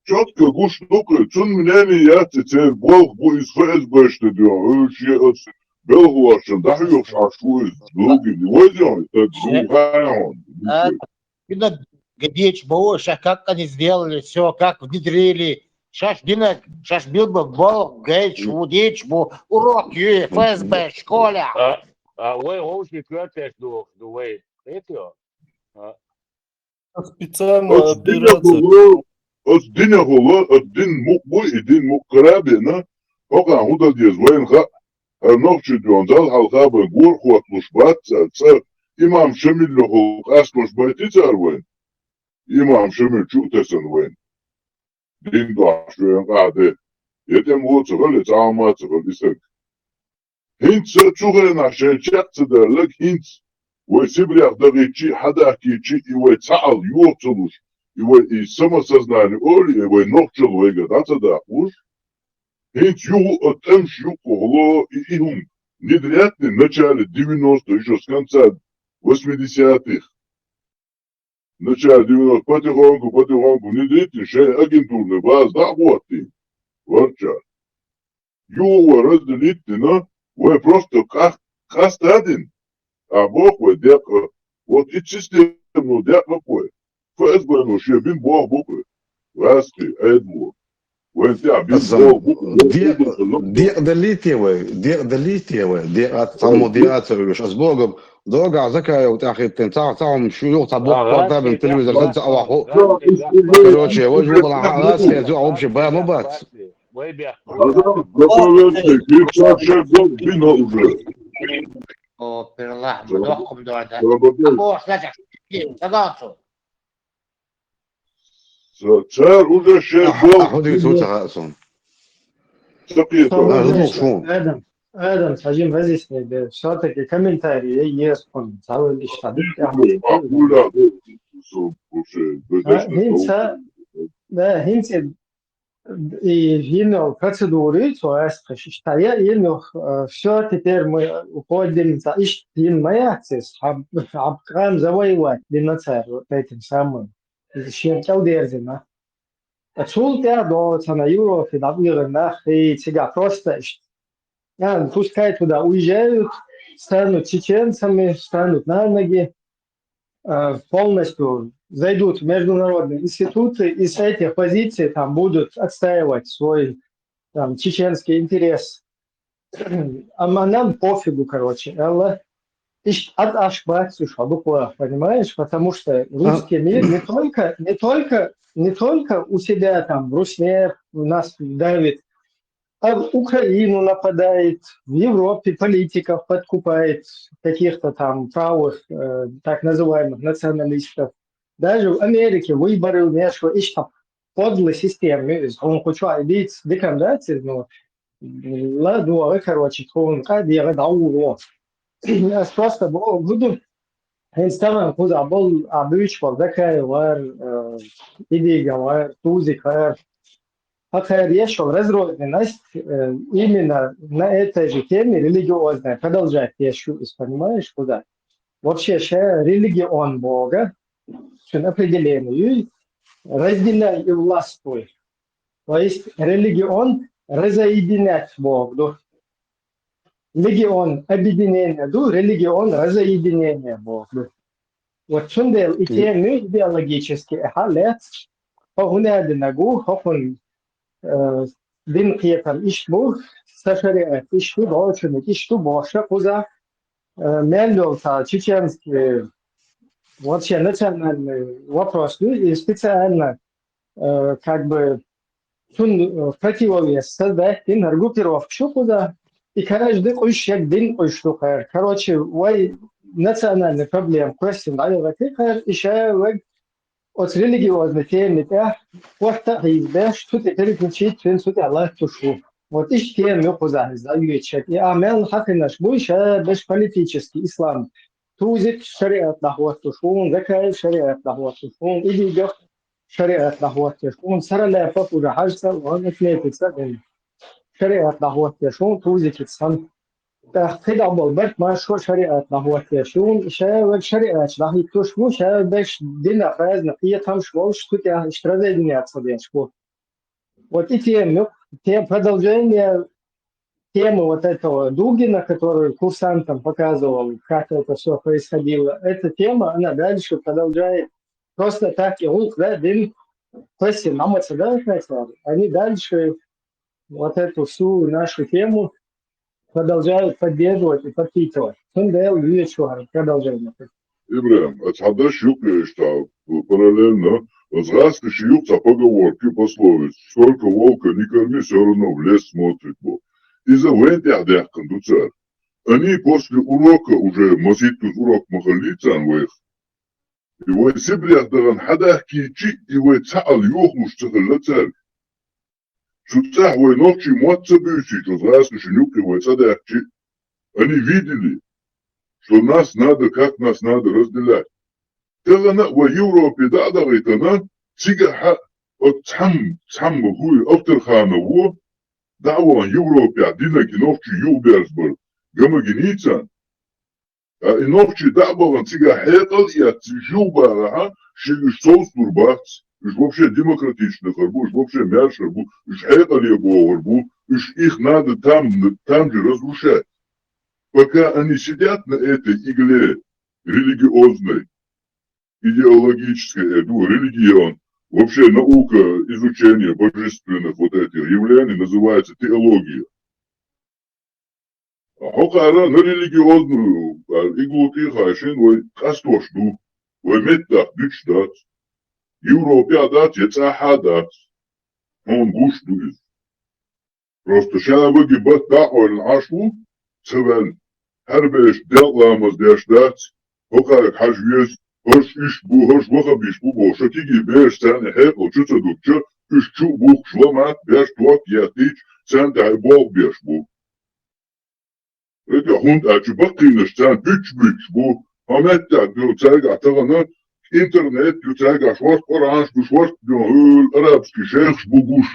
Четко гуш нукры, цун мнение я теперь бог бу из ФСБ что делал, Белгуашин, да ёх шашует, долги, не возьмем, это другая. Где как они сделали, все, как внедрили. Шаш бил бы бол, гейч, вудич, урок, ФСБ, школа. Вы очень кратко, вы это? Специально операция. Один голова, один мукбой, один муккрабина, пока худа диз военха, ночью он дал халхабы горху отлушбаться, имам Шамиль лоху аслушбайти царвоин, имам Шамиль чутесен воин. Дин дашуен кады, етем гоцы вали цаамацы вали сек. Хинц цугена шечатцы дерлик хинц, вой сибрях дагичи хадакичи и вой цаал юрцулуш. Его и самосознание, его и ног человека, да, тогда уж. И чего от эмщу когло и им внедрятны в начале 90-х, еще с конца 80-х. В начале 90-х потихоньку внедрите, что агентурный баз, да, вот ты, ворчат. Его разделить, но вы просто как один, а Бог вы дека, вот и систему дека какой. ФСБ, ну, ще він був букви. Васки, Едмур. Самодиацию с Богом. Дорога закая вот ахитен, там шуё табок потом телевизор, короче, вот же была халация, это вообще баба бац. О, перла, дохом дорога. Або, значит, загансу. Царь уже шесть Адам, скажем, разъяснить, все-таки комментарии есть, он целый лишь да, хинце и винил процедуры, то есть, считая, все, теперь мы уходим за иштин маяцис, абкрам завоевать, длинноцарь, вот этим самым. Зачем удержано? Отсюда я до на Европе, на Иране, и сега просто, пускай туда уезжают, станут чеченцами, станут на ноги, полностью зайдут в международные институты и с этих позиций там будут отстаивать свой там, чеченский интерес. А нам пофигу, короче. От ашбать буква, понимаешь? Потому что русский мир не только у себя там в Русне нас давит, а в Украину нападает, в Европе политиков подкупает, каких-то там правых, так называемых националистов. Даже в Америке выборы у меня что там подлой системы. Он хочет идти декандации, но ладно, короче, он кадир дауро. Просто буду инстаграм куда был обычно такая вар идея вар тузик вар. Хотя решил разрозненность именно на этой же теме религиозной продолжать еще, понимаешь, куда? Вообще религион Бога, что определению разделяй и властвуй. То есть религион разоединять Бога. Религион объединения, религион разоединения Бога. Вот шундел и темы идеологические халет, погуляли ногу, хохун дин киетам ишбу, сашариат ишбу, должен ишбу боша куза, мельдовца чеченские, вообще национальный вопрос, и специально как бы в противовес создать группировку куда, и каждый ущек дин уйштухар. Короче, национальный проблем, question, еще от религиозной темы, вот что ты переключить, что Аллах тушу. Вот ищ тему куда, заючек. И амел хакинаш, больше без политический ислам. Тузик шариат нахват тушун, закай шариат нахват тушун, иди шариат нахват тушун, сараля папура хажса, он отметится, шариат нахват тушун, тузик ицан. كده بالبرت ما شو شريعة نهوة يشون شايف شريعة نهي تشمو شايف باش دينا فاز نقية هم شوالش كده اشتراك دنيا تصدق شو вот эти те продолжения темы вот этого Дугина, который курсантам показывал, как это все происходило, эта тема, она дальше продолжает просто так и лук, да, дым, классе, мамаца, да, они дальше вот эту всю нашу тему продолжают поддерживать и подпитывать. Продолжение. Ибрahim, отсадаш юг что параллельно возрастающий юг поговорки пословиц. Сколько волка не корми, все равно в лес смотрит Бог. Из-за этого кондуцер. Они после урока уже мазитус урок махалицан вех. И вот сибрях даран хадах кичи и вот цаал юхнуш цахалацар. Шутцах вой ночи моца бющий, что возрастающий юг и вот цадахчи. Они видели, что нас надо, как нас надо разделять. Тогда в Европе давает она, сига от сам хуй авторхана во, да в Европе один киновчи Юберсберг, гомогеница, а иновчи давал сига хетал и от Юбера, шигиш соустурбац, уж вообще демократичных арбу, уж вообще мяш арбу, уж хетал его арбу, уж их надо там же разрушать. Пока они сидят на этой игле религиозной, идеологической, религион, вообще наука изучения божественных вот этих явлений называется теология. А хокара на религиозную иглу тихайшин, ой, кастошну, ой, меттах дичдат, Европеадат, яцахадат, он гуштует. Просто сейчас выгибать дахуэль ашлу, цевель, herbeş delamız deştat, hokarak hajyez, hoş iş bu, hoş vakabiş bu boşa ki beş sene hep o çıtadukça, üç çubuk şlamat, beş tuak yatiç, sen de bol beş bu. Öyle hund açı bakıymış sen büç bu, Ahmet de diyor çayga atağına, internet diyor çayga şvart oranj, bu şvart diyor hül, arabski şeyh bu guş.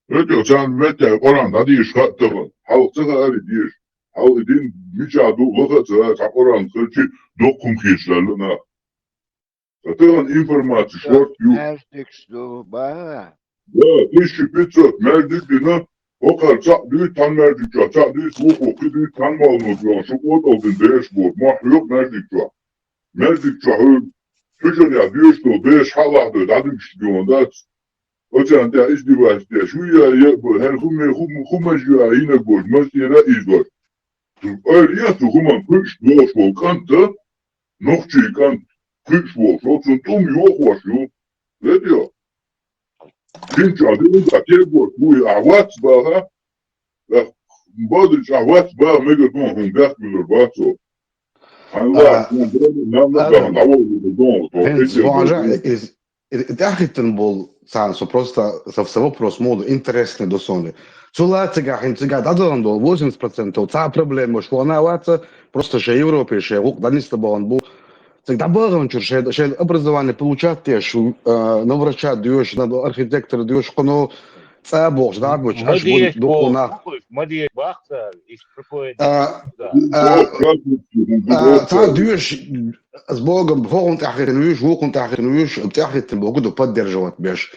Öyle sen mette oran da diye şattığın, halksa gari diye. Al edin mücadele vakıtı kaporan kırçı dokun kişilerine. Zaten informasyon şort yok. Merdik şu bana. Ya 1500 merdik dina o kadar çaktı tan merdik çaktı soğuk okudu tan malmız ya şu o da oldu beş bu mah yok merdik çak. Merdik çakı فكر يا بيشتو بيش حلح دو دادم شجون دات وكان دا إيش ديواش دا شوية يقبل هل خم جوا هنا قول ماشي رئيس وش أرياتو خم كش دوش وكانت نخشي كانت كش وش وتنتم يوخ وشو لديو كنت عدين دا تيبوش وي أعوات باها بعض أعوات باها ميجا دون هم داخل الباتو Дахитен со просто со вопрос моду интересный до соны. Цула цыга дадалан до 80%. Ца проблема, что она лаца просто же Европе, же даниста балан был. Цыга балан чурше образование получать теж на врача даешь, на архитектора даешь, но ца бог, да, бочь, аж будет духовно. Мадия Бахта, из ца даешь с Богом, воконт ахирнуешь, обтяхит Богу поддерживать беш.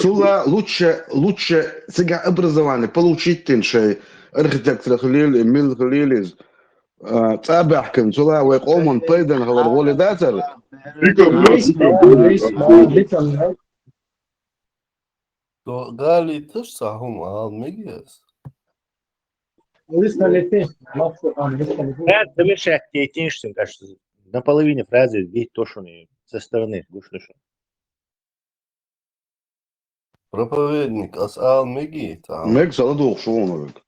Сула лучше сега образование получить теншей архитектор хлили, мил хлили. تابعكم سلا ويقومون بيدن هذا الغول داتر Gali tышса хум алмигес. Да, завершать тенштин, кажется, на половине фразы ведь то, что не со стороны, гушлюша. Проповедник ас алмиги там. Мег заладух шоуновик.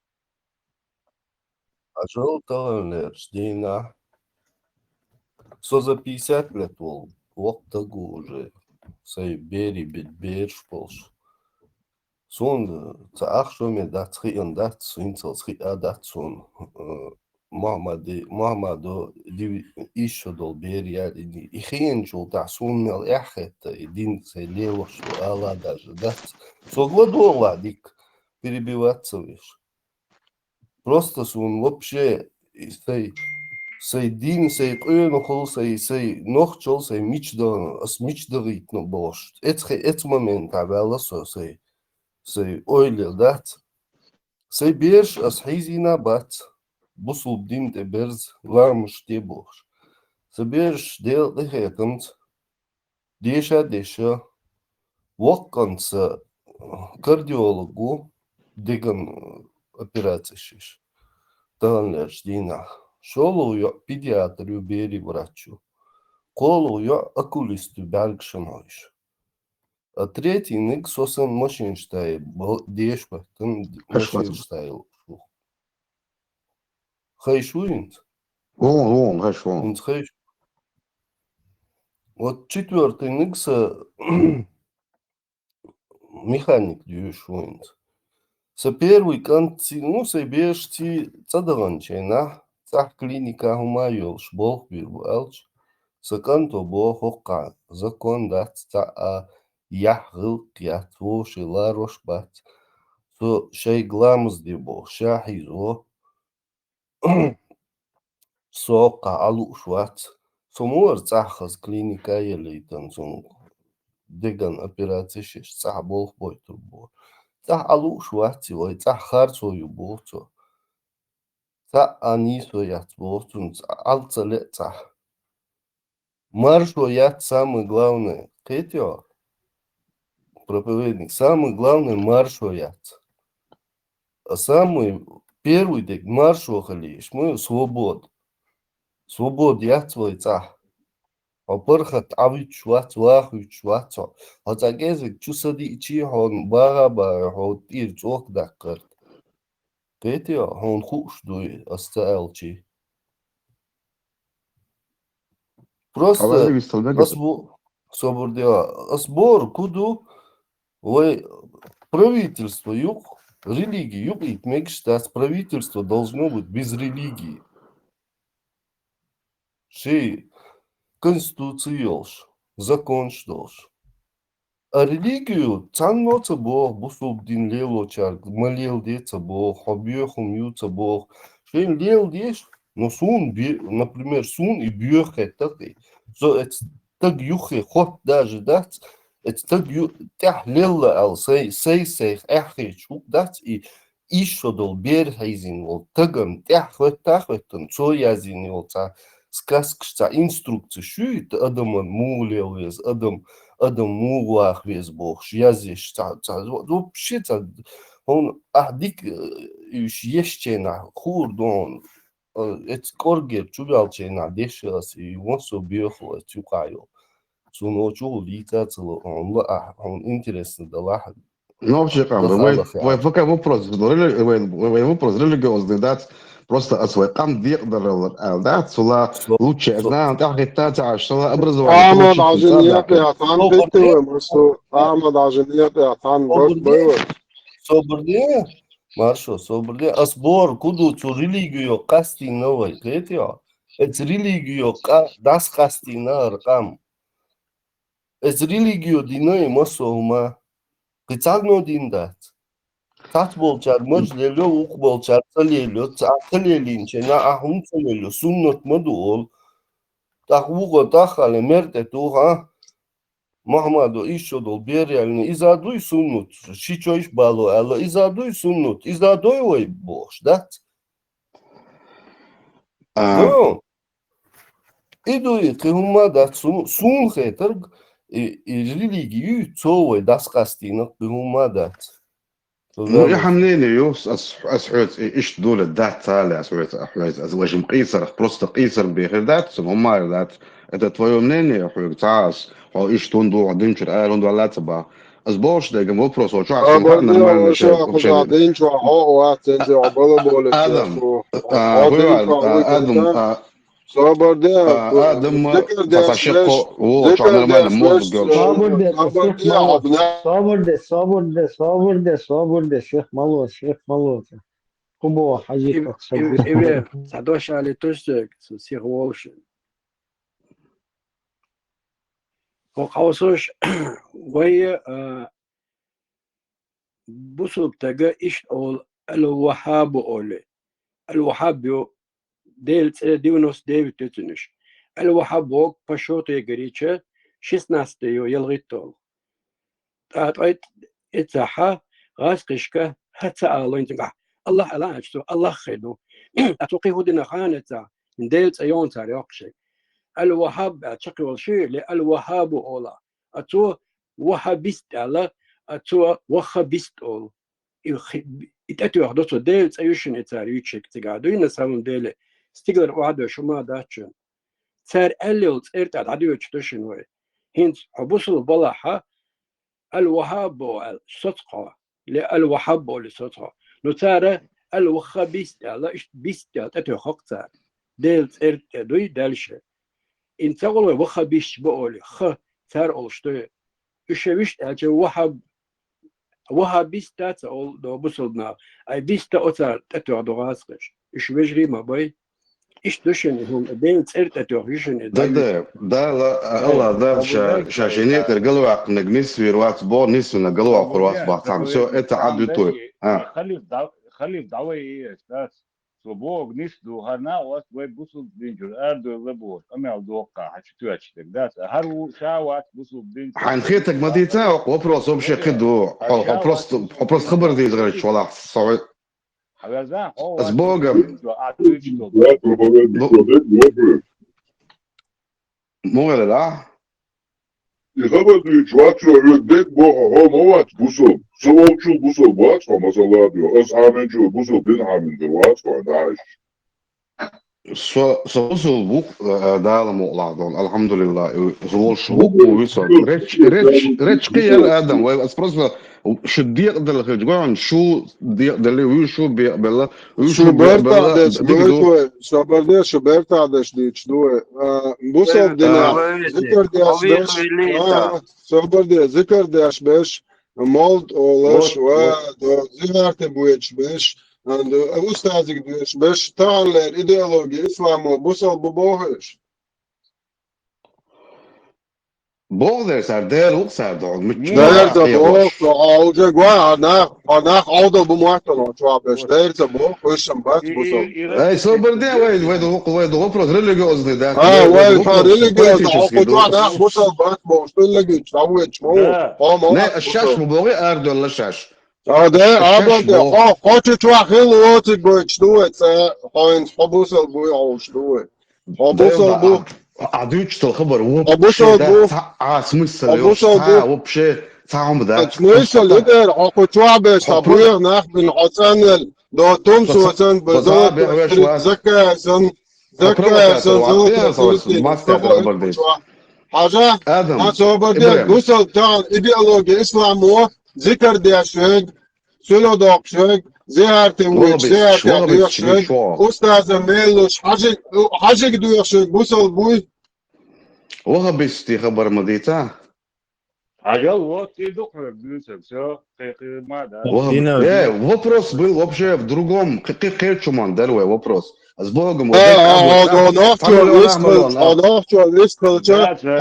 А желтого Дина. Со за 50 лет ол, оқтагу уже. Сай бери бер шполш. Сон цаах шоме дат схиен дат суинцел схиа дат сон. Мамадо еще дол бери яли. И хиен жол да сон мел яхета. Един сай лево что ала даже дат. Со гладола дик перебиваться вишь. Просто он вообще сей дин, сей кönохол, сей нохчол, сей мичдорит но бош. Эц момент авела сей ойлер дат. Сей берш ас хизина бат. Бусул дин те берз вармш те бош. Сей берш дел дехетамт. Деша. Вокканца кардиологу деган операция шиш. Таланлер Дина. Шолу я педиатрию бери врачу. Колу я окулисту бергшенойш. А третий ник сосен машинштай дешпа тен машинштай. Хайшуинт. Хайшуинт. Вот четвертый никса механик дюшуинт. Со первый конци, ну, собешь ти цадаганчена, цах клиника хумайолш, бог бирбу алч, саканто бог хока, закон дат ца яхгыл кят воши ларош бат, со шей гламз ди бог, шахизо, сока алу шват, со муар цахаз клиника елейтан, сон деган операция шеш, цах бог бой турбо. Цах алу швати ой, цах харцою бохцо. Цах анисо ят бохцун, алцале цах. Маршо ят самое главное. Кетё, проповедник, самое главное маршо ят. А самый первый дек маршо халиш, мы свобод. Свобод ят свой цах. А пархат авич шват, вахич шват. А загезик чусади чи хон бага хот ир цок даккар. Кетё, хон хуш дуй астаэлчи. Просто сбор куду вы правительство юг, религии юг и мегштат правительство должно быть без религии. Шей конституциёш, закон штош. А религию цанноца бог, бусуб дин лелочар, малел деца бог, хобьёхум юца бог. Шей лел деш, но сун, например, сун и бьёхе такой. So it's так юхе ход даже дать, это так ю тях лелла ал сей эхе чук дать и ишодол берхайзин ол тагам тахветтахветтен цоязин ол ца сказкшца инструкции шуит адаман мулевез адам муглах вез бохш язиш ца вообще ца он ахдик уж ещена хурдон эц коргер чугалчена дешас и вонсо биохла чукайо цуно чулица цело он интересно дала. Ну, вообще, вопрос религиозный, да, просто освоим дирдер, да, сула лучше знаю, да, это что образование. Ама даже нет, я там питаю, что ама даже нет, я там был. Собрде, Маршо, собрде, асбор куду цу религию касти новой, это религию дас касти на ркам. Это религию диной масома. Кыцагно диндат. Тат болчар мажлело ук болчар целело цателелинче на ахун целело суннат мадул. Так уго тахале мерте туга. Махмадо ишодол бериални изадуй суннут. Шичоиш бало ала изадуй суннут. Изадуй ой бош, да? Ну. Идуй кыхумада сун хетер и религию цовой дасқастина бумадат. Ну يا حمليني يوس أسحوت إيش دول الدات تالي أسحوت أحوت أزواج مقيسر بروست قيسر بخدات سمهم ما ذات إذا تويو منين يا حوت تعاس أو إيش توندو عدين شر آلون دو لا تبا أزبوش ده جم وبروس وشو عشان حنا ما نشوف عدين شو هو تنزل عبالة بولك آدم صابر ده آدم فتشقه هو شو عمل ما نموت صابر ده شيخ مالوت كوبو حاجة إيه تعدوش على توشك سيخ ووشن وقوسوش وهي بصوب تجا إيش أول الوهاب أولي الوهاب يو ديونوس ديفيد تتنش الوهاب وق بشوط يجريتش 16 يو يلغيتول تعطيت إتاحة غاز قشكة حتى ألين تنقع الله ألا أجتو الله خيدو أتوقي هودنا خانتا نديلت أيون تاريخشي الوهاب أتشقي والشيء للوهاب أولا أتو وهابيست ألا أتو وهابيست أول إتأتو أخدوتو ديلت أيوشن إتاريوشك تقعدو ينساون ديلي ستيغلر وعدو شما داتشن تار أليلت إرتاد عدو يتشتوشن وي هنت حبوصل بلاحة الوهاب الصدقة للوهاب الصدقة نتارة الوهابيست ألا إشت بيست أتو خقتار ديلت إرتادوي دالشة إنت أقول وهابيش بقولي تار أولشتوي إشويشت أجا وهابيست تات أول دو بوصلنا أي بيست أتار أتو عدو غاسقش إشويجري ما باي إيش دوشن هم ديلت إرتادو غيشن ده لا الله ده شاشينيت القلوع نجنس في روات بور نسو نقلوع قروات باقام سو إتا عدو توي خلي دعوة إيه أستاذ صبوغ نسدو هرنا وات ويبوصل دينجر أردو لبور أمي الدوقع حشتو أشتك دات هرو شاوات بوصل دينجر حنخيتك ما ديتا وبروس وبشي قدو وبروس خبر دي زغري شوالح صوي أسبوغ مو ولا لا يخبر دي شواتشو يدك بوها هو موات بوصل سووتشو بوصل بوات فمسلا ديو أس عامن شو بوصل بين عامن دوات فعداش سوصل بوك دالمو لعضون الحمد لله زولش بوك ويصل ريتش كير آدم واسبرس شو ديقدر الخجوان شو ديقدر لي وشو بيقبل شو برتعدش دوي شو بردش شو برتعدش ديش دوي بوصل دينا ذكر ديش بش شو بردي ذكر ديش بش مولد أولش ودو زيارت بويش بش عند أستاذك ديش بش تعال الإيديولوجيا إسلام بوصل ببوهش بوغدر سردال وقصادو دايرت بوغ عوجة قوى عناق عوضة بمواطنة شوابش دايرت بوغ ويشم بات بوصل اي سوبر دي ويدو غفرت ريليجيوز دي ويد ريليجيوز عقودو عناق بوصل بات بوغ شو اللي شويت شمو لا الشاش مبوغي اردو ولا الشاش aber хочет вахил вот будет что это он побусал будет что побусал будет عدوش الخبر هو побусал будет смысл вообще сам да смысл лидер хочет беш табуир нах бин حسن до том سوسن بزود زكاة سن حاجة ما صوبر ده بوصل تان إيديولوجي إسلام هو ذكر ده شيء سلو دوق شيء زهرت موج زهرت ده شيء أستاذ ميلوش حاجة ده شيء بوصل بوي وها بيستي خبر مديتا حاجة вот и доктор длится все ما да вопрос был вообще в другом какой чуман дорогой вопрос с Богом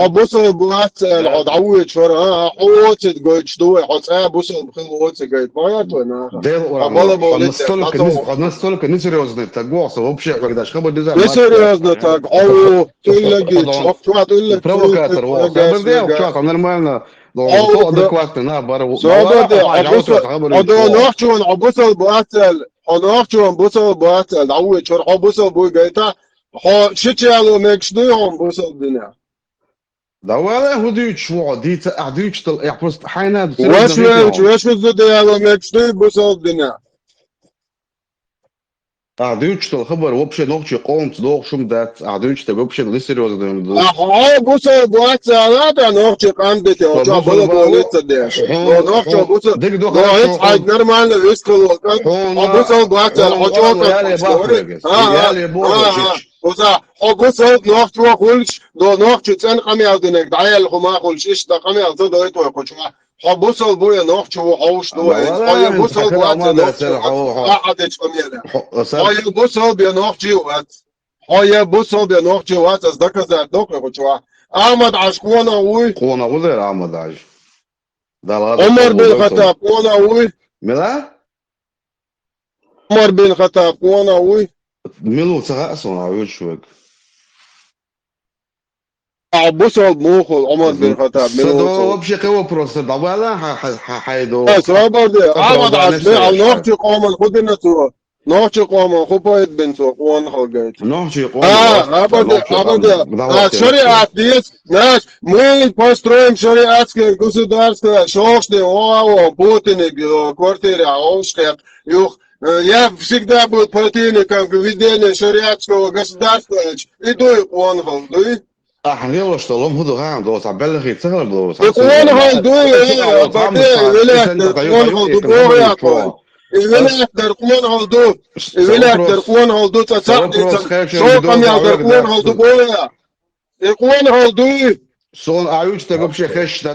بوصل بوات العضوية شرها حوت تقول شدوي حتى بوصل بخلوت قايد ما يتونا настолько несерьезный тагос вообще когда шхаба дизайн несерьезно так тыллаги тыллаги провокатор вот нормально адекватно наоборот بوصل بواتل حناخشون بوصل بواتل عوي شرح بوصل بوي قايتا شتشالو مكشديهم بوصل دنا да вала худуч шо дит адуч тол я просто хайна واش زديالو مكشدي بوصل دنا адуч тол خبر вообще ногчи قومت دوغ شوم دات адуч тол вообще несерьезно بوصل بواتل هذا نوخشي قامدتي وجا بلا بوليت داش نوخشي بوصل نوعيت حاج نرمال ويسكل بوصل بواتل وزا بوصل نوخشي وخلش نوخشي تن قمي عدنك دعيل خما خلش إيش دا قمي عدن دويت ويخشوا بوصل بويا نوخشي وحوش دوي بوصل بواتل نوخشي قاعدت قميلة بوصل بيا نوخشي وات بوصل بيا نوخشي وات از دكا زاد دوك ويخشوا أحمد عشقونا وي قونا وزير أحمد عاش عمر بن الخطاب قونا وي ملا عمر بن الخطاب قونا وي ملو تغاسون عيول شوك بوصل موخل عمر بن الخطاب ملو بشكل وبروس دوالا حيدو سوابر دي أحمد عشقونا أو نوختي قوما خدنا توا نوختي قوما خبايت بنتو قوان خلقايت نوختي قوما أبدا شريعة ديس ناس мы построим шариатское государство шошны о Путине квартире Аушкет юх я всегда был противником введения шариатского государства иду и он голдуй أحيانا اشتغلهم هدو غام دوس عبالغ يتسهل دوس يقول غلدوي بعدين ولاك يقول غلدوي الولاك درقون غلدو الولاك درقون غلدو تصدق شو كم يا درقون غلدو بويا يقول غلدوي صون أعيش تقول شيء خش ده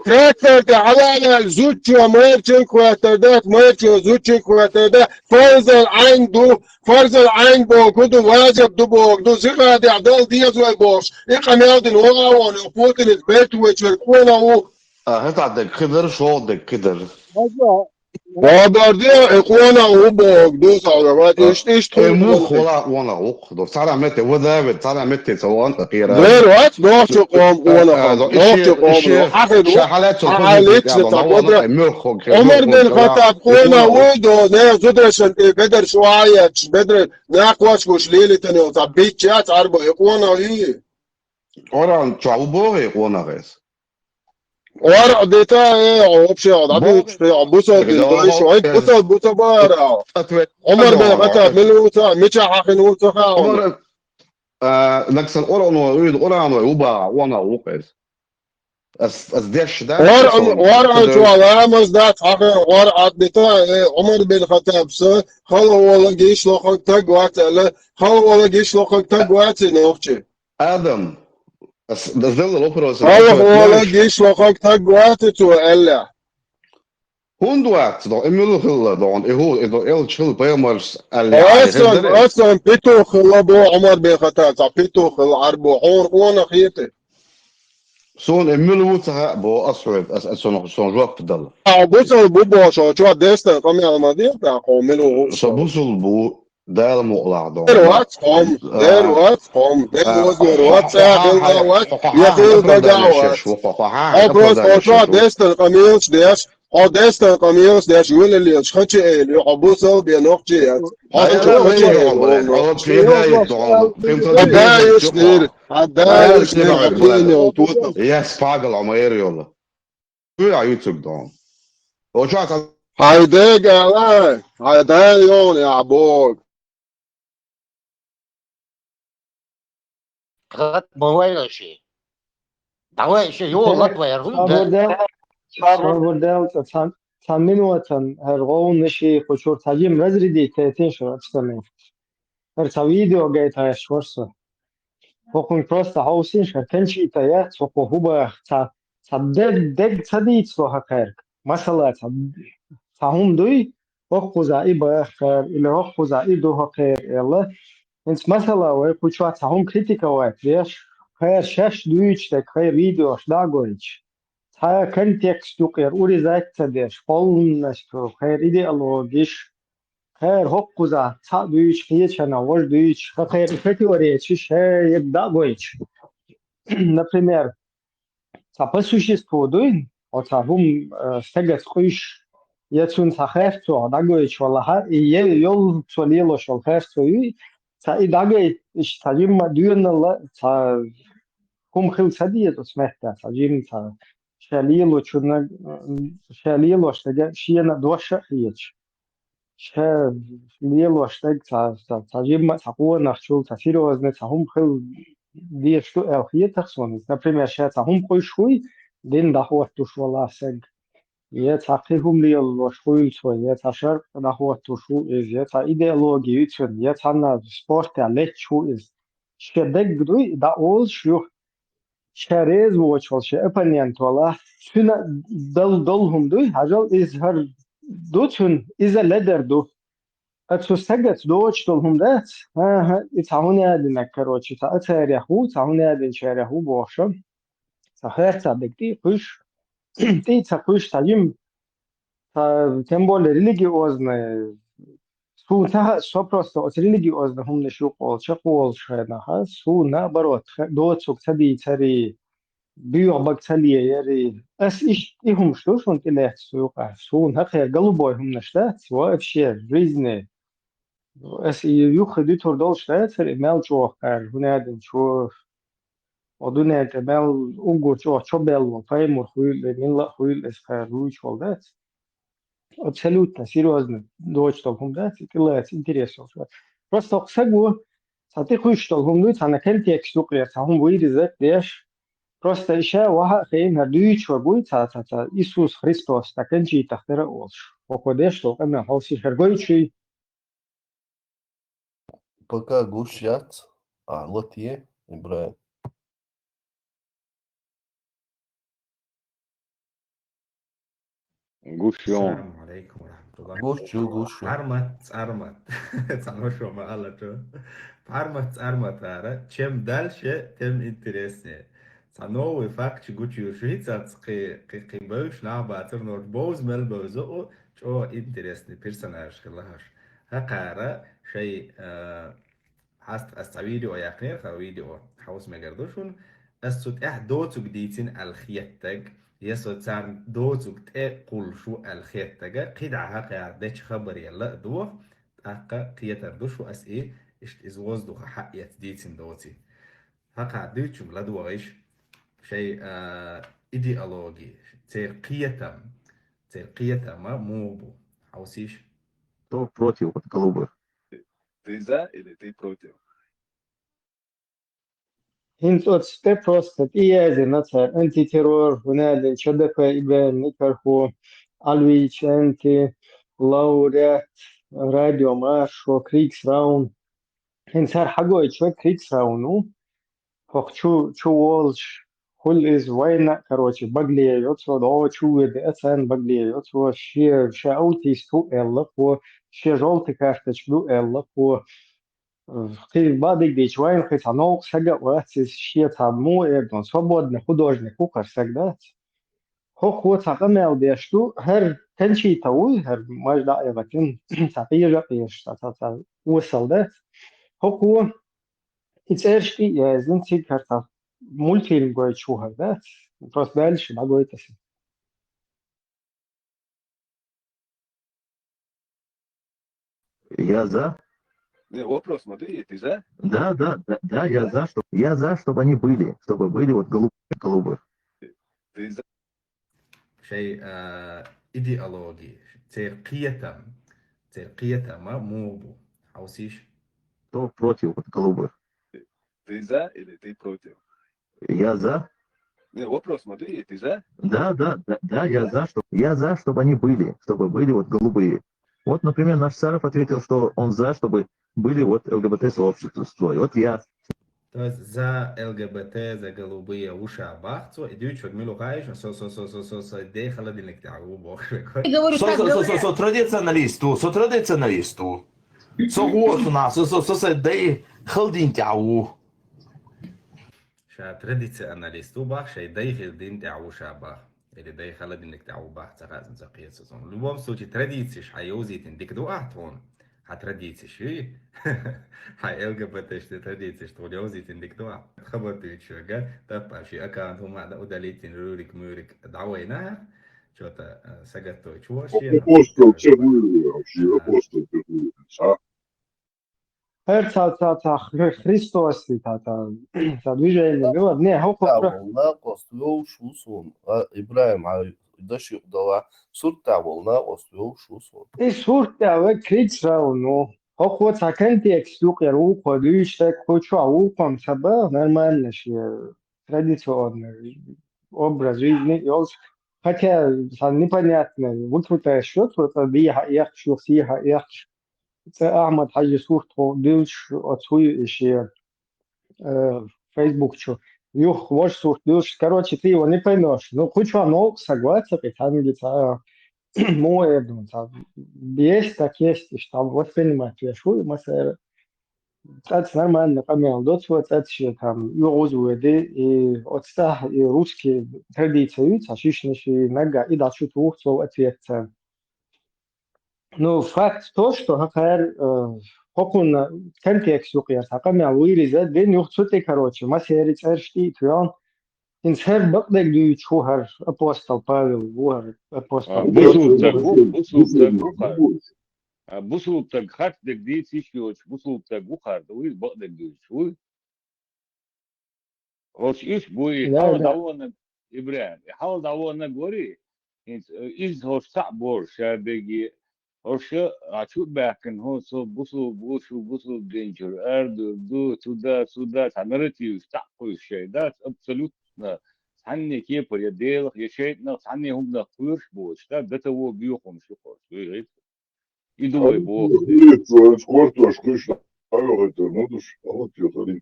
تراكتر على زوجي ومرتين كواتردات مرتين وزوجي كواتردات فرز العين بو كدو واجب دو بو دو زغا دي عدال ديز والبوش إقام يادن وغاوان وقوتن البيت ويشاركونا و هات عندك خضر شو عندك كدر وابردي إقوانا وبوك دوس عربات إيش المخ وانا وق دو صار متى وذا صار متى سواء تقيرا غير وقت نوش قوم وانا نوش قوم حقد حالات عمر بن الخطاب قونا ودو نه زدرش انت بدر شوية بدر ناقواش مش ليلة تاني وطبيت شات عربو إقوانا هي ورا شعو بوغي قونا غيس ورق ديتا ايه عبشي عبيت بوصل شوية بوصل بارا عمر بن الخطاب من الوطا ميشا حقن وطا عمر نكسل أورانو يريد أورانو يوبا وانا وقف أصدقش ده ورق شو علامة ذات حقن ورق ديتا عمر بن الخطاب خلو ولا جيش لوخك تقوات خلو ولا جيش لوخك تقوات نوخشي آدم نزل الأوبرا ولا جيش لوخك تقوات تو إلا هوندوات دو إميلو خلا دون إهو إلشل بيمرس أصلا بيتو خلا بو عمر بن الخطاب بيتو خلا عربو حور وانا خيتي سون إميلو تها بو أصعد سون جواب بدل بوصل بو بوشو شو ديستا قمي على المدينة تاعو ملو بوصل بو دار مقلع دون دروات قوم دروات ساحل دوات يخيل بدعوات أبرز أشوا ديست القميص ديش Odesta kamios der shule li shkhache li abuso bi nokche at هيا hasu لا وين shkhache نوع بلاد no هذا في هداية نوع قيمة الدين adayes تقع nir هيا adayes nir نسمع hakini بلاد ututna يس فاقل عمير يلا شو يوتيوب دون وشاك hayde gala hayde yon ya bog غت مويل شيء دعوة شيء يو غت ويرغل ده Sabordel tan minuatan her gon nishi khushur tajim razridi tetin shratstame. Her ta video gate ha shorsa. Hokun prosta hausin sharkenchi taya soko huba ta deg tadi so haker. Masala ta hum dui hokhuzai ba khair ila hokhuzai do haker yalla. Ins masala wa khushwa ta hum kritika wa yesh khair shash duich de khair video shdagoich. تا کنتکست تو قیر اوری زایت تدیش قول نشتو خیر ایدئولوژیش خیر حقوقا تا دویچ خیلی چنا ور دویچ خیر فتی وری چیش یک دا گویچ например تا по-существу او تا هم стегас خویش یتون تا خیر تو دا گویچ والله ها یول تولیلو شل خیر توی تا ای دا گویچ تا جیم ما دوین الله تا هم خیل سدیه تو سمحته تا جیم تا شاليلو شنا شاليلو اشتاق شينا دوشة هيج شاليلو اشتاق تجيب ما تقوى نخشول تفيرو وزن تهم خل دي شتو او هي تخصون например شا تهم قوي شوي دين دهوة توش والله سج يا تقيهم لي الله شوي شوي يا تشر دهوة توشو إز يا تا إيديولوجي يتشن يا تنا سبورت على شو إز شدق دوي دا أول شو شريز وچول شه اپنيان تولا شنا دلهم دوي هاجل از هر دوتون از لدر دو اتو سگت دوچ دلهم دات ها اتعوني ادن كروچي تا اتاريخو تعوني ادن شاريخو بوشم سخير تبكتي قش تي تقش تجيم تا تمبول ريليجي اوزن سو تا سوبروستو ريليجي اوزن هم نشو قول شقول شنا ها سو نا بروت دوتسوك تدي تري بيو بكتليا يري اس هم شلوش وانت اللي يحسوق سون هقيا قلبوي هم نشتات واقف شير ريزني اس يوخدو تردول شتات سر ايميل جوه قار هنا دن شوف ودونا انت ايميل اوغو جوه شو بيلو فايمور خويل من لا خويل اس قار روش والدات абсолютно серьезно дочь толком да тикилась интересно просто сагу сати хуш толком да тана контекст уклер сам вырезать деш просто еще واحد خيمة دويتش وبوي تا إيسوس خريستوس تكنجي تختار أولش وقديش تو أنا هوسي هرجويتشي пока гушят латие Ибраим. Гушьон. السلام عليكم ورحمة الله. Гушу. Armat. Sanošo malo čo. Armat, ara. Чем дальше, тем интереснее. Новый факт, что гучу швейцарский, как бывший набатер, но боуз мел боузо, что интересный персонаж, хлаш. هقارا شيء حست فيديو يقنير فيديو حوس مقردوشون السود دوتو جديتين الخيتج يسود سام دوتو تقول شو الخيتج قدعها قاعدتش خبر يلا دوخ أقا قيتر دوشو أسئي إزواز دوخ حق يتديتين دوتي هقا دوتشم لدوغيش شيء إيديولوجي ترقيتم موبو حوسيش Кто против голубых? Ты за или ты против? هنت أتسبب بروستات إيازي مثلا أنتي تيرور هنالي شدفة إبان نكرهو ألويتش أنتي لوريات راديو مارشو كريكس راون هنت هر حقوي شو كريكس راونو فوق شو والش كل إز وين كروتش بقلي يوتو دو شو بأسان بقلي يوتو شاوتي ستو إلق و جولتي كارتش دو إلق و في بعض الجوائن قطعناق سجأ وأسس شيئة مو إردن صبود художник кукар сагдат هو تقمع وديشتو هر تنشي توي هر مجدع يغتن تغيير قيش وصل ده هو إتسرشتي يازن تيج هرتا مول فيلم قوي شو هردات بس بالش ما قوي تسي Я за. Не, вопрос, смотри, ты за? Да, я за, чтобы они были, вот голубые. Ты за? شيء إيديولوجي ترقية ما موبو حوسيش Кто против вот голубых? Ты за или ты против? Я за. Не, вопрос, смотри, ты за? Да, я за, чтобы они были, вот голубые. Вот, например, наш Саров ответил, что он за, чтобы были вот ЛГБТ-сообщество. И вот я. То есть за ЛГБТ, за голубые уши идут милу хаиш, де холодильник тягу бог. Tradiționalistul, să goțuna, să dai hăldin teau. شا تراديционاليستو باخ شي دايخل دين تاعو شابه اللي دايخل دينك تاعو باخ تغازن زقيت سون لوم سوتي تراديتسيش حيوزي تنديك دو احتون ها تراديتسيش هاي الجبتش تراديتسيش تو يوزي تنديك دو خبرت شو قال تبقى شي اكانت هما دا وداليتين روريك موريك دعويناها что-то сагатoi чуваши апостол церкви вообще апостол церкви Христос та движение было не волна костюм шусон Ибраим даши дала сурта волна костюм шусон и сурта вы кричал ну хохот контекст лукеру ходишь так хочу уком саба нормально же традиционный образ жизни хотя непонятно вот это что это бия я шухсиха я أحمد حاجة صورته ديلش أتصوي إشي فيسبوك شو يوخ واش صورت ديلش короче ты его не поймешь ну хоть оно согласен там где-то мое там есть так есть там вот понимаете я шо مثلا это нормально камел дот вот это что там юозуэде и отстах и русские традиции сашишниши нага и да что твухцов ответ Ну, факт то, что хакар хокун контекст юқия сақам уилиза ден юхцуте короче масерич эршти твон инсер бақдаг ду чухар апостол Павел вуар апостол бусултаг хатдаг ди сишиоч бусултаг ухар уил бақдаг ду чу оч иш буи хал давона Ибраим хал давона гори из хош сабор шабеги Orşa açık bakın hoso busu danger erdu suda narrative takı şey da absolut sanne ki por değil ya şey sanne hum da kuyur bu işte da o büyük konuşuyor evet İdu bu сколько скучно это модус вот я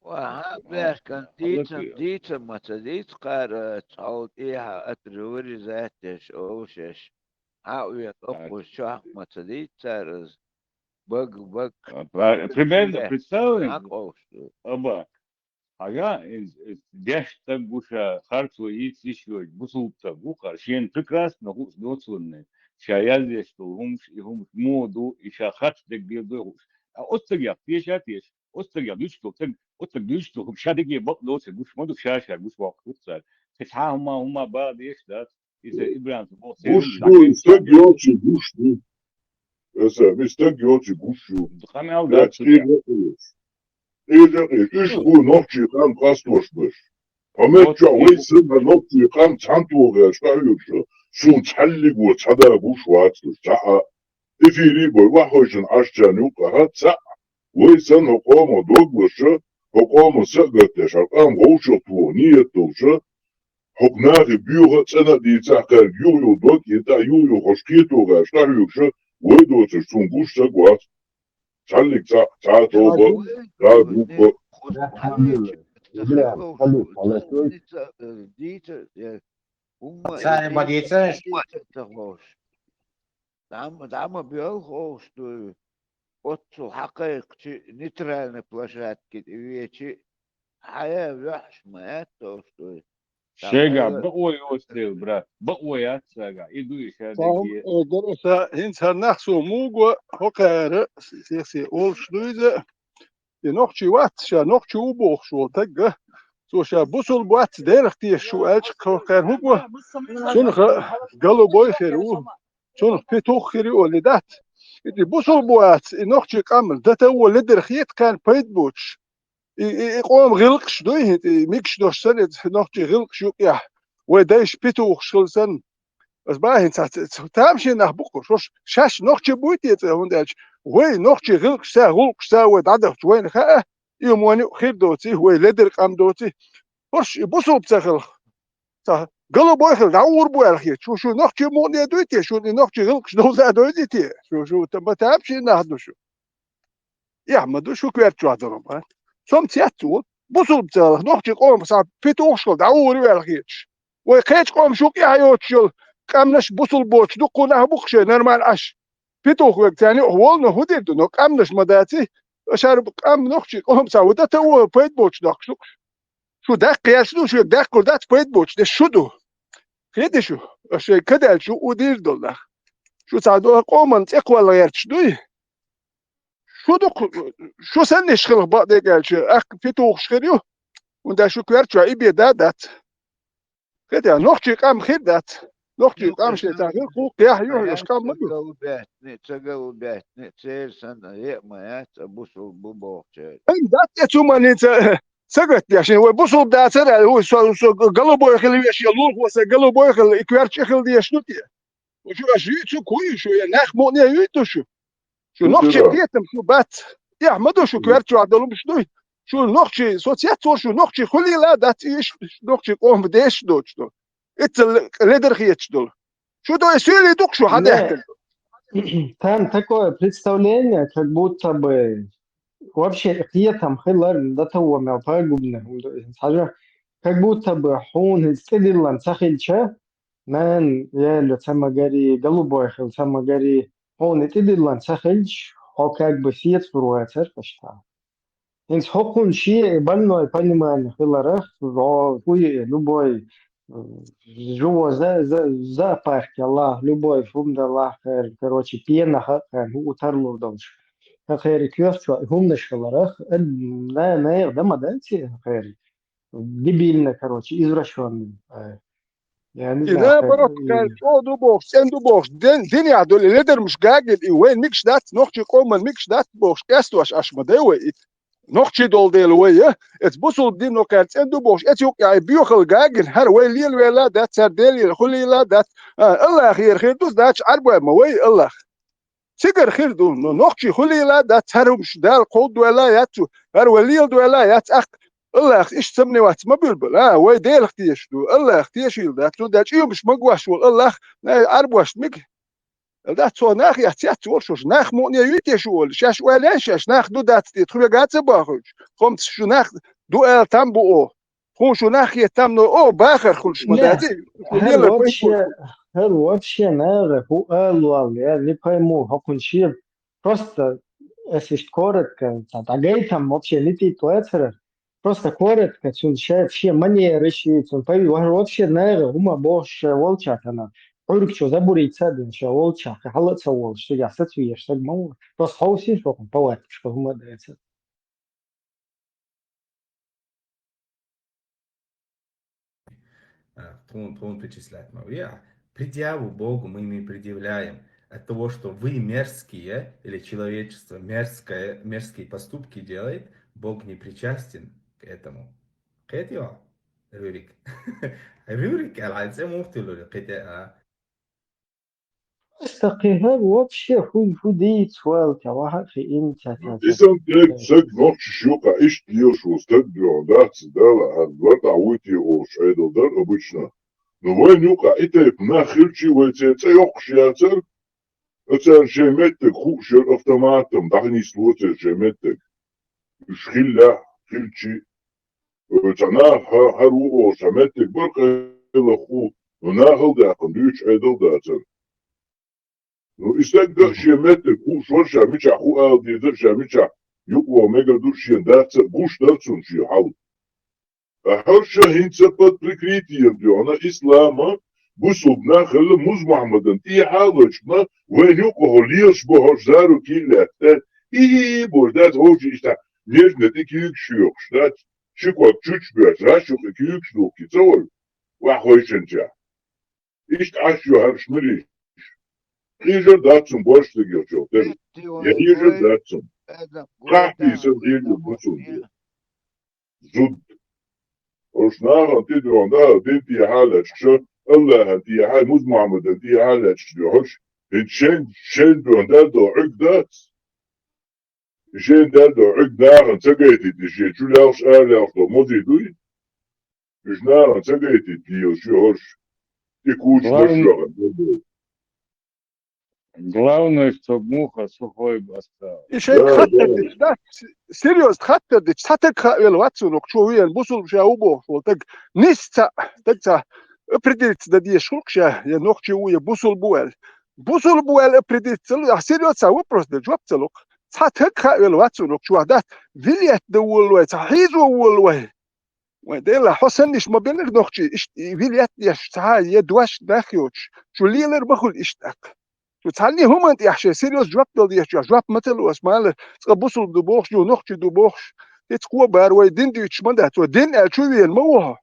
وها كان ديتا متديت قار تعود إيها أتروري ذاتش أوشش هاوية أقوى شاح متديت سارز بق примерно представим оба ага дяш так буша харту и еще бусулта бухар шен прекрасно доцунны шая здесь что хум моду и шахат так делают а осталья пешатеш осталья дучто так дучто хум шадеги бок доцы буш моду шаша буш бок уцар тха хума ба деш да из Ибраим Бушну, стагиочи, бушну. Это стагиочи, бушну. Хамял да. Иш бу ночи хам пастош беш. Амеча уйсын на ночи хам цантуга штаюшо. Шун чаллигу чада бушвацу. Чаа. Эфири бой вахойшин ашчаню кахаца. Уйсын хокомо доглыша. Хокомо сагатеш. Ам гоушоту ниетуша. Hoknari büre tsena die Sache Julio dort jeta Julio hoskito ga starjukse woido se sun gusta gwat challik ta tobo da buko Сами бодицеш? Дама бил хосту отцу حقيقة нейтральной площадки вечи حياة وحش ما توستوي Шега, бой остыл, брат. Бой отсага. Иду еще такие. Дороса, инса нахсу мугу, хокаре, си олшлуйзе. И нохчи ватша, нохчи убохшу, тагга. Соша бусул бат дерхти шу алч хокар мугу. Сунх голубой херу. Сунх петух херу олидат. إدي بوصل بوات نوخشي قامل ده تو لدر خيط كان بيت بوتش يقوم غلقش دوي ميكش دوش سنة نوخشي غلقش يقيا ودايش بيتو شغل سن بس باهي تامشي نحبقو شوش شاش نوخشي بويتي هونداج وي نوخشي غلقش سا غلقش سا ودعدخ وين خاء يوم واني خير دوتي وي لدر قام دوتي فرش بوصل بتخل قالوا بويخل دعور بوالخيت شو نوخشي موني دويتي شو نوخشي غلقش دول دويتي شو تم تامشي نحدو شو يحمدو شو كويرتشو هذا سوم تياتو بوصل بتخل نوخشي قوم سا بيتو شغل دعور بوالخيتش ويخيتش قوم شو يحيوتشل قامناش بوصل بوتش دقو نهبوخش نرمال اش بيتو وقت يعني هولنا هديردو نو قامناش مداتي شارب قام نوخشي قوم سا ودا تو بيت بوتش داخشو شو داق قياسلو شو داق كردات بيت بوتش ده شدو خيدي شو شي كدال شو ودير دول شو تعدو قومن تقوى لا يرتشدوي شو دق شو سنش خلق بعض قال شو اخ فيتو خشريو وندا شو كيرتشو ايبي دادات خيدي نوختي قام خيدات نوختي قام شي تاع خو يحيو اش قام مدو نتسقوا بات نتسير سنة يأمات بوصل بوبوخش اي دات يتوما نيت سقط عشان هو بوصل داتر هو قلبو يخلي يش يلوخ وس قلبو يخلي كيرتش يخلي يشنوتي وشو اشيت شو كوي شو ناخ موني يتو شو نوختي قيتم شو بات يحمدو شو كيرتشو عدلو بشدوي شو نوختي سوتياتور شو نوختي خلي لا دات ايش نوختي قوم بديش دوتش دول ات ليدر خيتش دول شو то сели дух шо хада. Там такое представление, как будто бы вообще там хилар да того мел пагубно. Как будто бы хун стедилан сахилча من يالو تما جاري قلبو يخل تما جاري هون تدلان سخلش هوكاك بسيط فرواتر قشتا إنس حكون شيء بلنا يبني خلارخ وي لبوي جوا за парки الله любой фум да الله خير короче пена خير هو ترلو دونش خير كيوش هم نشخلارخ ما يقدم دانتي خير دебильно короче извращенный يعني إذا بروك كان شو دوبوش سن دوبوش دنيا دول ليدر مش قاعد وين ميكش دات نوختي قوم ميكش دات بوش كاستوش اش مدوي نوختي دول ديلوي ات بوصل دي نو كان سن دوبوش اتيوك يعني بيوخل قاعد هر وين ليل ولا دات سر ديل خلي لا دات الله خير دوس داتش اربع موي الله سيجر خير دو نوختي خلي لا دات هر مش دال قود ولا ياتو هر وليل ولا يات اخ الله ايش تسمني وقت ما بلبل وي ديل اختيش دو الله اختيش يل تو داش يوم مش مقواش وال الله اربواش مك دات سو ناخ يحتيات شوش ناخ موني يتيش ول شاش ولا شاش ناخ دو دات تخبي قاعد باخج قمت شو ناخ دو ال تامبو خون شو ناخ يتامنو او باخر خلش مداتي هل вообще надо я не пойму хокуншир просто если коротко тогда там вообще летит туэцера просто коротко чунчает все манеры он вообще наверное ума больше волчат она только что забуриться день что волчат халатся волч что я сочуешь так мало просто хаусин что он повать что ума дается Тун причислять Мавия. Предъяву Богу мы не предъявляем от того, что вы мерзкие или человечество мерзкие поступки делает, Бог не причастен к этому. قيتيوا روريك روريك العادة مختلو لقيتها استقيها вообще худеет свалка واحد في انت إذا كنت سك نوش شوكا إيش ديوش وستدبيو داتس دالا هدوات عويتي أو شايدو دار обычно. Но وين يوكا إتا يبنا خيرشي ويتيتا يوكشياتر أتار جيمتك خوشير أفتماتم دعني سلوتر جيمتك شخيلا خيرشي تنا هرو جيمتك برقى لخو وناهل داقن ديوش عيدو داتر Ну, истегда шемете кушор шамича ху ал дидер шамича юкво мега дуршин датса буш датсун ши хал. Харша хинца под прикрытием диона ислама бусубна хэл муз Мухаммадан и халочна вен юкво лиеш бохожару килля. И бордат хожи иста нежно ты кюк шук штат шиква чучбят рашук кюк шук кицор. 1 хойшенча. Ишт ашу харшмри Ieder dat zo'n borstje zo. Ja, ieder dat zo'n. Prachtig zo'n ieder boezem. Zoet. Als naar dit ronda, dit die halet, Allah die haal moet Mohammed die halet, hoş. Het zijn ronda door dat. Zijn daar door daar en zeg het dit. Je jullie als moet je doen. Dus naar en zeg het dit. Die hoş. Die koers. Главное, чтобы муха сухой осталась. شيء تخطط ده سيريوس تخطط ده تخطط الواتسون وكشوية البوصل شاوبو وتق نستا تقطع ابرديت ده دي شوكشة يا نوكشي ويا بوصل بوال ابرديت سيريوس وبروس ده جواب تلوك تخطط الواتسون وكشوا ده فيليت دول وي تحيزو وي وديلا حسنش ما بينك نوكشي فيليت يش تعال يدواش داخيوش شو ليلر بخل اشتاق تعالني هم انت يحشي سيريوس جواب دل يحشي جواب مثل واسمال تقبصل دو بوخش جو نخش دو بوخش تتقوى بار ويدين دو يتشمده تو دين الشوي الموها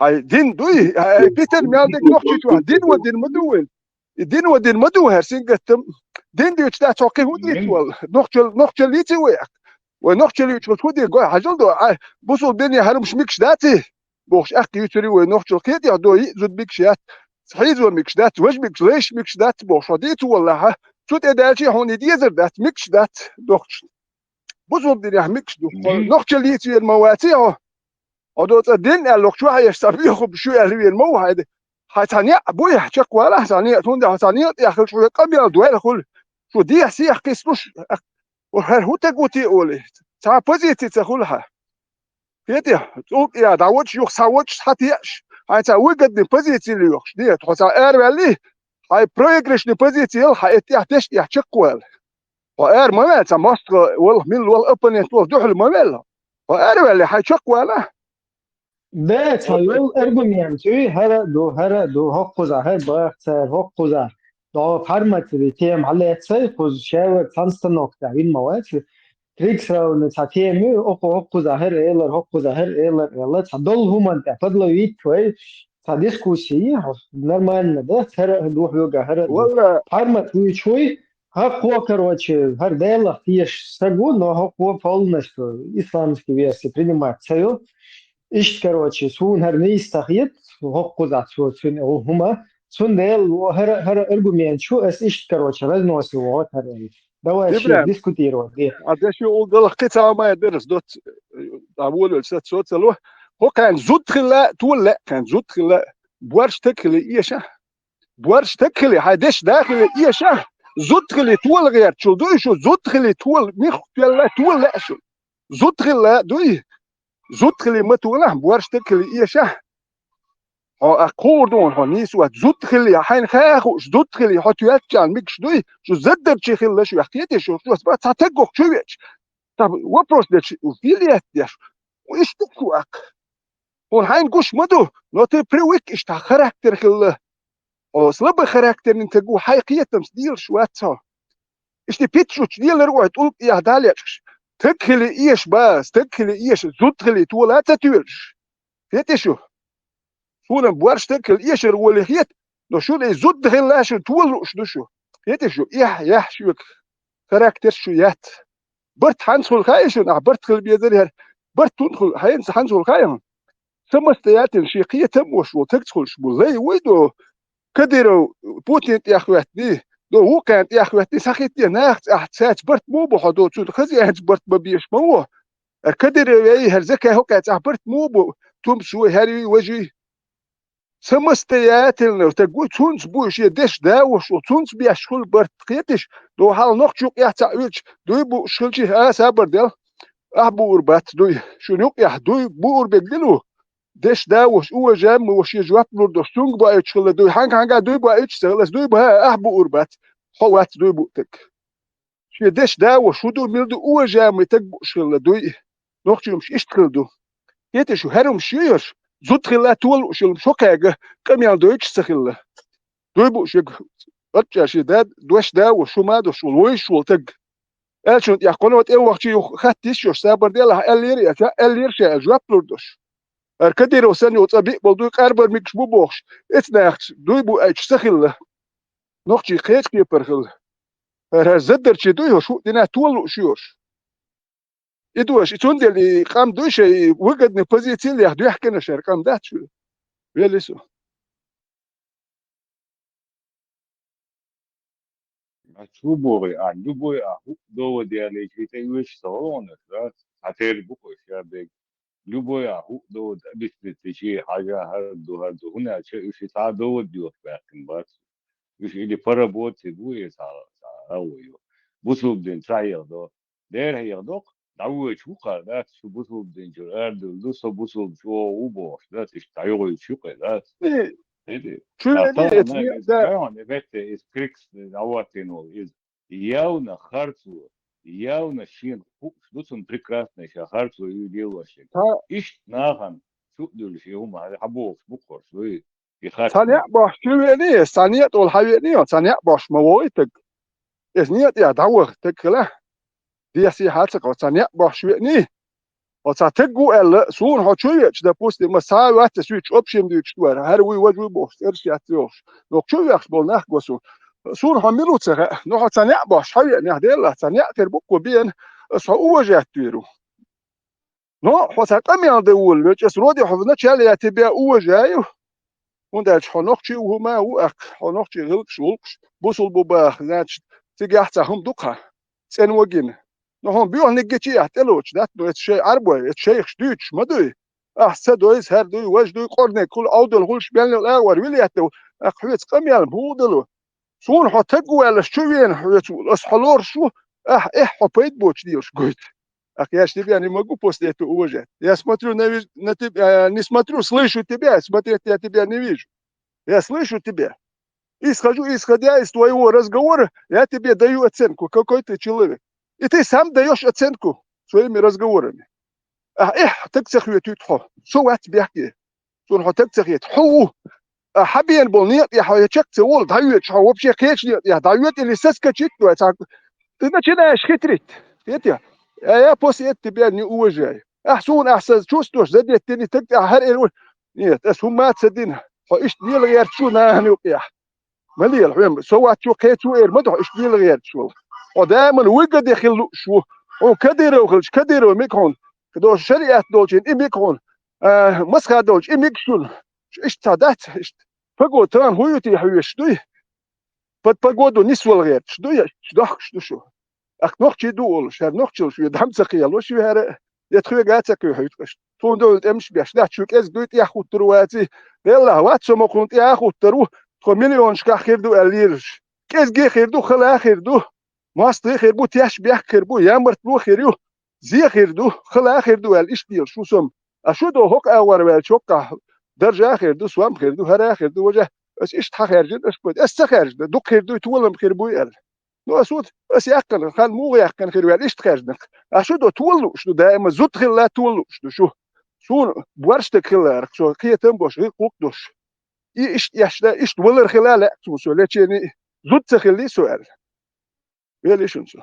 هاي دين دوي بيتر ميالدك نخش تو دين ودين مدوين الدين ودين مدو هرسين قتم دين دو يتشتا توقي هو ديتوال نخش ليتي وياك ونخش اللي يتشودي قوي حجل دو بوصل دنيا هرمش ميكش داتي بوخش اخي يتري ونخش القيد يعدو يزود بيكشيات صحيح ميكش دات وش ميكش ليش ميكش دات بوشاديت ولا شوت ادالشي هون ديزر دات ميكش دات دوخش بوزو بدي ميكش دو نوخش اللي تي المواتي او دوت الدين لوك شو هيستبيخ بشو اللي المو هذا هتانيا ابوي حكك ولا ثانيه تون ده ثانيه يا اخي شو قبل دوال كل شو دي سي قيسوش وهر هو تقوتي اولي تا بوزيتي تقولها كده تقول يا داوتش يخ ساوتش حتيش هاي وجد نبوزيتي اللي يخش دي تحس اربلي هاي بروجريش نبوزيتي هاي تحتش يحكوال وار ما ماست والله من والابنت والدخل ما واربلي هاي شكواله بيت هايول ارجميان توي هرا دو هقوزا هاي باختر هقوزا دو فرمت تيم على تسيقوز شاور تنستنوك تعوين مواد كريكسراو نتاتيمي هقوزا هر ايلر هقوزا هر ايلر تدل هما تفضلوا يتوي تديسكوسي نورمال ده هر دوح يوجا هر والله فرمت ويتشوي هقوا كروتشي هر ديلا فيش سагу но هقوا полностью исламский версии принимать цель إيش كروتشي سون هر نيستخيط هقوزا سون هما سون ديل هر ارجومين شو اس إيش كروتشي رزنوسي وات هر دواشي ديسكوتيرو دي عادش يقول ده القطعة ما يدرس دوت أقول السات صوت له هو كان زود خلا تقول لا كان زود خلا بورش تكلي إيشه بورش تكلي هادش داخل إيشه زود خلي تقول غير شو دوي شو زود خلي تقول ميخ يلا تقول لا شو زود خلا دوي زود خلي ما تقول لا بورش تكلي إيشه أقول هو نيسوات زود خلي حين خاخوش زود خلي حتى يتجعل ميكش دوي شو زدر شي خلا شو يحكيتي شو بس تتقوك شو يتش طب وبروس دش وفيليات دش وإيش تقوك هون حين قوش مدو نوتي بريويك إيش تا خراكتر خلا أو صلب خراكتر نتقو حقيقة تمسديل شواتها إيش تبيتشو تديل روح تقول يا داليش تكلي إيش بس تكلي إيش زود خلي تقول لا تتولش فيتي شو شو بورش تكل إيش الوليات لو شو اللي زود خلا شو تقول شو شو فيتي شو يح شو خراكتر شو يات برت حنسول خايشون برت خل بيدرها برت تدخل حينس حنسول خايهم ثم استيات شيقية تموش وتدخل شو زي ويدو كدروا بوتين يا اخواتي دو هو كانت يا اخواتي سخيتي ناخت احساس برت مو بحدو تشو خزي برت ببيش مو كدر اي هرزكه هو كانت برت مو بو توم شوي هاري وجهي ثم استيات لو تقول تونس بوش يدش داوش وتونس بيشكل برت قيتش دو حال نقشوق يحتاج دو يبو شلشي سابر ديال بور بات دوي شنو يح دوي بور بيقدلو دش داوش هو جام وش يجواب نور دشتونج بقى يشكل دوي هانغا دوي بقى يشتغل دوي بها بور بات حوات دوي بوتك شي دش داوش شو دو ميل هو جام يتق شغل دوي نقشي مش يشتغل دو يتي شو هرم شير زود خلا تول وشل شوكاغ كم يال دويتش سخلا دوي بو شي اتشي داد دوش دا وشو ما دوش ويش ولتق الشون يا قنوت اي وقت خاتيش شو سابر ديالها الير شي جواب لوردوش اركدير وسني وطبيق بلدو قربر ميكش بو بوخش اتناخت دوي بو ايش سخلا نقطي خيت كي برخل زدر شي دوي شو دينا تولو شيوش إدوش إتون اللي قام دوش وقد نبوزيتين اللي يحدو يحكي نشر قام دات شو بيلسو شو بوغي عنده بوي أهو دو ديالي شيء تيوش صالون راس هتير بوكو شابك لبوي أهو دو بس شيء حاجة هردو هنا شيء تعدو ديوت باكن بس مش اللي فرا بوت سيبوي أويو بوسو بدين ترايل دو دير هي دوق دعوة شو قال شو بوسو بدين جرار دو سو بوسو شو وبوش ذات إيش تعيو شو قال شو يعني اتني ده Gaon vete is kriks awatino is явно харцу явно шин шдуцун прекрасный ша харцу и делаще иш наган шудул шиум абов букор шуи и ثانية харцу باش شو يعني ثانية طول حياتي ثانية باش مويتك إثنية يا دعوة تكله دي سيحاتك ثانية باش شو يعني وتعتقوا ال سون هتشوي ده بوست مساوي وقت سويتش اوبشن دي تشتوار هروي وجو بوست ارش ياتيوش لو شو يخبل ناخ وسو سون هميلو تسرع نو ثانية باش حي يعني هديلا ثانية تربك وبين سو وجه تيرو نو حسقم يدول وجس رودي حفظنا تشالي يتبع وجايو ونداش حنوخشي وهما وأخ حنوخشي غلق شولقش بوصل بباخ ناتش تيجي دوقها سن وجين نحن بيوه نجتي احتلوش ده شيء عربي شيء خديتش ما دوي أحسن دويس هر دوي وش دوي قرنه كل أودل هولش بين الأول ويلي أتو أخويت قميل بودلو سون حتقوا على شوين حويت الأصحلور شو حبيت بوش ديوش قلت أخياش تبي يعني ما قو بوستيتو وجه يا سمعتوا نبي نتب نسمعتوا слышу тебя смотреть я тебя не вижу я слышу тебя исходя из твоего разговора я тебе даю оценку какой ты человек и ты сам даешь оценку своими разговорами تكسخ يتحو شو وقت بيحكي شو تكسخ يتحو حبيان بولنيت يا حياتك تقول دايوت شو وبشي كيتش يا دايوت اللي سسكتشيت إذا كنا شخيتريت يا يا بوسيت تبيني وجاي أحسن أحسن شو ستوش زدي التاني تقطع هر إيرو نيت أسهم ما تصدقنا فإيش دي الغير شو نحن وقيا ملي الحين سوى شو كيتو إير ما تروح إيش دي الغير شو ودائما وقد يخلو شو وكديرو خلش كديرو ميكون كدو شريعة دوجين إميكون مسخة دوج إميكشون إيش تعدت إيش فقو تان هو يتي حويش دوي فقودو نسوى الغير شدوي شدوخ شدو أخ نوخشي دول شهر نوخشي شو يدهم سقيل وش يهرق يتخوي قاتك يحيطش تون دول أمش بيش لا تشوك إز دويت ياخد ترواتي بالله واتسو ما كنت ياخد تروه تخو مليون شكا خير دو أليرش كيز جي خير دو خلا خير دو ماستي خير بو تياش بيح خير بو يامرت بو خيريو زي خير دو خلا خير دو الإش ديل شو سم أشو دو هوك أور والشوكا درجة خير دو سوام خير دو هرا خير دو وجه بس إيش تخير جد إيش بود استخير دو خير دو تولم خير بو يال نو أسود بس يأكل خال مو يأكل خير ويال إيش تخرجنك أشو دو تولو شو دائما زود خلا تولو شو شو بورشتك خلا شو كي تنبوش غير قوقدوش إيش يشلا إيش تولر خلا لا شو لا تشيني زود تخلي سؤال ويال إيش نسو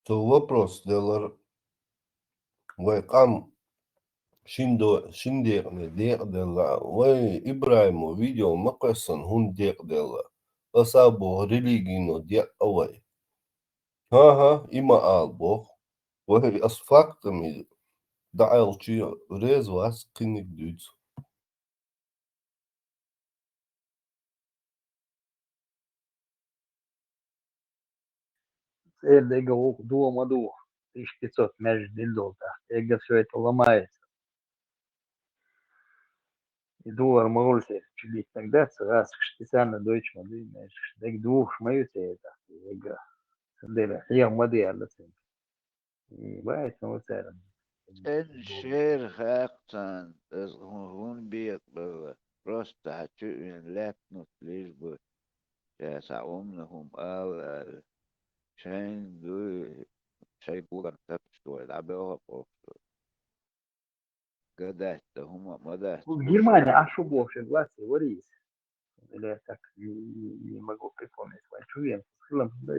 То вопрос делар вайкам шиндеق ديق دلا وي إبراهيم فيديو مقصن هون ديق دلا أصابه ريليجينو ديق أوي ها إما ألبوخ وهي أصفاق مي دعالتي ريز واس قينك دوت Эрдега дуо маду 1500 между дилдолта. Эга все это ломается. И доллар могольте чудить тогда, раз специально дойч мады, знаешь, дег двух шмаюся это. Эга сандела, я мады аллацин. И бывает на уцером. الشير خاقتان هون بيت بوا просто هتشوفين لابنوت ليش بو يسعومنهم أو شين دو شي بوغر تبشتو يلعبوها بوفتو قدات هما مدات В Германии, а что больше, власти, варись. Или я так не могу припомнить, чувен, с хилом, да,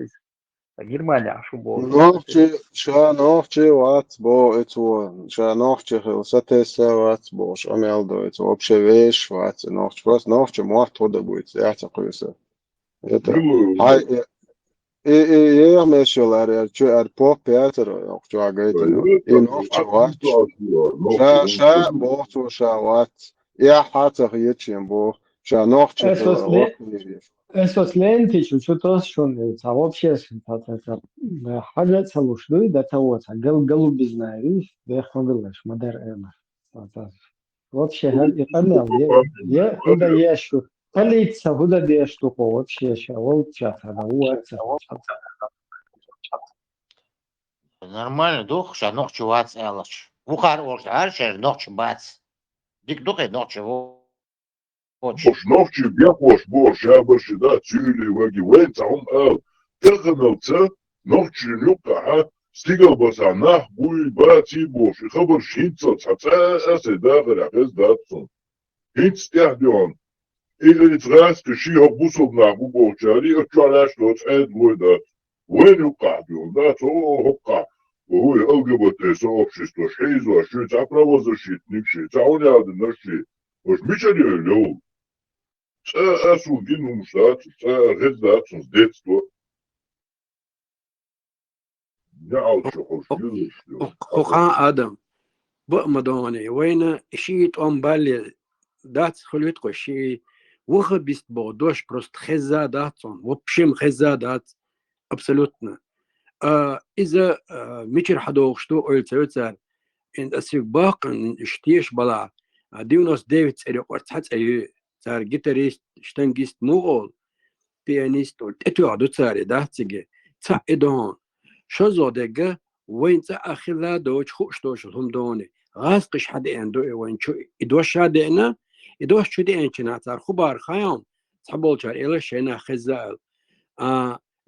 Германия شو بو Нохче ват бо это ша нохче хилсатеса ват бо шамелдо это вообще вещь ват нохче просто нохче муат тода будет я такойса это ай я мешалар я че ар по пятер нохче агайтно и нохче ват ша бо ша ват я хата ячем бо ша нохче Esos lentes, что-то шон, а вообще это حاجة سلوشدو ده توت قلب بزناري ده خندلش مدار انا вообще я худа яшу полиция худа дешту вообще шавол чата да Нормально, дух, ша ночь вац элаш. Вухар орш, аршер ночь бац. Дик духе ночь во. Boş nokçu bir boş ya başı da tüylü vagi wen tam al. Tırgınıltı nokçu nuka stigal basa nah buy bati boş. Haber şintsa tata aseda grakız datsun. Hiç stahdion. İleri tras ki şi habusub na bu boşari açalaş lot ed boyda. Wen nuka diyor da to hokka. Ой, ЛГБТ сообщество, шейзо, что это правозащитник, что это он рядом нашли. Вот мы что делали? Осудим штат, редакцию с детства. Я خوخان آدم با مدانی وینا شیت آن بالی دات خلیت کشی وخ بیست با دوش پرست خزا داتون و پشم خزا دات absolutно. إذا ميشر حدوخشتو أولتوتر إن أسيق باقن اشتيش بلا ديونوس ديفيد سريق ورتحت أيو تار جيتاريست شتنجيست موغول بيانيست ولتأتو عدو تاري داتيجي تا إدهون شازو ديجا وين تا أخلا دوش خوشتوش هم دوني غاسقش حد اندو وين شو إدوش شادئنا إدوش شو دي انشنا تار خبار خيام تحبول شار إلا شينا خزال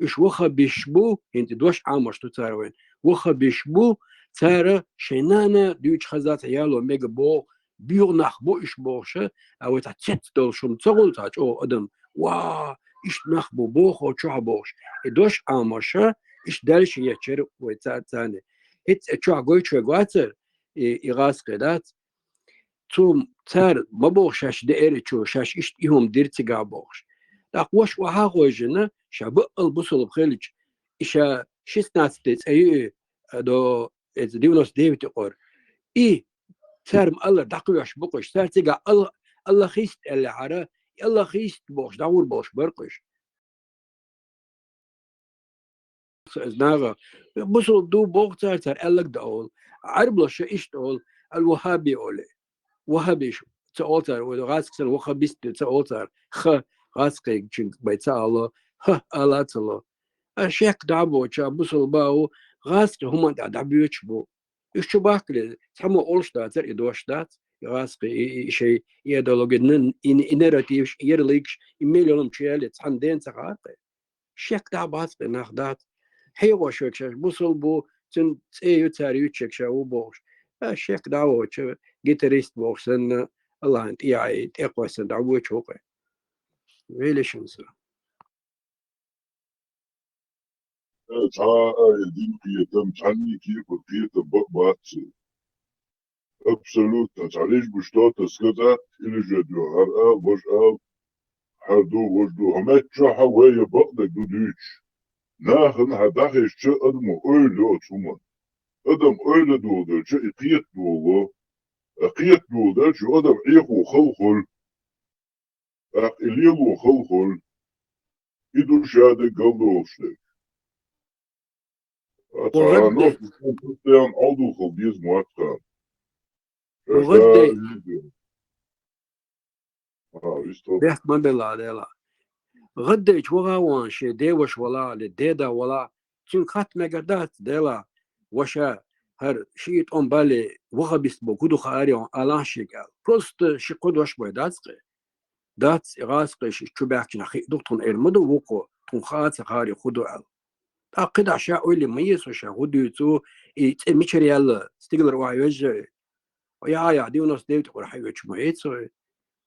إيش وخا بيشبو أنت دوش عامر شو تار وين وخا بيشبو تار شينانا دوش خزات عيالو ميجا بو بيو نخبو إيش بوشة أو تحت دول شو متقول تاج أو أدم وا إيش نخبو بوخ أو شو بوش إدوش عامرشة إيش دالش يشر ويتاتاني هت شو عقول شو قاتر إغاز قدات توم تار ما بوخش دائرة شو شاش إيش يهم ديرتي قابوخش لقوش وها خوجنا شاب البصل بخلج إيشا 16 أي دو ديونوس ديفيد يقول إيه تارم الله دقيقش بقش تار تيجا الله خيست اللي عرا الله خيست بوش دور بوش برقش ناغا بصل دو بوق تار الله دول عربلش إيش دول الوهابي أولي وهابي شو تأوتر ودغاسك سن وخبيست تأوتر غاسقي جنك بيتا الله الله تلا أشيك دعبو شا بصل باو غاسقي هما دعبيوش بو إيش باكل تحمو أولش داتر إدوش دات غاسقي شيء يدولوجن إنراتيفش يرليكش إميليون شيالي تحن دين سقاطي شيك دعباسقي ناخدات حيوة شوكش بصل بو تن تيو تاريوتشك شاو بوش أشيك دعوة شا جيتاريست بوش سن الله انت يعي تقوى سن دعوة شوقي Велишенца. Абсолютно. Лишь бы что-то сказать или же вожду. Хамеча хавея бакдак дудуч. Нахен хадахиш че адму öyle отсуман. Адам öyle doğdu. Че икиет doğdu. икиет doğdu. Че адам иху халхол. إليغو خلخل إدو شادة قلدو أفشتك أتعانوك تستيان عضو خلديز مواتقان وغدي بيحت ما بلا ديلا غدي وغاوان شي ديوش ولا لديدا ولا تن خات مقدات ديلا وشا هر شيت أم بالي وغبست بو كدو خاريون ألان شيقال بروست شي قدوش بويداتقي دات غاسقش شباكنا خي دكتور المدو وقو تنخات خاري خدو ال تاقد عشاء اللي ميس وشا غديتو ميشريال ستيغلر وايوج ويا ديونوس ديفيد وراح يوج ميتسو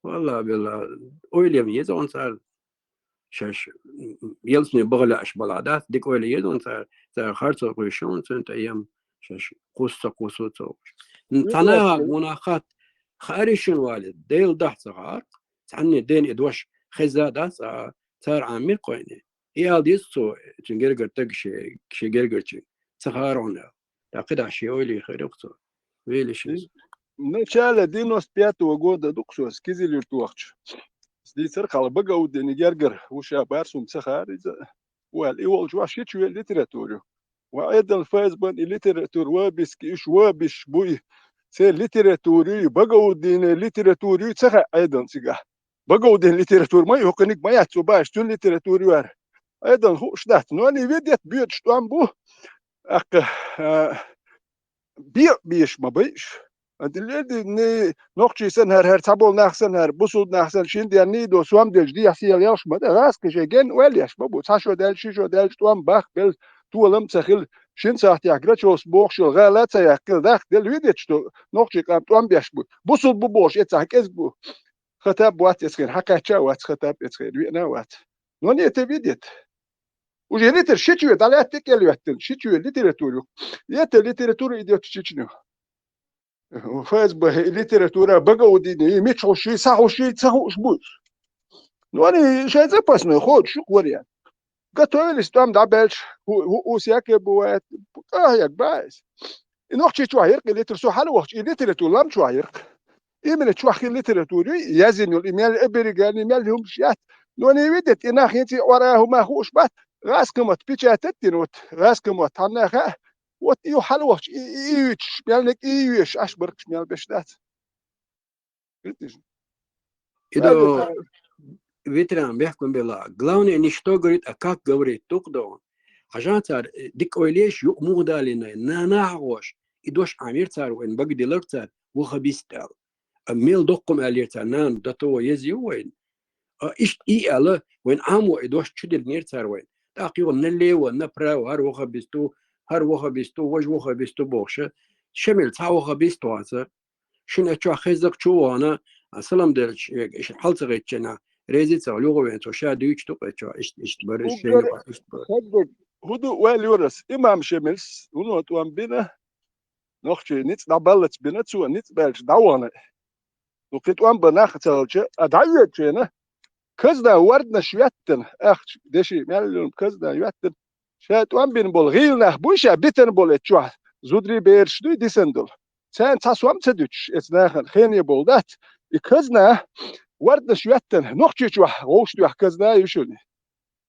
والله بالله اويلي ميز اون صار شاش يلسني بغلاش بلادات ديك ولا يدون تا خارطة قيشون سنت أيام شاش قصة تنا مناخات خارشين والد ديل ده صغار تعني دين إدوش خزادة صار عامل قويني يال ديسو تنجرجر تكشي جرجرتي صغارونه تعقد عشي أولي خيرقته ويلي شيء نشال دينوس بياتو وجود دكسوس كذي ليرتوخش دي سرقة بقى ودني جرجر وشابار سوم سخارج والإيوال جوا شيء شو الليتراتوريو وأيضا الفاز بن الليتراتور وابس كيش وابش بوي سي الليتراتوري بقى ودني الليتراتوري سخا أيضا سجاه بقى ودني الليتراتور ما يهقنك ما يحسو باش تون الليتراتوري وار أيضا هو شدات نواني فيديت بيت شتوان بو أك بيش ما بيش أدلدي ني نقطي سنهر تابول نخسنهر بوسود نخسن شين ديال نيدو سوام ديال جدي حسيل ياش ما راس كجين وليش بابو تاشو دال شيشو دال توام باخ بل تولم تخيل شين ساعت ياكراتشوس بوخشل غالات ياكل داخ دل ويديتشتو نقطي قام توام بيش بو بوسود بوش يتاك اسبو خطاب وات يسخير حكا تشاوات خطاب يسخير وينا وات نوني تفيديت وجي ليتر شيتشو دال تكل يوتن شيتشو ليتراتوريو يت ليتراتوري ايديوت شيتشنو فاز بالليتراتورة بقى وديني ميتشو شي صحو شي تصحو شبوش نواني شاي زباسنا خود شو قوريان قطوة الاستوام دعبالش هو سياكي بوات ياك بايس نوخشي شواهيرك الليتر حالو وخش الليتراتور لام شواهيرك إيمن شواهي الليتراتوري يزن الإيميل إبريغان إيميل هم شيات نواني ويدت إنا خينتي وراه ما خوش بات غاس كمت بيشاتتين غاس كمت هناخا وات يو حلوش ايوش مالك ايوش اشبرك مال بشدات إذا ветеран بيحكم بالله главное не что говорит а как говорит تقدر عشان صار ديك أوليش يو مغدا لنا ناعوش إدوش عمير صار وين بقدي لرتار وخبيستال أميل دقم عليه تنان دتو يزي وين إيش إيه وين عمو إدوش تشدل نير صار وين تأقيو نللي ونبرا وهر وخبيستو هر وخبيستو وج وخبيستو بوخشة شمل تا وخبيستو هذا شن أشوا خزق شو أنا أسلم درج إيش حالت غيتشنا ريزي تسولو وين توشا ديوش تقطع إيش تبرش شيء إيش خد هدو واليورس إمام شملس ونو توام بينا نخشي نيت دبلت بينا تسوى نيت بالش دوانا وقت وام بناخ تلج أدعيت جينا كذا وردنا شويتن أخش دشي مالهم كذا يوتن شات وام بين بول نخ بوشا بيتن بول تشوا زودري بيرش دوي ديسندل سان تاسوام تدوش اتناخن خيني بولدات كذا وردنا شويتن نخشي تشوا غوش دوح كذا يشوني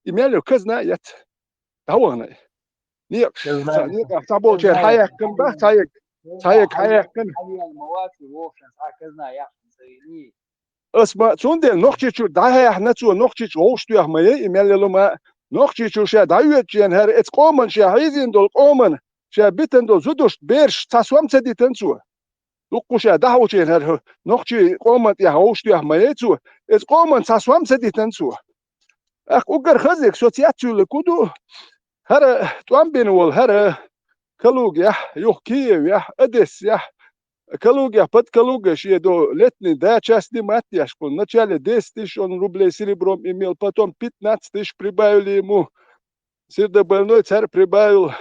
إيميلو كذا يت دوانا نيق نيق تابول شيء حياة كم بقى تايق حياة كم اسمع شون ده نقطة شو ده إحنا شو نقطة غوش دوح ما إيميلو ما نقطة شو شيء دايوت جن هر إتقامن شيء عايزين دول قامن شيء بيتن دول زودوش بيرش تسوام تدي تنسوا لقوا شيء دهو جن هر نقطة قامن يا غوش دوح ما يتسوا إتقامن تسوام تدي تنسوا أخ أقر خزك سوتياتشو لكودو هر توام بينول هر كلوجيا يحكي أدس كلوجيا بد كلوجيا شيء دو لتني دا части матьяш по начале 10 000 рублей серебром имел, потом 15 000 прибавили ему, сердобольной царь прибавил,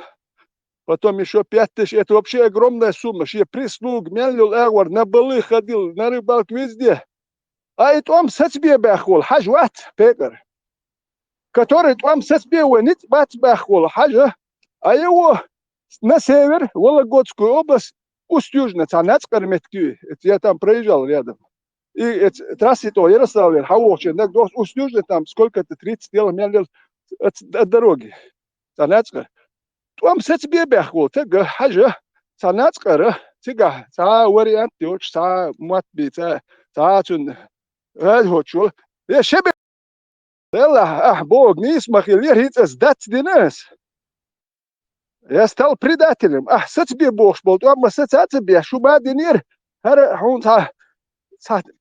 потом еще 5 000, это вообще огромная сумма, шие прислуг, мялил агвар, на балы ходил, на рыбалку везде, а это он сацбе бахвол, хажват, пекар, который там сацбе венит, бат бахвол, хажа, а его на север, Вологодскую область, Усть-Южная, Цанацкая метки, я там проезжал рядом. И трассы то Ярославль, Хавовче, Усть-Южная там сколько-то 30 километров от дороги. Цанацкая. Там сацбе бахвол, тега, хажа, Цанацкая, тега, ца вариант, тёч, ца матби, ца чун, радхочул. Я шебе, Элла, Бог, не смахил, верится, сдать динес. Я стал предателем. Сацбе Бог был, а сацбе, шуба денир, он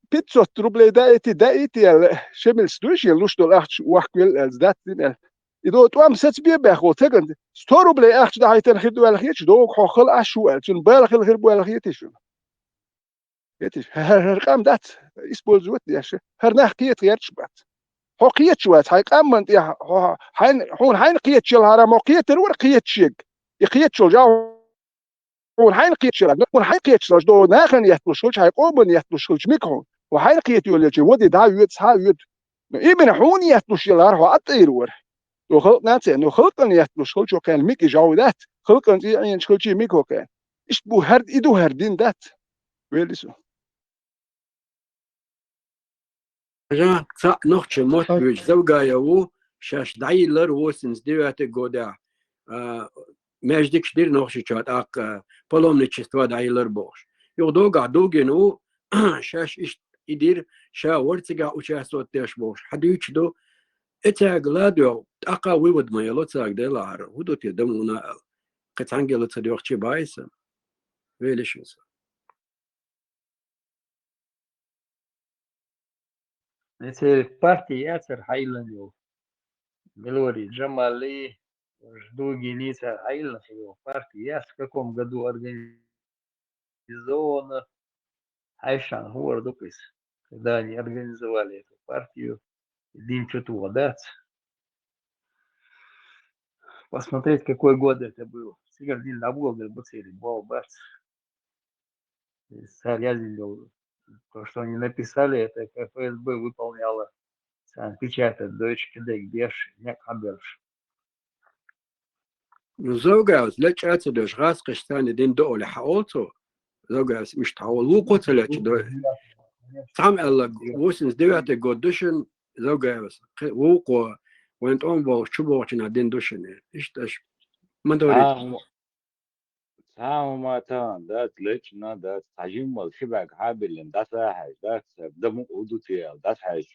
500 рублей дайте, шемель стучи, луштол ахч уахквел, сдать динер. И до там сацбе бахол, теган 100 рублей ахч дайтен хиду алхич, до хохол ашуэл, чун балхил хирбу алхитишун. Это рекам дат, использовать яше. Нах пьет ярчбат. هو قيت شوات هاي قامن يا هاي هون هاي قيت شل هذا ما قيت الور قيت شيء يقيت شل جاو هون هاي قيت شل هون هاي قيت شل دو ناخن يحتلش هاي قومن يحتلش ميكون وهاي قيت يقول لك ودي دا يوت ها يوت ابن هون يحتلش يلار هو أطير ور لو خلق ناس إنه خلقن يحتلش خلق شو كان ميك جاودات خلقن يعني شو شيء ميكو كان إيش بو هرد إيدو هردين دات ويلسو Ja, noch schon mal durch so geil, wo شاش دايلر وسنس ديوات جودا ماش ديك شدير noch شات اك بولوم نتشتوا دايلر بوش يودوغا دوغنو شاش ايش يدير شا ورتيغا وشا صوتيش بوش حديش دو اتاغلادو اقا ويود ما يلو تاغ دلار ودو تدمونا قتانجل تدوخشي بايسن ويلشس Если партия Яцер Хайланил, Мелори Джамали, жду Геница Хайлан, его партия, в каком году организована Айшан Хуардукис, когда они организовали эту партию, Дин Чуту Адат. Посмотреть, какой год это был. Сигардин Набул, Гербуцери, Баобац. То, что они написали, это ФСБ выполняло. Печатать Deutsche Gedächtnis, не Хаберш. زوجاوس لا تشات دوش غاس قشتان دين دول حاولتو زوجاوس مش تحول وقت لا تدو تعم الله وسنس ديوات جودشن زوجاوس وقو وانت اون بو شبوتنا دين دوشن ايش ما دوري ما تان دات ليتشنا دات تجمل شبك حابل دات حاجة دات دم ودوتيال دات حاجة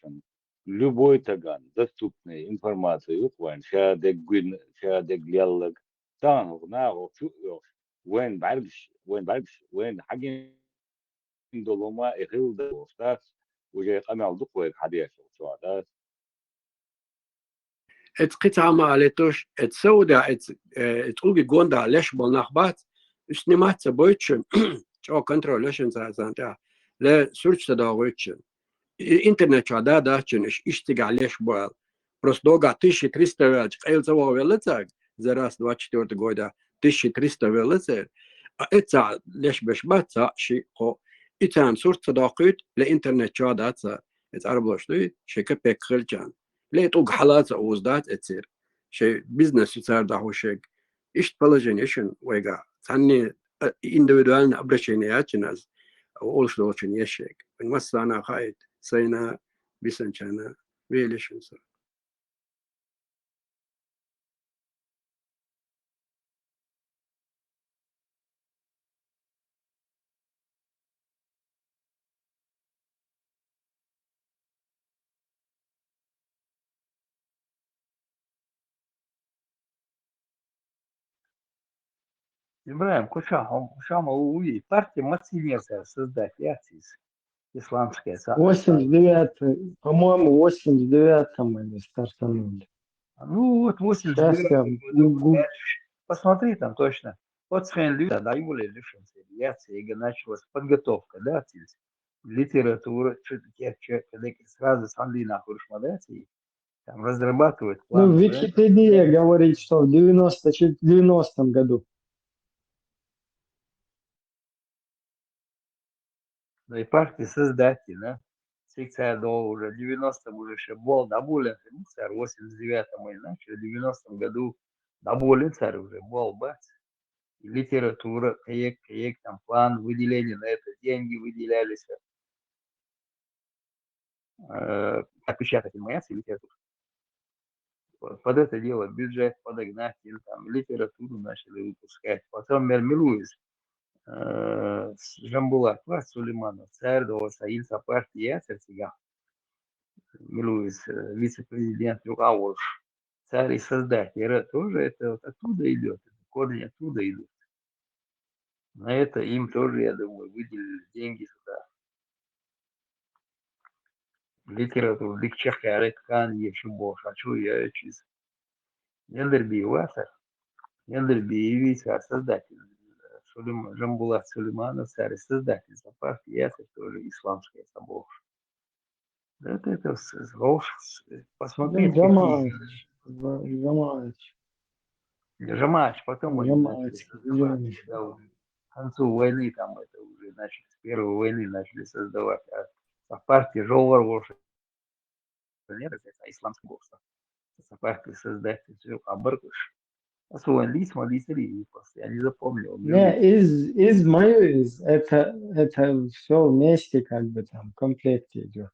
любой таган доступной информации وين شادك جن شادك ليالك تان ناغو شو وين بعرفش وين حاجة دولما يخيل ده ستات وجاي قمع دقوة حديث شو هذا ات قطعة ما عليتوش ات سودا ات اوغي جوندا ليش بالنخبات سنمات سبويتشن شو كنترولشن زانتا لا سورش تداويتشن интернет чада дачен иштига леш был просто дога 1300 велч элцово велцаг за раз 24 года 1300 велцер это леш бешбаца ши хо итам сурт صداقيت لانترنت чада это арблошты шека пекхелчан летуг халат уздат эцер шей бизнес цар да хошек ишт положениешен вега цанни индивидуальное обращение ачназ олшло очень яшек масана хайт Sayna Bisanchana Violation. Ибраим, Кушама Уи, партия Мацинеса создать, Яцис. Исламская. 89, по-моему, 89-м они стартанули. Ну вот 89-м. Посмотри там точно. Вот Схенлю, да, его лишился авиации, и началась подготовка, да, литература, когда сразу с Анлина Хуршмадати, там разрабатывают план. Ну, Википедия говорит, что в 90-м году. Ну и партия создателя, секция до уже 90-м уже еще был Дабулин, царь, в 89-м мы начали, в 90-м году Дабулин царь уже был, бац. И литература, проект, там план, выделение на это, деньги выделялись. Отпечатать информации, литературу. Под это дело бюджет подогнать, там литературу начали выпускать. Потом Мермилуис. Жамбулат, Сулейманов, царь до Союза партии Яцер сега, Милуис, вице-президент Югауш, царь и создатель, тоже это вот оттуда идет, корни оттуда идут. На это им тоже, я думаю, выделили деньги сюда. Литературу, ликчаха, редкан, ешубо, хочу я чиз. Яндерби Васар, Яндерби Ивица, создатель. Жамбулат Сулейманов, царь, создатель партии Яцер, тоже исламская собор. Это ложь. Посмотреть, Джамаат. какие Джамаат. Жамач, потом они начали Джамаатский создавать, движение. когда уже к концу войны там это уже начали, с первой войны начали создавать. А в партии Жолвар Воша, нет, это исламский бокс. В партии создать все, а Баркуш. А свой лиц, молитвы, я не запомнил. Не, из Майюис это все вместе как бы там в комплекте идет.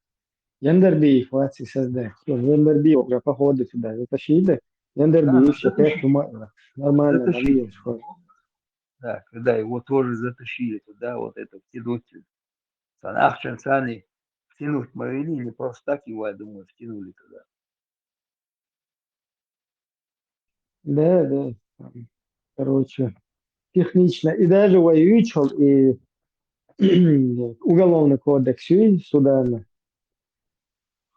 Яндарби хватит создать. Яндарби уже походы туда затащили. Яндарби все пять нормально Затащили. навьешь. Да, когда его тоже затащили туда, вот это втянуть. Санахчан Сани втянуть Мавили, не просто так его, я думаю, втянули туда. Да. Там, короче, технично. И даже воюючил, и уголовный кодекс Судана.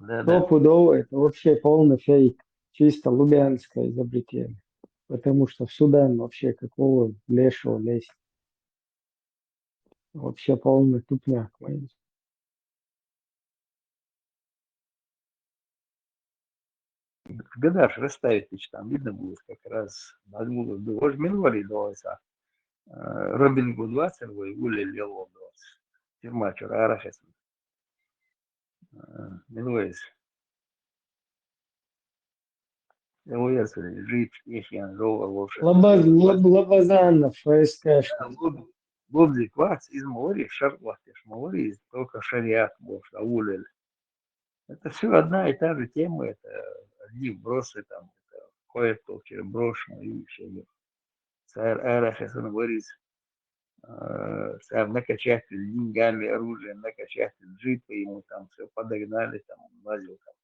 Да. Стопудово это вообще полный фейк. Чисто лубянское изобретение. Потому что в Судан вообще какого лешего лезть. Вообще полный тупняк. В годах расставить, там видно будет как раз. Уже миновали довольно. Робин Гуд 20, Гули Лело 20. Фирма вчера Арахес. Минуэс. Жить, Ехьян, Жова, Лоша. Лабазанов, ФСК. Лобзи квац из Мори, Шарлахтеш Мори, только шариат, может, аулель. Это все одна и та же тема, это одни вбросы там, кое-кто через брошено и все. Царь Арахес, он говорит, накачать деньгами, оружием, накачать джипы, ему там все подогнали, там, лазил там.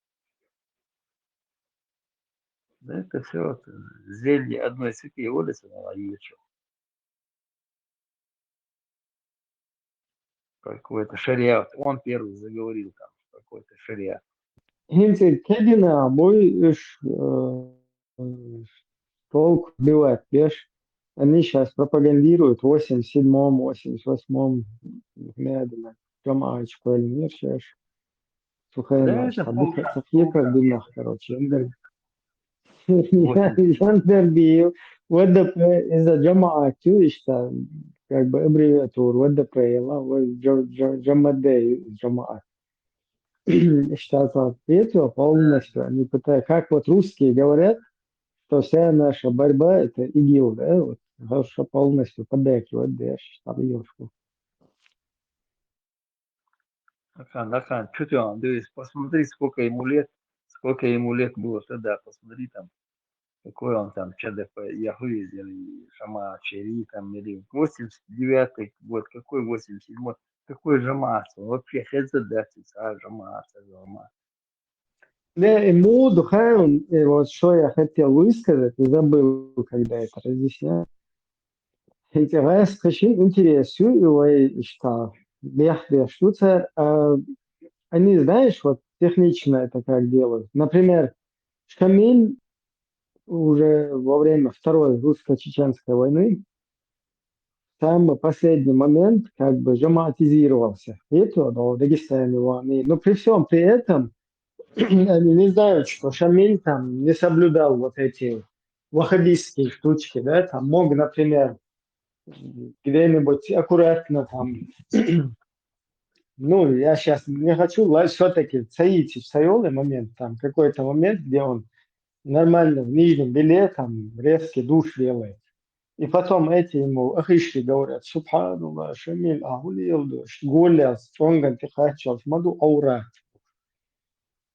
Да это все зелье одной цепи улицы наладили. Какой-то шариат. Он первый заговорил там, какой-то шариат. Хинти Кедина, мой толк бывает, видишь? Они сейчас пропагандируют в 87-м, 88-м, медленно, Джамаачку, Эльмир, сейчас. Сухая Софьека Бинах, короче, Яндарби, ВДП из-за Джамаатю, что как бы аббревиатура ВДП, Джамадей, Джамаат. Сейчас ответил полностью, они пытаются, как вот русские говорят, что вся наша борьба это ИГИЛ, да, вот, что полностью поддакивать, да, там ёшку. Нахан, что ты он, посмотри, сколько ему лет было тогда, посмотри там, какой он там, ЧДП, Яхуиз или Шама Чери, там, или 89-й год, какой 87-й, какой Жамаат, вообще хедзадатица, Жамаат. Да, ему духаун, вот что я хотел высказать, и забыл, когда это разъяснял. Эти раз очень интересую, что штуца, они, знаешь, вот технично это как делают. Например, Шамиль уже во время Второй русско-чеченской войны самый последний момент как бы жамаатизировался. Это, но Дагестане, но при всем при этом они не знают, что Шамиль там не соблюдал вот эти ваххабистские штучки, да, там мог, например, где-нибудь аккуратно там, ну, я сейчас не хочу, все-таки цаите в Сайоле момент, там какой-то момент, где он нормально в нижнем белье там резкий душ делает. И потом эти ему ахишки говорят, субханаллах, Шамиль, агулил душ, гулял, стронган тихачал, маду аурат.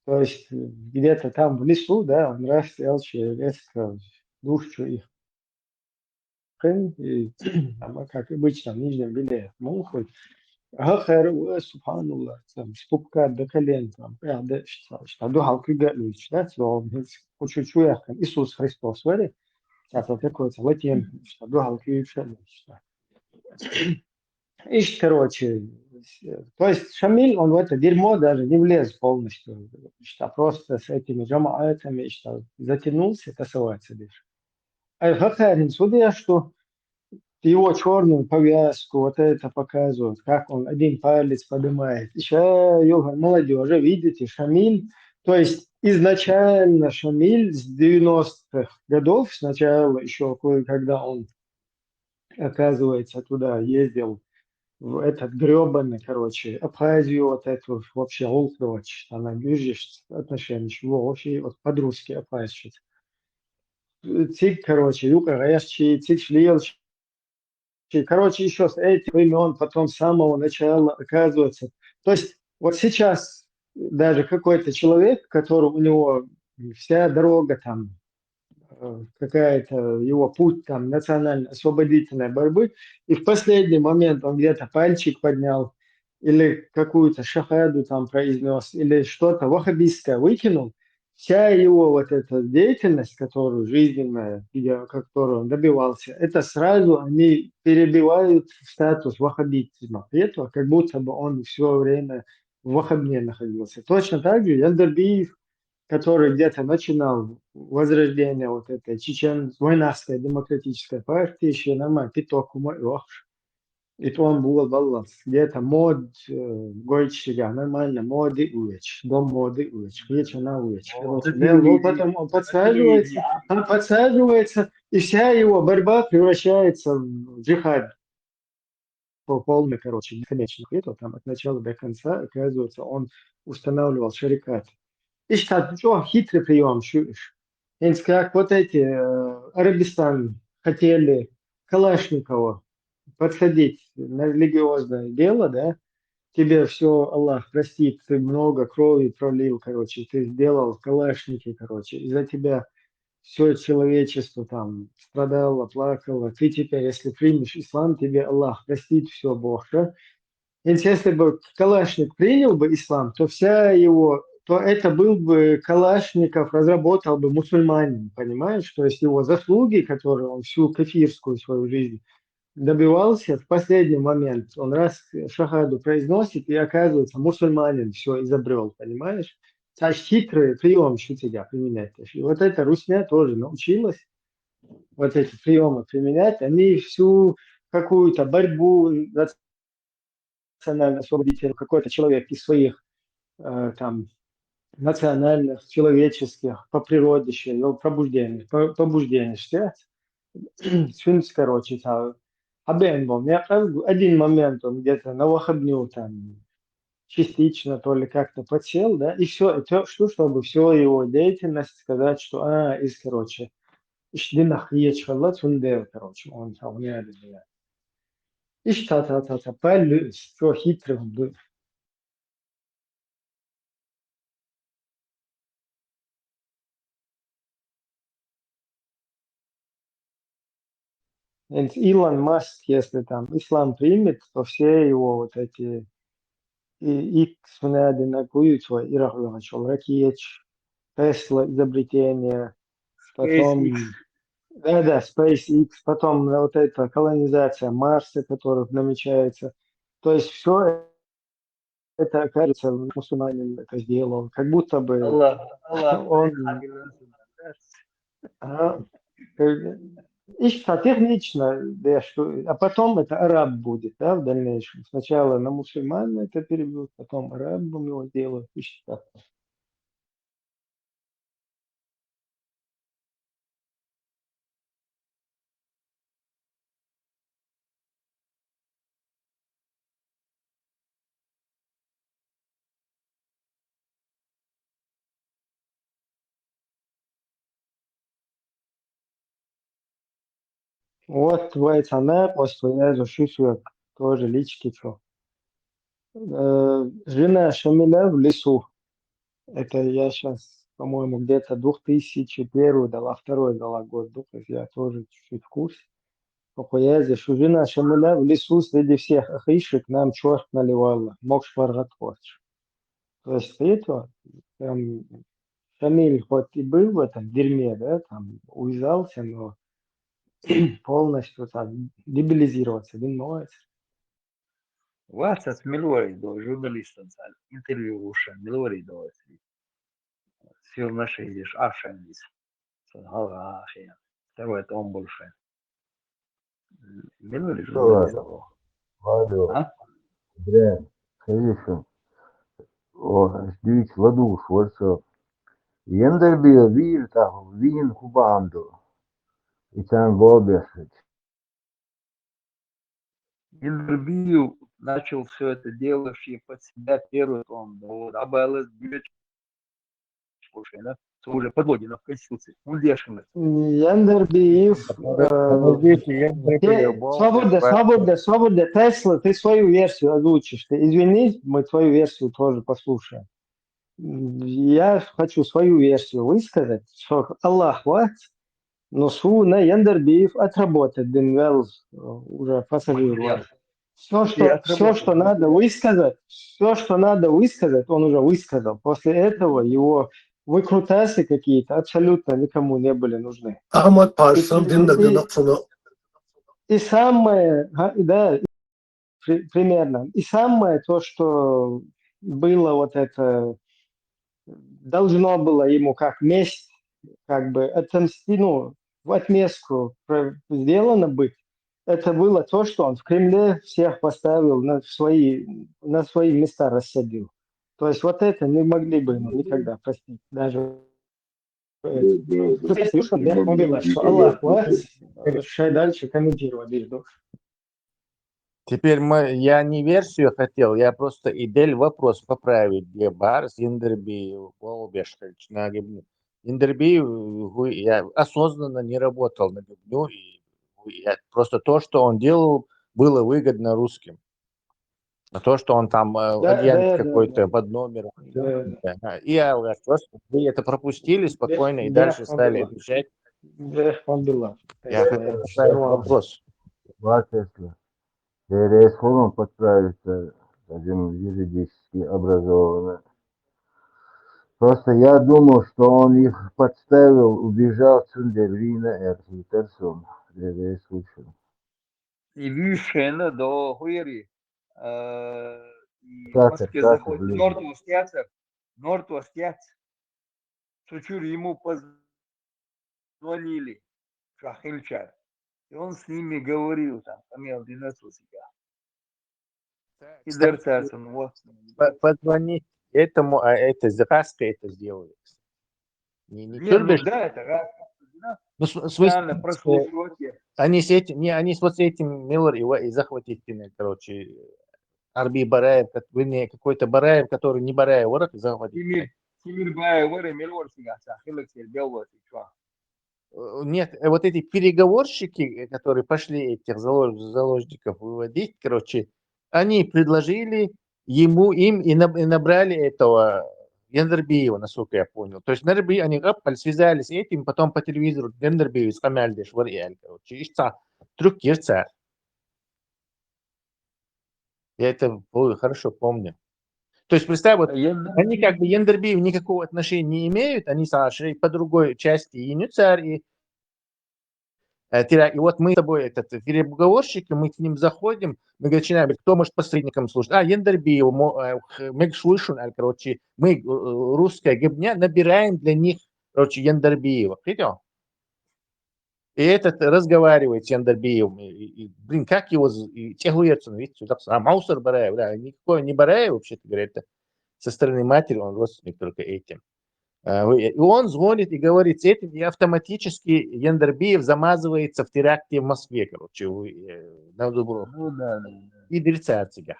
То есть где-то там в лесу, да, он раз сделал резко душу их. И там, как обычно, в нижнем белье. Ну, хоть آخر سبحان الله спускать до колен, что духа кигалу, читать, что чуть-чуть яхан Иисус Христос, вали, это такой латин, что духа кигалу, и, короче, то есть Шамиль, он в это дерьмо даже не влез полностью, что просто с этими джамаатами, что затянулся, тасоваться лишь. А Хахарин, судя, что его черную повязку, вот это показывают, как он один палец поднимает. Еще, молодежи, видите, Шамиль, то есть изначально Шамиль с 90-х годов, сначала еще когда он, оказывается, туда ездил, в этот гребаный, короче, Абхазию, вот эту вообще Олдович, она бежишь отношения, вообще вот по-русски Абхазия. Цик, короче, Юка Рэшчи, Цик Шлилч, короче, еще с этих времен, потом с самого начала, оказывается. То есть вот сейчас даже какой-то человек, который у него вся дорога там, какая-то его путь там национально-освободительной борьбы, и в последний момент он где-то пальчик поднял, или какую-то шахаду там произнес, или что-то ваххабистское выкинул, вся его вот эта деятельность, которую жизненная, которую он добивался, это сразу они перебивают в статус ваххабитизма. Этого как будто бы он все время в ваххабне находился. Точно так же Яндербиев, который где-то начинал возрождение вот этой Войнавской демократической партии, еще нормально, питоку и то он был баланс. Где-то мод гойчига, нормально, моды увеч, дом моды увеч, вечер на увеч. Потом он подсаживается, и вся его борьба превращается в джихад. По полной, короче, бесконечно. Это там от начала до конца, оказывается, он устанавливал шарикат. И что, хитрый прием, чуешь? Как вот эти Арабистан хотели Калашникова подсадить на религиозное дело, да, тебе все Аллах простит, ты много крови пролил, короче, ты сделал калашники, короче, из-за тебя все человечество там страдало, плакало, ты теперь, если примешь ислам, тебе Аллах простит все, Бог, да? Если бы Калашник принял бы ислам, то то это был бы Калашников, разработал бы мусульманин, понимаешь? То есть его заслуги, которые он всю кафирскую свою жизнь добивался, в последний момент он раз шахаду произносит и оказывается мусульманин все изобрел, понимаешь? Значит, хитрый прием тебя применять. И вот эта русня тоже научилась вот эти приемы применять. Они всю какую-то борьбу национально-освободитель, какой-то человек из своих там национальных, человеческих, по природе, побуждение, короче, один момент он где-то на выходную там частично то ли как-то подсел, да, и все, чтобы все его деятельность сказать, что, короче, короче, он там не одобряет. И что-то, все хитрый он был. Илон Маск, если там ислам примет, то все его вот эти X одинаковые, ракеч, Тесла изобретение, потом, да, SpaceX, потом вот эта колонизация Марса, которая намечается. То есть все это, кажется, мусульманин это сделал, как будто бы он... И что технично, да, а потом это араб будет, да, в дальнейшем. Сначала на мусульман это перебьют, потом арабам его делают, и что. Вот в Айцане после я зашучу тоже лички, что. Жена Шамиля в лесу. Это я сейчас, по-моему, где-то 2001 дала, второй дала год, то есть я тоже чуть-чуть в курсе. Похуязи, жена Шамиля в лесу среди всех ахишек нам черт наливала, мог шварготворч. То есть это прям Шамиль хоть и был в этом дерьме, да, там увязался, но полностью там дебилизироваться, дымоваться. Vasas Milorido, журналистом, интервью уши, Milorido, все наши видишь, Ашандис, второй это он больше. Миллер же Что, написал. алло, А? Дрянь, конечно. О, ждите, ладуш, вот что. Ендербия вирта, вин кубанду. И там бобешить. Интервью начал все это делавший под себя первый он. Вот, а было уже подводено в Конституции. Он дешевый. Ендербиев. Подождите, Свобода. Тесла, ты свою версию озвучишь. Ты извини, мы твою версию тоже послушаем. Я хочу свою версию высказать, что Аллах ват, но су на Ендербиев отработать, Денвел уже пассажир. Все, что надо высказать, он уже высказал. После этого его выкрутасы какие-то абсолютно никому не были нужны. Ахмад Пашам И самое, да, примерно. И самое то, что было вот это, должно было ему как месть, как бы отомстить, ну, в отместку сделано быть. Это было то, что он в Кремле всех поставил на свои места рассадил. То есть вот это не могли бы ему никогда простить. Даже что Аллах, дальше комментировать. Теперь я не версию хотел, я просто идель вопрос поправить, где Барс, Индерби, Волбешкович на гибню. Индерби, я осознанно не работал на гибню, и просто то, что он делал, было выгодно русским. А то, что он там агент какой-то под номером. И я просто вы это пропустили спокойно и дальше стали отвечать. Я хотел поставить вопрос. Если РСФОРом подправиться, один юридически образованный. Просто я думал, что он их подставил, убежал в Цундервина, Эрфитерсон. И Вишена до Хуэри. И в Москве заходит Нортвостяц. Чуть-чуть ему позвонили, Шахильчар. И он с ними говорил, там, имел династию себя. И дерцаться, ну вот. Позвонить этому, а это Зараска это сделает. Да, это раз. Ну, они с этим Миллер и захватить, короче, Арби Бараев, какой-то Бараев, который не Бараев, ворот захватить. Тимир Бараев, ворот, Миллер себя, Сахилексер, Белвот, и что? Нет, вот эти переговорщики, которые пошли этих заложников выводить, короче, они предложили им и набрали этого Ендербиева, насколько я понял. То есть они связались с этим, потом по телевизору Ендербиев с Камальдеш вариаль, короче, и трюк ерца. Я это хорошо помню. То есть, представь, вот, они как бы Ендербиев никакого отношения не имеют, они сошли по другой части Янюцар, и вот мы с тобой, этот переговорщик, мы к ним заходим, мы начинаем, кто может посредником служить? Ендербиев, мы слышим, короче, мы, русская гибня, набираем для них, короче, Ендербиева. Видел? И этот разговаривает с Ендербиевым. Блин, как его тягуется, видите, Маусер Бараев, да, никакой не Бараев, вообще-то говоря, это со стороны матери, он родственник только этим. И он звонит и говорит с этим, и автоматически Ендербиев замазывается в теракте в Москве, короче, на добро. Ну да. И дерется от себя.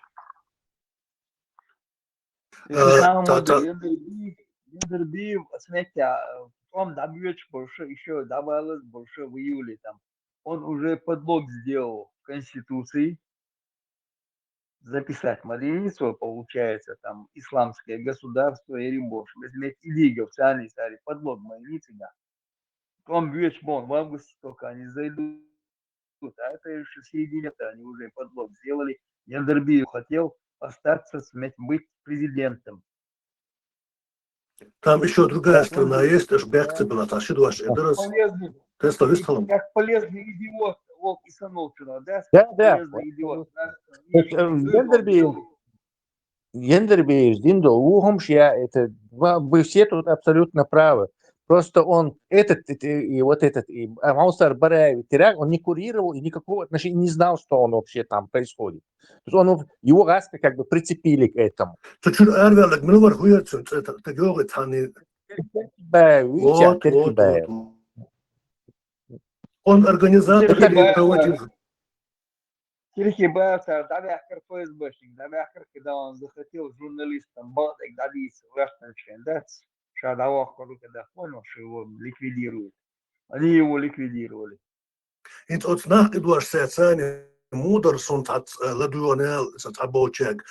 Ендербиев, смотрите, он добьется больше, еще добавилось больше в июле там. Он уже подлог сделал в Конституции. Записать Мадридицу, получается, там, исламское государство и Римбош. Возьмите Илига, официальный царь, подлог Мадридицы, да. Том Бьюэчбон, в августе только они зайдут. А это еще в середине, они уже подлог сделали. Ендербиев хотел остаться, быть президентом. Там еще другая страна есть, аж Бехце была, та что ваш Эдерс. Как полезный идиот, Волк и Санолчина, да? Да. Полезный идиот. Ендербиев, Диндо, Ухомш, это вы все тут абсолютно правы. Просто он и вот этот и Маусар Бараев Тирак, он не курировал и никакого отношения не знал, что он вообще там происходит. То есть его раз как бы прицепили к этому. Чуть-чуть эрверлик, мы var хуяцун, это говорит, они... Вот. Он организатор или проводил. Кирхибаев, Давяхкар ФСБшник, Давяхкар, когда он захотел журналистам Балтик добиться в Шадавахкар, когда понял, что его ликвидируют. Они его ликвидировали. Инт от нах Эдуард Сецани мудр сунт от ладуонел сатабочек.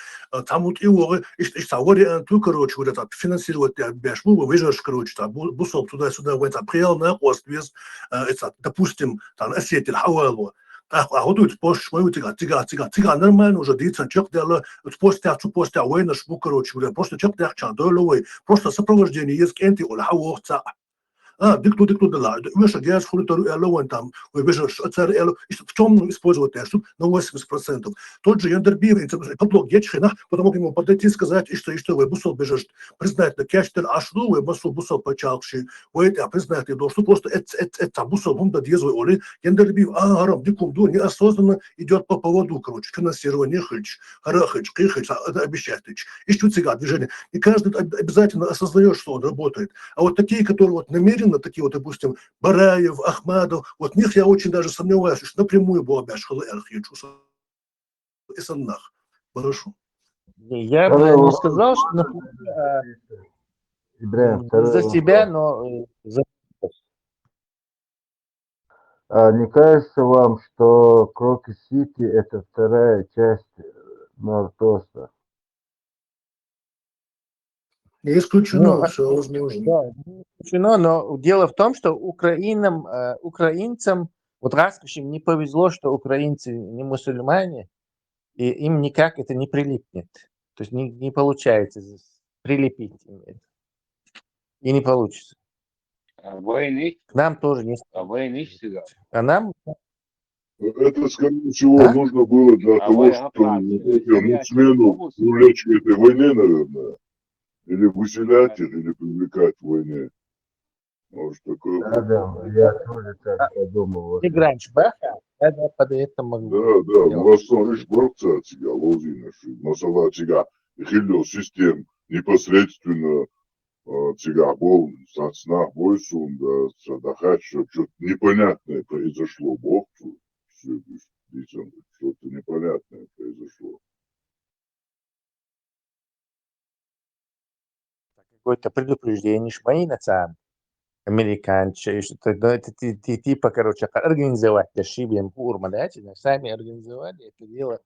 Тамут иворы, ich савори анту, короче, вот это финансировать бешму, выжжешь, короче, бусол туда-сюда, в это приел на оствес, это, допустим, там, осетил, хавалу. А вот тут пош мою тига нормально уже дится чек дела спустя война шбу короче просто чек дях чандоловой просто сопровождение есть кенти ола хавоца дикту дела выше газ хутору элован там выше цар эло в чем использовать это на 80%. Тот же Яндербир подлог ечхина потому ему подойти сказать что вы бусол бежишь признать на кештер ашлу вы бусол почалши вы это признать и что просто это бусол он да дезой оли Яндербир арам дикум до неосознанно идет по поводу короче финансирование хыч харахыч кыхыч это обещать и что цыга движение и каждый обязательно осознает что он работает а вот такие которые вот намеренно такие вот, допустим, Бараев, Ахмадов, вот них я очень даже сомневаюсь, что напрямую был обязан Исаннах. Хорошо. Я бы не сказал, что за себя, но за... Не кажется вам, что Крокус-Сити это вторая часть Норд-Оста? Не исключено, все возможно. Да, не исключено, но дело в том, что украинцам, вот раскошим не повезло, что украинцы не мусульмане, и им никак это не прилипнет. То есть не получается прилепить им это. И не получится. К нам тоже не... А нам... Это, скорее всего, нужно было для того, чтобы смену увлечь этой войны, наверное. Или выселять их, или привлекать к войне. Может, такое... Да, я тоже так подумал. Играешь баха, это под это могу. Да, властно лишь борца тебя, лозина, масала тебя, хилил систем, непосредственно тебя был, сацна, бойсун, да, садахать, что-то непонятное произошло, Бог, что-то непонятное произошло. Какое-то предупреждение, шмаи на сам американцы, что это типа, короче, организовать ошибки, урмадачи, сами организовали это дело,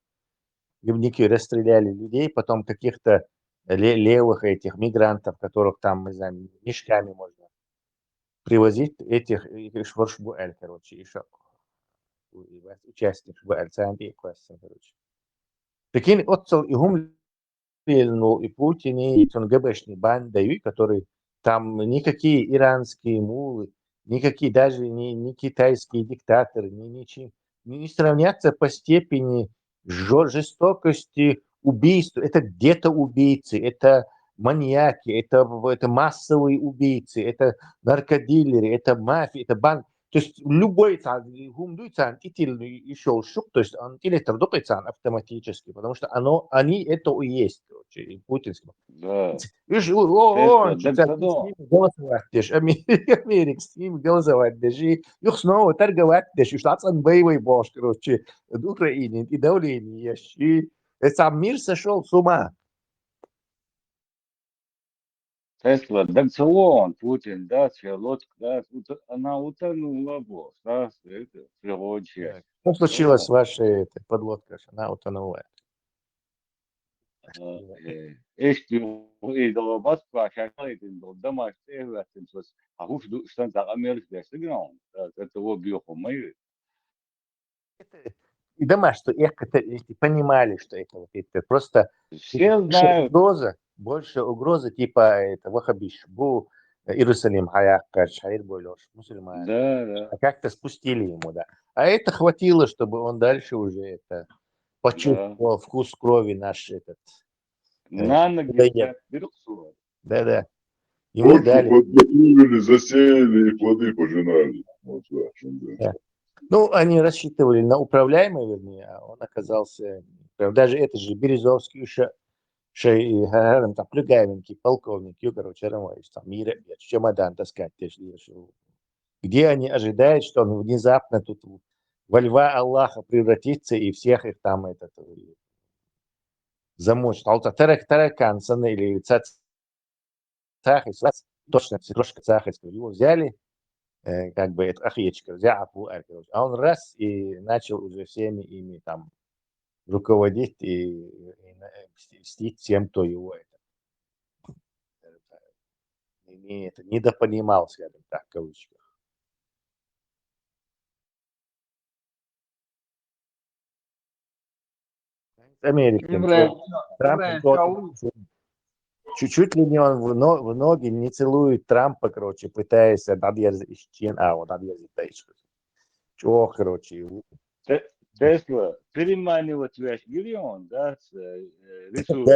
гибники расстреляли людей, потом каких-то левых этих мигрантов, которых там, не знаю, мешками можно привозить, этих шворшбуэль, короче, еще участник шбуэль, сами короче. Прикинь, отцел и гум и Путин, и ГБшный бандой, который там никакие иранские мулы, никакие даже не китайские диктаторы, ничем не сравнятся по степени жестокости убийств. Это где-то убийцы, это маньяки, это массовые убийцы, это наркодилеры, это мафия, это банк. То есть любой гумдуйцан еще шук, то есть он или тардопайцан автоматически, потому что они это и есть, путинский. Да. Голосовать, Америка с ними голосовать, даже их снова торговать, даже штатсан боевой бож, короче, Украине и давление, и сам мир сошел с ума. Тесла, Дакселон, Путин, да, лодка, да, она утонула, босс, да, это первая часть. Что случилось с вашей подлодкой, она утонула? Эшти и долбас пошагает in дома, это вот, а уж что там Америка сыграл, это вот биохумы. И дома, что их понимали, что это вот это просто все знают. Больше угрозы типа это вахабиш, бу Иерусалим, Хаякка, Шаир Бойлош, мусульмане. Да. А как-то спустили ему, да. А это хватило, чтобы он дальше уже это почувствовал вкус крови наш этот. На ноги. Да. Ему Почву дали. подготовили, засеяли и плоды пожинали. Вот так, Да. Ну, они рассчитывали на управляемый, вернее, а он оказался... Даже это же Березовский шей там плюгаевенький полковник, короче, там мира, чемодан таскать. Где они ожидают, что он внезапно тут во льва Аллаха превратится и всех их там замочит. Таракан, или цахис, точно, трошка цахис, его взяли, как бы это ахьечка, а он раз и начал уже всеми ими там руководить и мстить всем, кто его недопонимал, скажем так, в кавычках. Америки. Чуть-чуть ли не он в ноги не целует Трампа, короче, пытаясь Чего, короче. Тесла переманивать вещь миллион, да, ресурс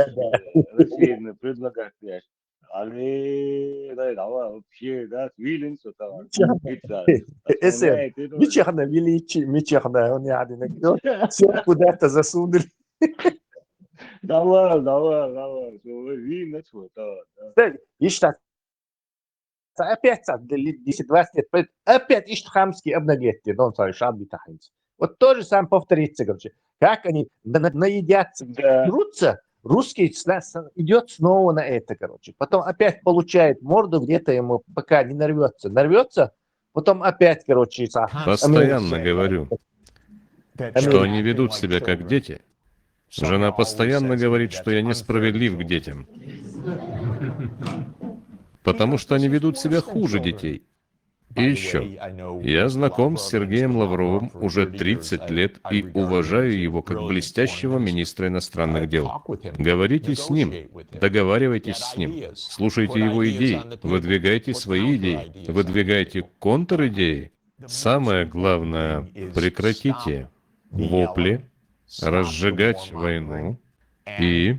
России предлагать вещь. Але да, вообще, да, вилен, что там, Мичахна величи, Мичахна, он все куда-то засунули. Давай, видно, что это. Видишь, так, опять 10-20 лет, опять ищут хамские обнаглетки, но он шаг битахнется. Вот то же самое повторится, короче. Как они наедятся, трутся, русский идет снова на это, короче. Потом опять получает морду где-то ему, пока не нарвется, потом опять, короче, Постоянно говорю, что они ведут себя как дети. Жена постоянно говорит, что я несправедлив к детям. Потому что они ведут себя хуже детей. И еще, я знаком с Сергеем Лавровым уже 30 лет и уважаю его как блестящего министра иностранных дел. Говорите с ним, договаривайтесь с ним, слушайте его идеи, выдвигайте свои идеи, выдвигайте контр-идеи. Самое главное, прекратите вопли, разжигать войну и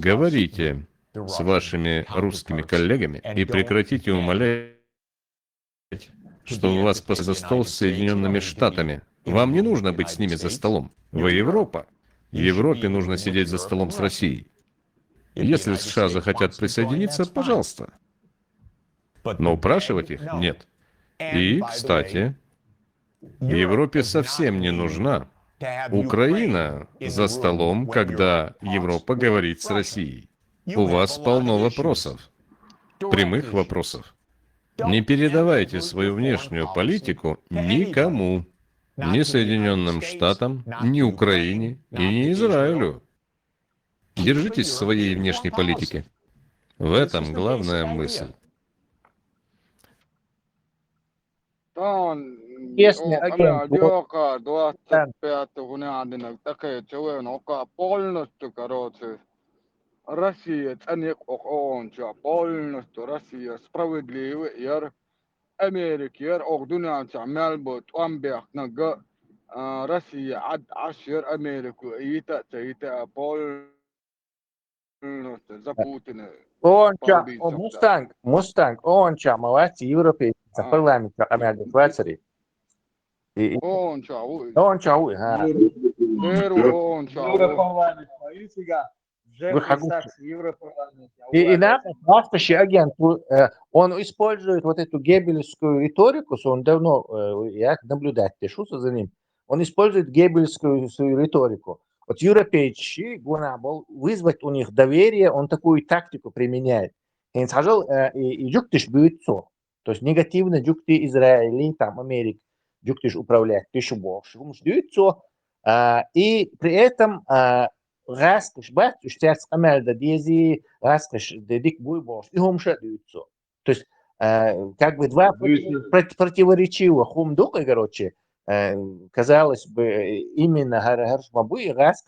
говорите с вашими русскими коллегами и прекратите умолять, что у вас за стол с Соединенными Штатами. Вам не нужно быть с ними за столом. Вы Европа. В Европе нужно сидеть за столом с Россией. Если США захотят присоединиться, пожалуйста. Но упрашивать их нет. И, кстати, Европе совсем не нужна Украина за столом, когда Европа говорит с Россией. У вас полно вопросов. Прямых вопросов. Не передавайте свою внешнюю политику никому. Ни Соединенным Штатам, ни Украине и ни Израилю. Держитесь своей внешней политики. В этом главная мысль. Песня агент. Россия, ценник оконча, полностью Россия, справедливый, яр Америка, яр Огдуна, Мельбурн, Амбек, Нага, Россия, Ашер, Америку, Ита, полностью за Путина. Мустанг, молодцы, европейцы, парламент, Америка, Швейцария. И наш агент, он использует вот эту геббельскую риторику, он давно, я наблюдать, пишу за ним, он использует геббельскую риторику. Вот европейцы, вызвать у них доверие, он такую тактику применяет. И сказал, и джуктиш будет то есть негативно джукти Израиля, там Америка, джуктиш управлять, тишу больше, и при этом раскаш бат, штяц амельда дези, раскаш дедик буйбош, и хумша дюйцо. То есть, как бы два противоречивых хумдука, короче, казалось бы, именно Харшмабуй раз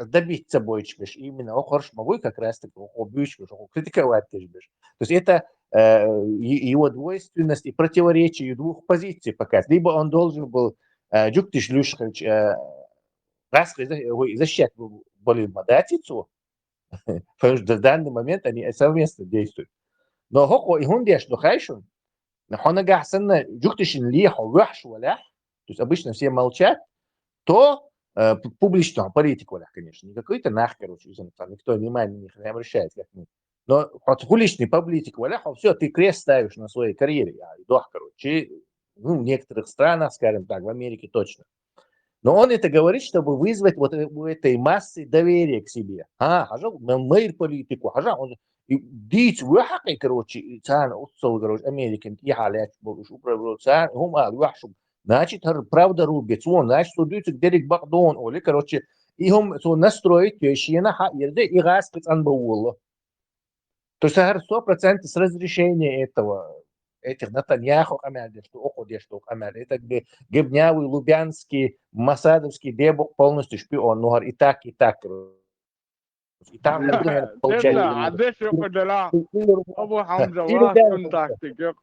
добиться бойчбеш, именно Харшмабуй как раз таки обючбеш, критиковать тежбеш. То есть это его двойственность и противоречие двух позиций показывает. Либо он должен был джуктиш люшхач защищать более модатицу, потому что в данный момент они совместно действуют. Но هو يهونديش духайшун. Нахона гахсана жуктишин лихо вахш валях. То есть обычно все молчат, то публичного политика валях, конечно. Не какой-то нах, короче, никто внимания на них не обращает, как мы. Но вот публичный политик валях, все, ты крест ставишь на своей карьере. Короче, ну, в некоторых странах, скажем так, в Америке точно. Но он это говорит, чтобы вызвать вот у этой массы доверие к себе. Мы политику, он ديت وحقي كروتشي كان أصل كروتش أمريكان تي حالات بقولش أبرو كان هم وحشوا ناشي تر правда рубит свон наш судить дерек багдон оли короче и هم so настроить ещё ха ерде и гаспит анбуло. То есть 100% с разрешения этих Натаньяху амяли, что уходят, что амяли. Это Гебнявый, Лубянский, Масадовский, Дебук полностью шпион, но и так, короче. И там, например, تطلع عدش قدلا ابو حمزه واسكن تحتك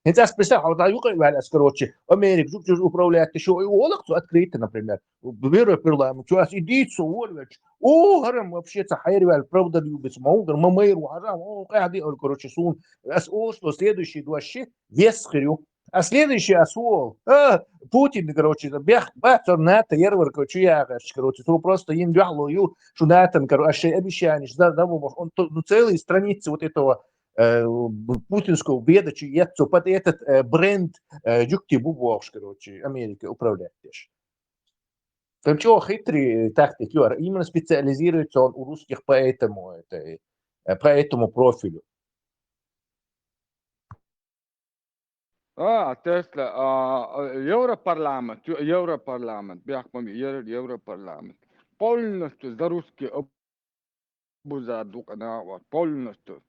انت اسبسا حوضا يقل على اسكروتشي امريك جوج управлять еще и олакцу открыто, например. Беру парламент, что сидит сувольвич. هرم вообще цахайрвал, правда любит, маугар, мамейр, вахарам, قاعد يقول короче сун. Что следующий вообще вес хрю. А следующий освол. Путин, короче, бях, НАТО, ервар, короче, короче, то просто им дяхлою, что НАТО, короче, обещание, он целые страницы вот этого путинского беда, чьецу под этот бренд юкти бубош, короче, Америка управляет. Там чего хитрый тактик, именно специализируется он у русских по этому профилю. تسلا Euro parlament بيحكم Euro parlament полностью за русский обузадук она полностью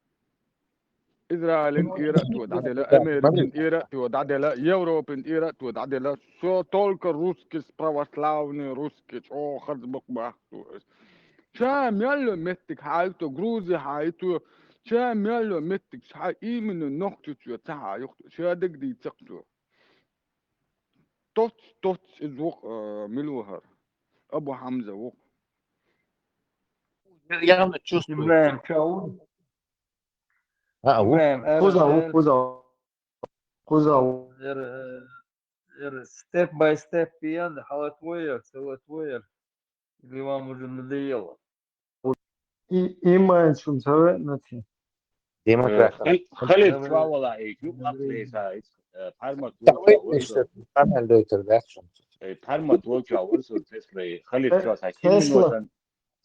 إسرائيل إيران تودعدلا أمريكان إيران تودعدلا يوروبين إيران تودعدلا شو تولك روسكي православный русский شو خرج بقبحتو شام يلو متك حايتو جروزي حايتو شام يلو متك شحال من النقطة تاع يخطو شادك دي تقتو توت الوق ملوهر أبو حمزة وق явно чувствуется. Степ бай степ пьян, халатвоер, целотвоер. Или вам уже надоело? إيمان شو مسوي نتي خلي تراول يشوف أقليسا بحرمة بحرمة وجه ورسول تسلا خلي تراس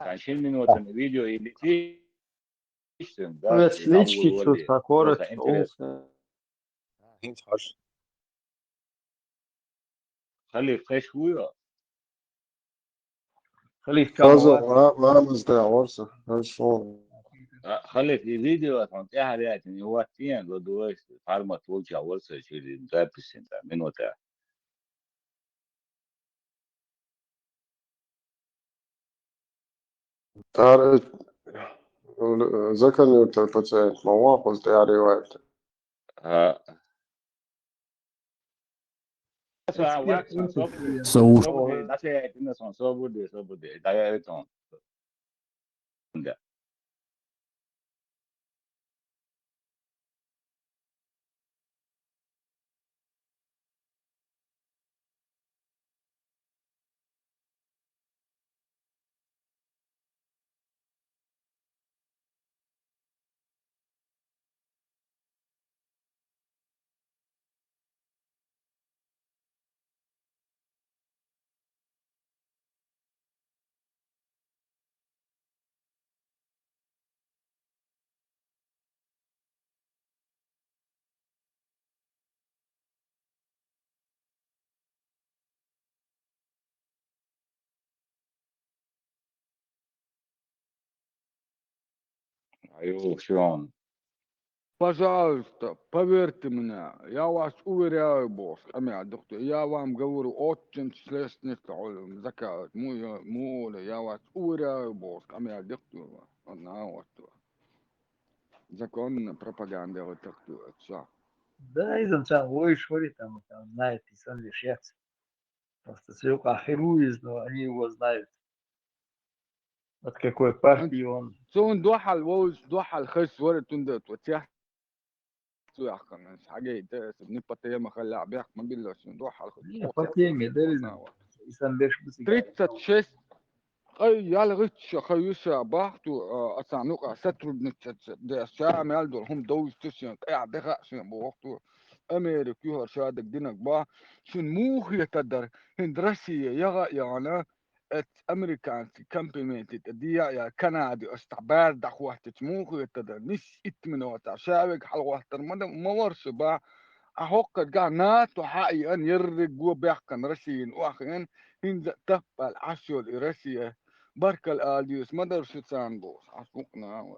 عشان من وطن فيديو اللي تيشتم слички тут коротко. خلي فخش ويا خلي ما مزدع ورثة خلي في فيديو عشان تعرف يعني هو تين لو دوش بحرمة وجه ورسول شيء مدرس انت من وقتها تعرف ذكرني الباتشات مواقف تاع رواية ايوه شلون Пожалуйста, поверьте мне, я вас уверяю, босс, доктор, я вам говорю очень честно, закат, я вас уверяю, босс, доктор, она вот законная пропаганда, вот доктор, все. Да, إذا كان هو يشوري там знает и сам лишец. Просто все ахирует, но они его знают. От какой партии он? سون دوحة الووز دوحة الخس ورد تندت وتيح سويح كمان حاجة ده سبني بطيء ما خلى عبيح ما بيلا سون دوحة الخس Не, по теме, да, и сам беш تريت تشيس أي يال غتش خيوسا باختو أسانوك ستر بنت ده ساعة مال دول هم دوز تسيان قاعد دخل سيان بوقتو أمريكا يهر شادك دينك با شن موخ يتدر هندرسية يغا يعني أمريكان كامبيمنت دي يا كندي استعباد دخوة تموخ يتدر نس إتمنوات شابك حلوة ترمد مورس با أحوق جا ناتو حقيقا يرجو بيحكن رسين واخين هنز تقبل عشو الرسية بركة الآليوس مدرسة سانبوس عصبوكنا